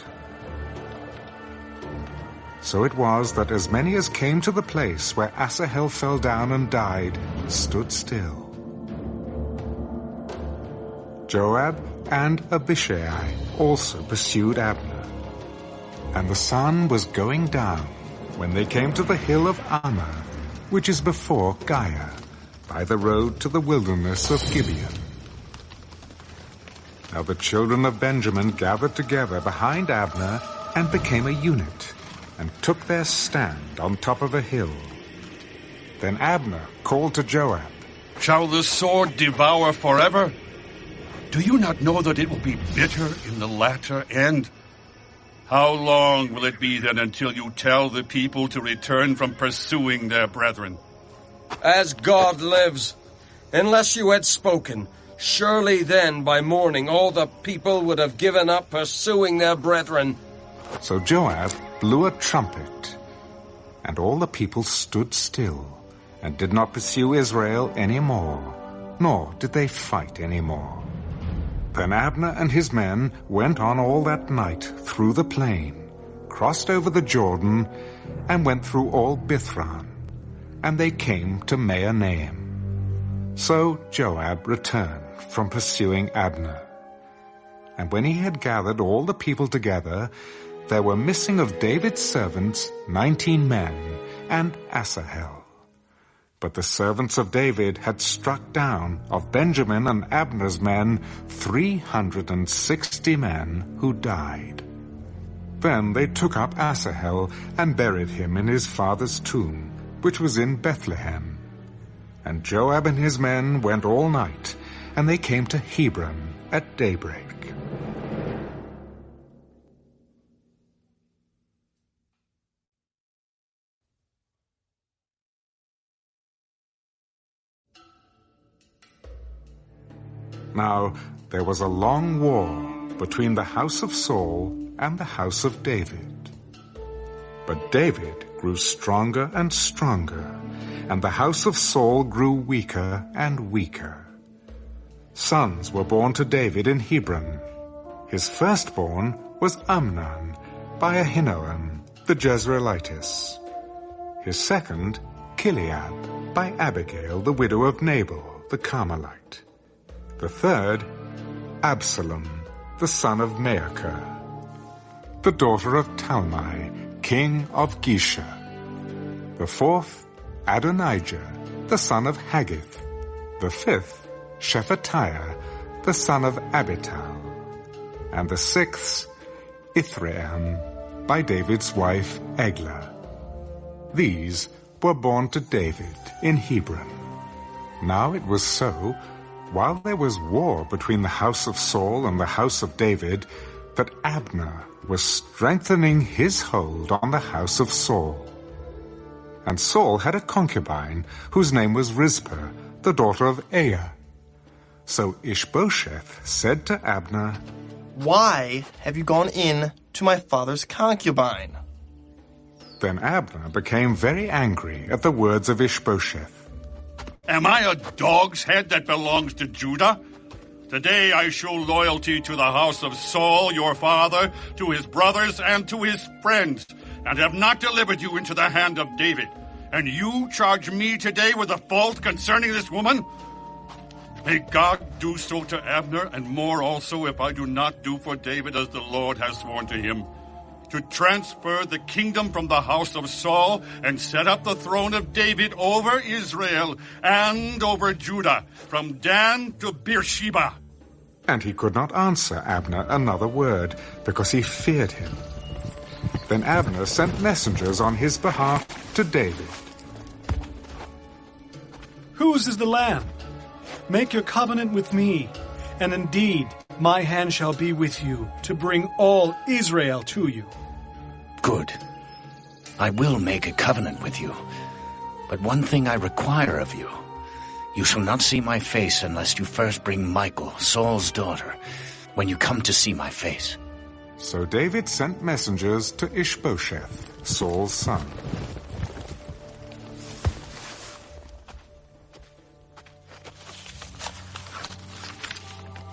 So it was that as many as came to the place where Asahel fell down and died stood still. Joab and Abishai also pursued Abner. And the sun was going down when they came to the hill of Ammah, which is before Giah, by the road to the wilderness of Gibeon. Now the children of Benjamin gathered together behind Abner and became a unit, and took their stand on top of a hill. Then Abner called to Joab, "Shall the sword devour forever? Do you not know that it will be bitter in the latter end? How long will it be then until you tell the people to return from pursuing their brethren?" As God lives, unless you had spoken, surely then by morning all the people would have given up pursuing their brethren. So Joab blew a trumpet, and all the people stood still, and did not pursue Israel any more, nor did they fight any more. Then Abner and his men went on all that night through the plain, crossed over the Jordan, and went through all Bithran, and they came to Mahanaim. So Joab returned from pursuing Abner. And when he had gathered all the people together, there were missing of David's servants 19 men, and Asahel. But the servants of David had struck down of Benjamin and Abner's men 360 men who died. Then they took up Asahel and buried him in his father's tomb, which was in Bethlehem. And Joab and his men went all night, and they came to Hebron at daybreak. Now there was a long war between the house of Saul and the house of David. But David grew stronger and stronger, and the house of Saul grew weaker and weaker. Sons were born to David in Hebron. His firstborn was Amnon by Ahinoam the Jezreelitess. His second, Gilead, by Abigail the widow of Nabal the Carmelite. The third, Absalom, the son of Maacah, the daughter of Talmai, king of Geshur. The fourth, Adonijah, the son of Haggith. The fifth, Shephatiah, the son of Abital. And the sixth, Ithream, by David's wife Eglah. These were born to David in Hebron. Now it was so, while there was war between the house of Saul and the house of David, that Abner was strengthening his hold on the house of Saul. And Saul had a concubine, whose name was Rizpah, the daughter of Aiah. So Ishbosheth said to Abner, "Why have you gone in to my father's concubine?" Then Abner became very angry at the words of Ishbosheth. Am I a dog's head that belongs to Judah? Today I show loyalty to the house of Saul, your father, to his brothers, and to his friends, and have not delivered you into the hand of David. And you charge me today with a fault concerning this woman? May God do so to Abner, and more also, if I do not do for David as the Lord has sworn to him, to transfer the kingdom from the house of Saul and set up the throne of David over Israel and over Judah, from Dan to Beersheba." And he could not answer Abner another word, because he feared him. Then Abner sent messengers on his behalf to David. "Whose is the lamb? Make your covenant with me, and indeed my hand shall be with you, to bring all Israel to you." Good. I will make a covenant with you. But one thing I require of you. You shall not see my face unless you first bring Michal, Saul's daughter, when you come to see my face. So David sent messengers to Ishbosheth, Saul's son.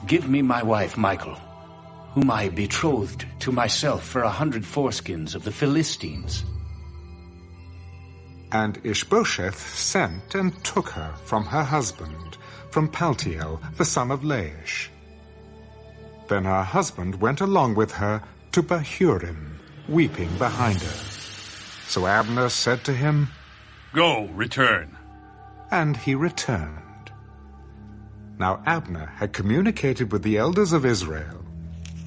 Give me my wife Michal, whom I betrothed to myself for 100 foreskins of the Philistines. And Ishbosheth sent and took her from her husband, from Paltiel, the son of Laish. Then her husband went along with her to Bahurim, weeping behind her. So Abner said to him, "Go, return." And he returned. Now Abner had communicated with the elders of Israel.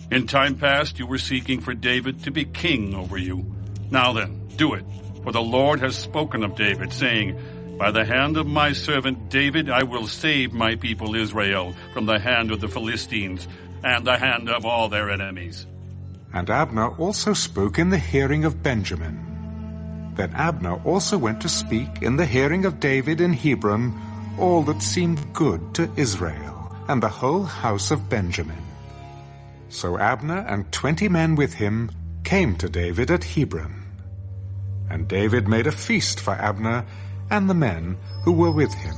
In time past you were seeking for David to be king over you. Now then, do it, for the Lord has spoken of David, saying, "By the hand of my servant David I will save my people Israel from the hand of the Philistines and the hand of all their enemies." And Abner also spoke in the hearing of Benjamin. Then Abner also went to speak in the hearing of David in Hebron all that seemed good to Israel and the whole house of Benjamin. So Abner and 20 men with him came to David at Hebron. And David made a feast for Abner and the men who were with him.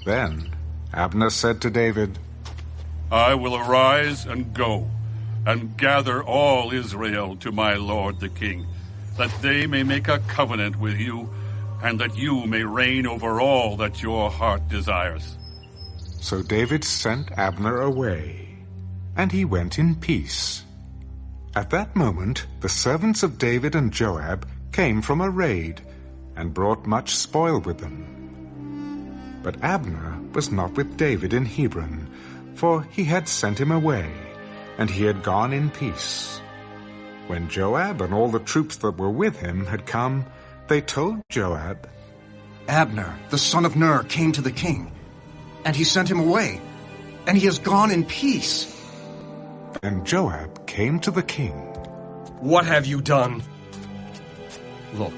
Then Abner said to David, I will arise and go, and gather all Israel to my lord the king, that they may make a covenant with you, and that you may reign over all that your heart desires. So David sent Abner away, and he went in peace. At that moment the servants of David and Joab came from a raid, and brought much spoil with them. But Abner was not with David in Hebron, for he had sent him away, and he had gone in peace. When Joab and all the troops that were with him had come, they told Joab, Abner, the son of Ner, came to the king, and he sent him away, and he has gone in peace. Then Joab came to the king. What have you done? Look,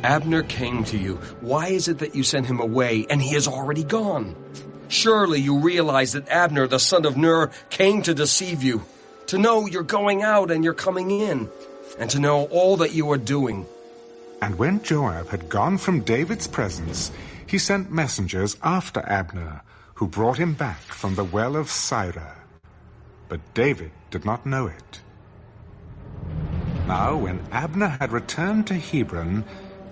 Abner came to you. Why is it that you sent him away, and he has already gone? Surely you realize that Abner, the son of Ner, came to deceive you, to know you're going out and you're coming in, and to know all that you are doing. And when Joab had gone from David's presence, he sent messengers after Abner, who brought him back from the well of Sirah. But David did not know it. Now when Abner had returned to Hebron,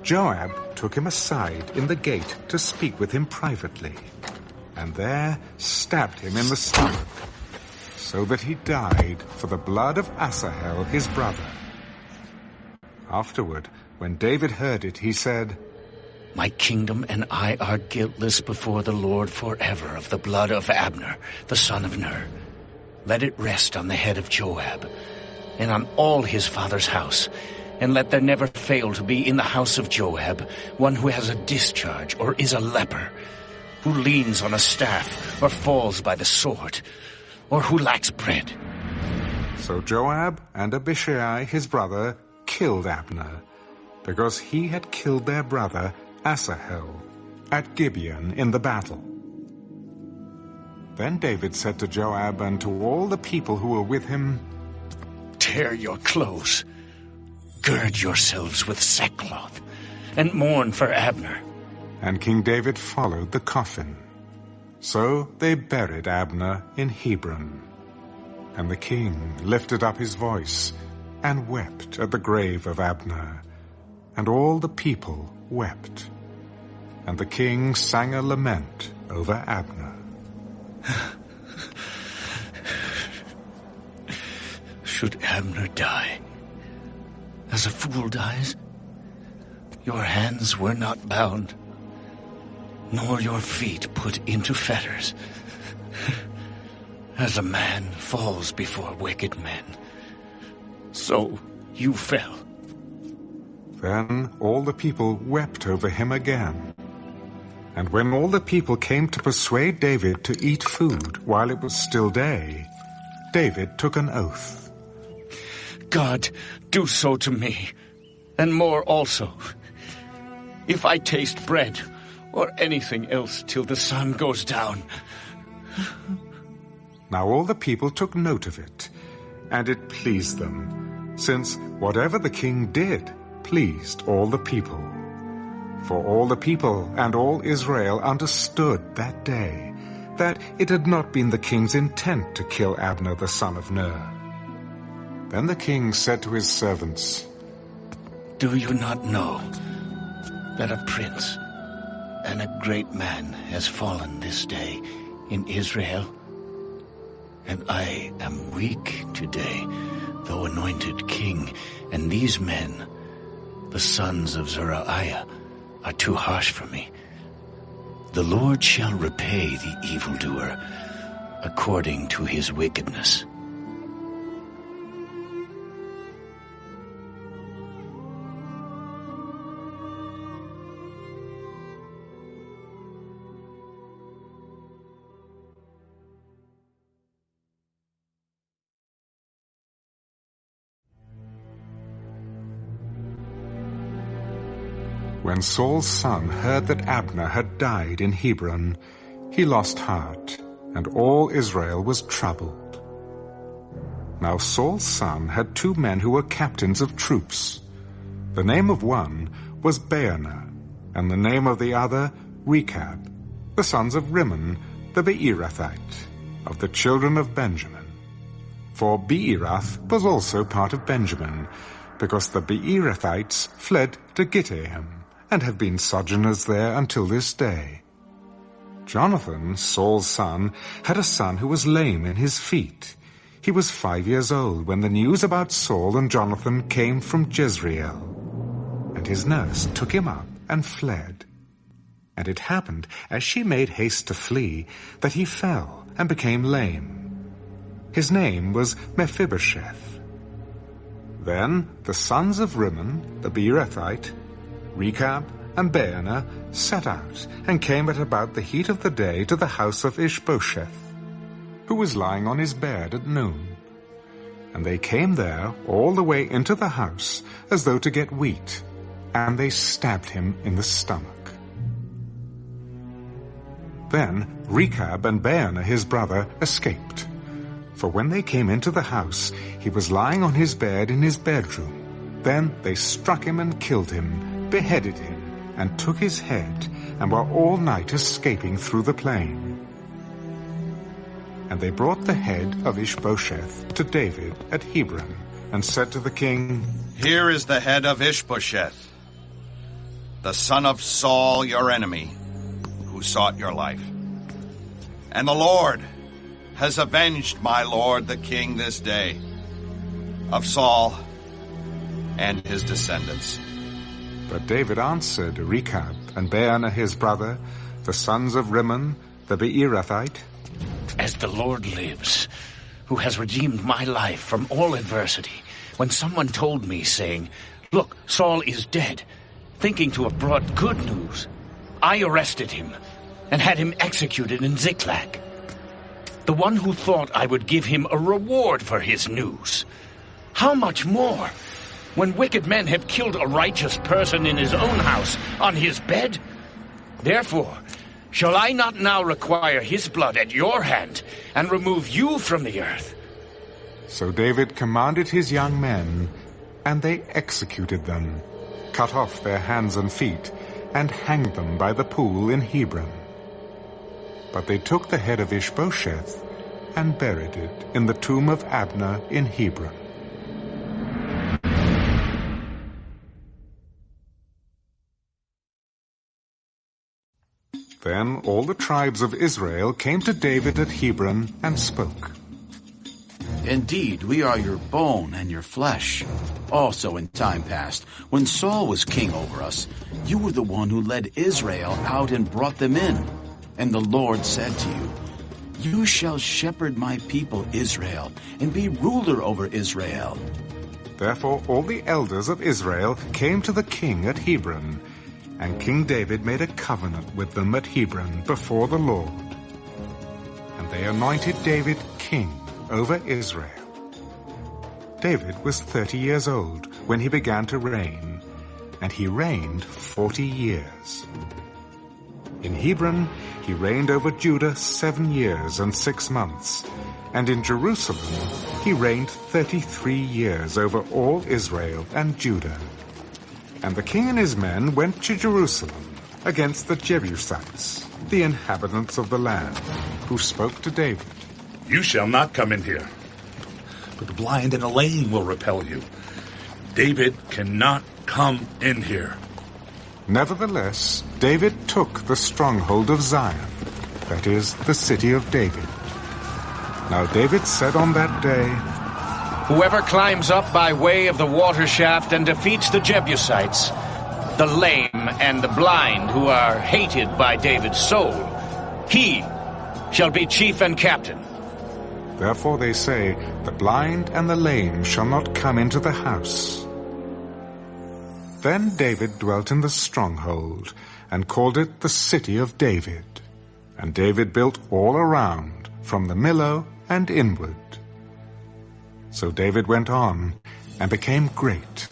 Joab took him aside in the gate to speak with him privately, and there stabbed him in the stomach, so that he died for the blood of Asahel his brother. Afterward, when David heard it, he said, My kingdom and I are guiltless before the Lord forever of the blood of Abner, the son of Ner. Let it rest on the head of Joab, and on all his father's house, and let there never fail to be in the house of Joab one who has a discharge or is a leper, who leans on a staff or falls by the sword, or who lacks bread. So Joab and Abishai his brother killed Abner, because he had killed their brother Asahel at Gibeon in the battle. Then David said to Joab and to all the people who were with him, Tear your clothes, gird yourselves with sackcloth, and mourn for Abner. And King David followed the coffin. So they buried Abner in Hebron. And the king lifted up his voice and wept at the grave of Abner. And all the people wept. And the king sang a lament over Abner. Should Abner die, as a fool dies? Your hands were not bound, nor your feet put into fetters. As a man falls before wicked men, so you fell. Then all the people wept over him again. And when all the people came to persuade David to eat food while it was still day, David took an oath. God, do so to me, and more also, if I taste bread or anything else till the sun goes down. Now all the people took note of it, and it pleased them, since whatever the king did pleased all the people. For all the people and all Israel understood that day that it had not been the king's intent to kill Abner the son of Ner. Then the king said to his servants, Do you not know that a prince and a great man has fallen this day in Israel? And I am weak today, though anointed king, and these men, the sons of Zeruiah, are too harsh for me. The Lord shall repay the evildoer according to his wickedness. When Saul's son heard that Abner had died in Hebron, he lost heart, and all Israel was troubled. Now Saul's son had 2 men who were captains of troops. The name of one was Baanah, and the name of the other Rechab, the sons of Rimmon the Beerothite, of the children of Benjamin. For Beeroth was also part of Benjamin, because the Beerothites fled to Gittaim, and have been sojourners there until this day. Jonathan, Saul's son, had a son who was lame in his feet. He was 5 years old when the news about Saul and Jonathan came from Jezreel. And his nurse took him up and fled. And it happened, as she made haste to flee, that he fell and became lame. His name was Mephibosheth. Then the sons of Rimmon, the Beerothite, Rechab and Baanah, set out and came at about the heat of the day to the house of Ishbosheth, who was lying on his bed at noon. And they came there all the way into the house, as though to get wheat, and they stabbed him in the stomach. Then Rechab and Baanah his brother escaped, for when they came into the house, he was lying on his bed in his bedroom. Then they struck him and killed him, beheaded him, and took his head, and were all night escaping through the plain. And they brought the head of Ishbosheth to David at Hebron, and said to the king, "Here is the head of Ishbosheth, the son of Saul your enemy, who sought your life. And the Lord has avenged my lord the king this day of Saul and his descendants." But David answered Rechab and Baanah his brother, the sons of Rimmon the Beerothite, "As the Lord lives, who has redeemed my life from all adversity, when someone told me, saying, 'Look, Saul is dead,' thinking to have brought good news, I arrested him and had him executed in Ziklag. The one who thought I would give him a reward for his news. How much more, when wicked men have killed a righteous person in his own house, on his bed? Therefore, shall I not now require his blood at your hand, and remove you from the earth?" So David commanded his young men, and they executed them, cut off their hands and feet, and hanged them by the pool in Hebron. But they took the head of Ishbosheth and buried it in the tomb of Abner in Hebron. Then all the tribes of Israel came to David at Hebron and spoke. "Indeed, we are your bone and your flesh. Also in time past, when Saul was king over us, you were the one who led Israel out and brought them in. And the Lord said to you, 'You shall shepherd my people Israel, and be ruler over Israel.'" Therefore all the elders of Israel came to the king at Hebron, and King David made a covenant with them at Hebron before the Lord. And they anointed David king over Israel. David was 30 years old when he began to reign, and he reigned 40 years. In Hebron he reigned over Judah 7 years and 6 months, and in Jerusalem he reigned 33 years over all Israel and Judah. And the king and his men went to Jerusalem against the Jebusites, the inhabitants of the land, who spoke to David. "You shall not come in here, but the blind and the lame will repel you. David cannot come in here." Nevertheless, David took the stronghold of Zion, that is, the city of David. Now David said on that day, "Whoever climbs up by way of the water shaft and defeats the Jebusites, the lame and the blind who are hated by David's soul, he shall be chief and captain." Therefore they say, "The blind and the lame shall not come into the house." Then David dwelt in the stronghold, and called it the city of David. And David built all around, from the Millo and inward. So David went on, and became great,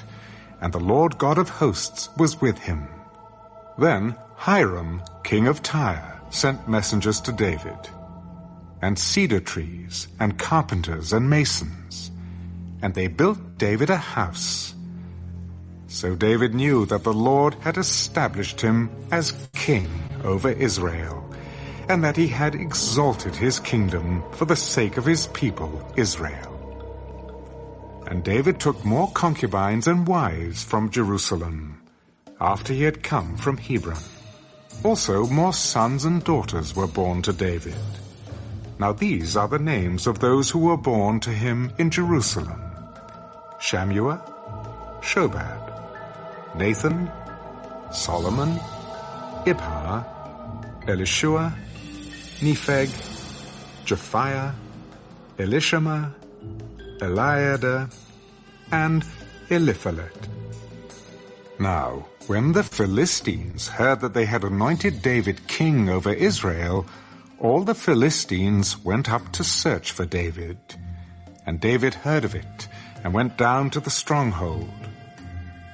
and the Lord God of hosts was with him. Then Hiram, king of Tyre, sent messengers to David, and cedar trees, and carpenters, and masons, and they built David a house. So David knew that the Lord had established him as king over Israel, and that he had exalted his kingdom for the sake of his people Israel. And David took more concubines and wives from Jerusalem, after he had come from Hebron. Also more sons and daughters were born to David. Now these are the names of those who were born to him in Jerusalem: Shammua, Shobab, Nathan, Solomon, Ibhar, Elishua, Nepheg, Japhiah, Elishama, Eliada, and Eliphalet. Now, when the Philistines heard that they had anointed David king over Israel, all the Philistines went up to search for David. And David heard of it, and went down to the stronghold.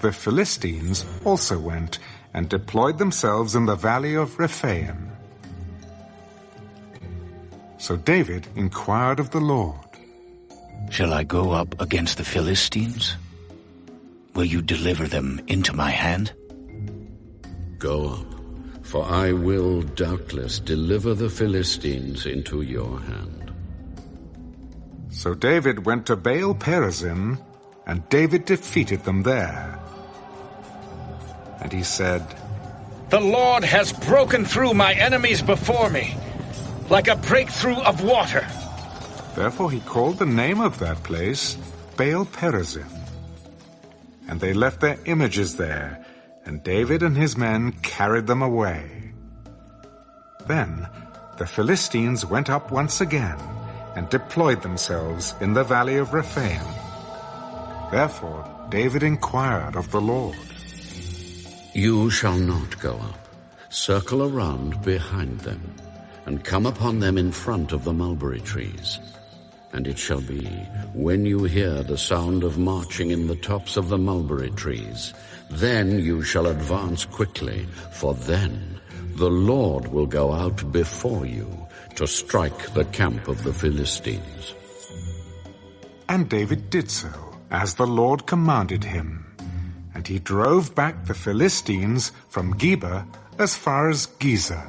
The Philistines also went and deployed themselves in the valley of Rephaim. So David inquired of the Lord, "Shall I go up against the Philistines? Will you deliver them into my hand?" Go up, for I will doubtless deliver the Philistines into your hand. So David went to Baal Perazim, and David defeated them there. And he said, "The Lord has broken through my enemies before me, like a breakthrough of water." Therefore he called the name of that place Baal Perazim. And they left their images there, and David and his men carried them away. Then the Philistines went up once again, and deployed themselves in the valley of Rephaim. Therefore David inquired of the Lord, You shall not go up. Circle around behind them, and come upon them in front of the mulberry trees. And it shall be, when you hear the sound of marching in the tops of the mulberry trees, then you shall advance quickly, for then the Lord will go out before you to strike the camp of the Philistines. And David did so, as the Lord commanded him. And he drove back the Philistines from Geba as far as Gezer.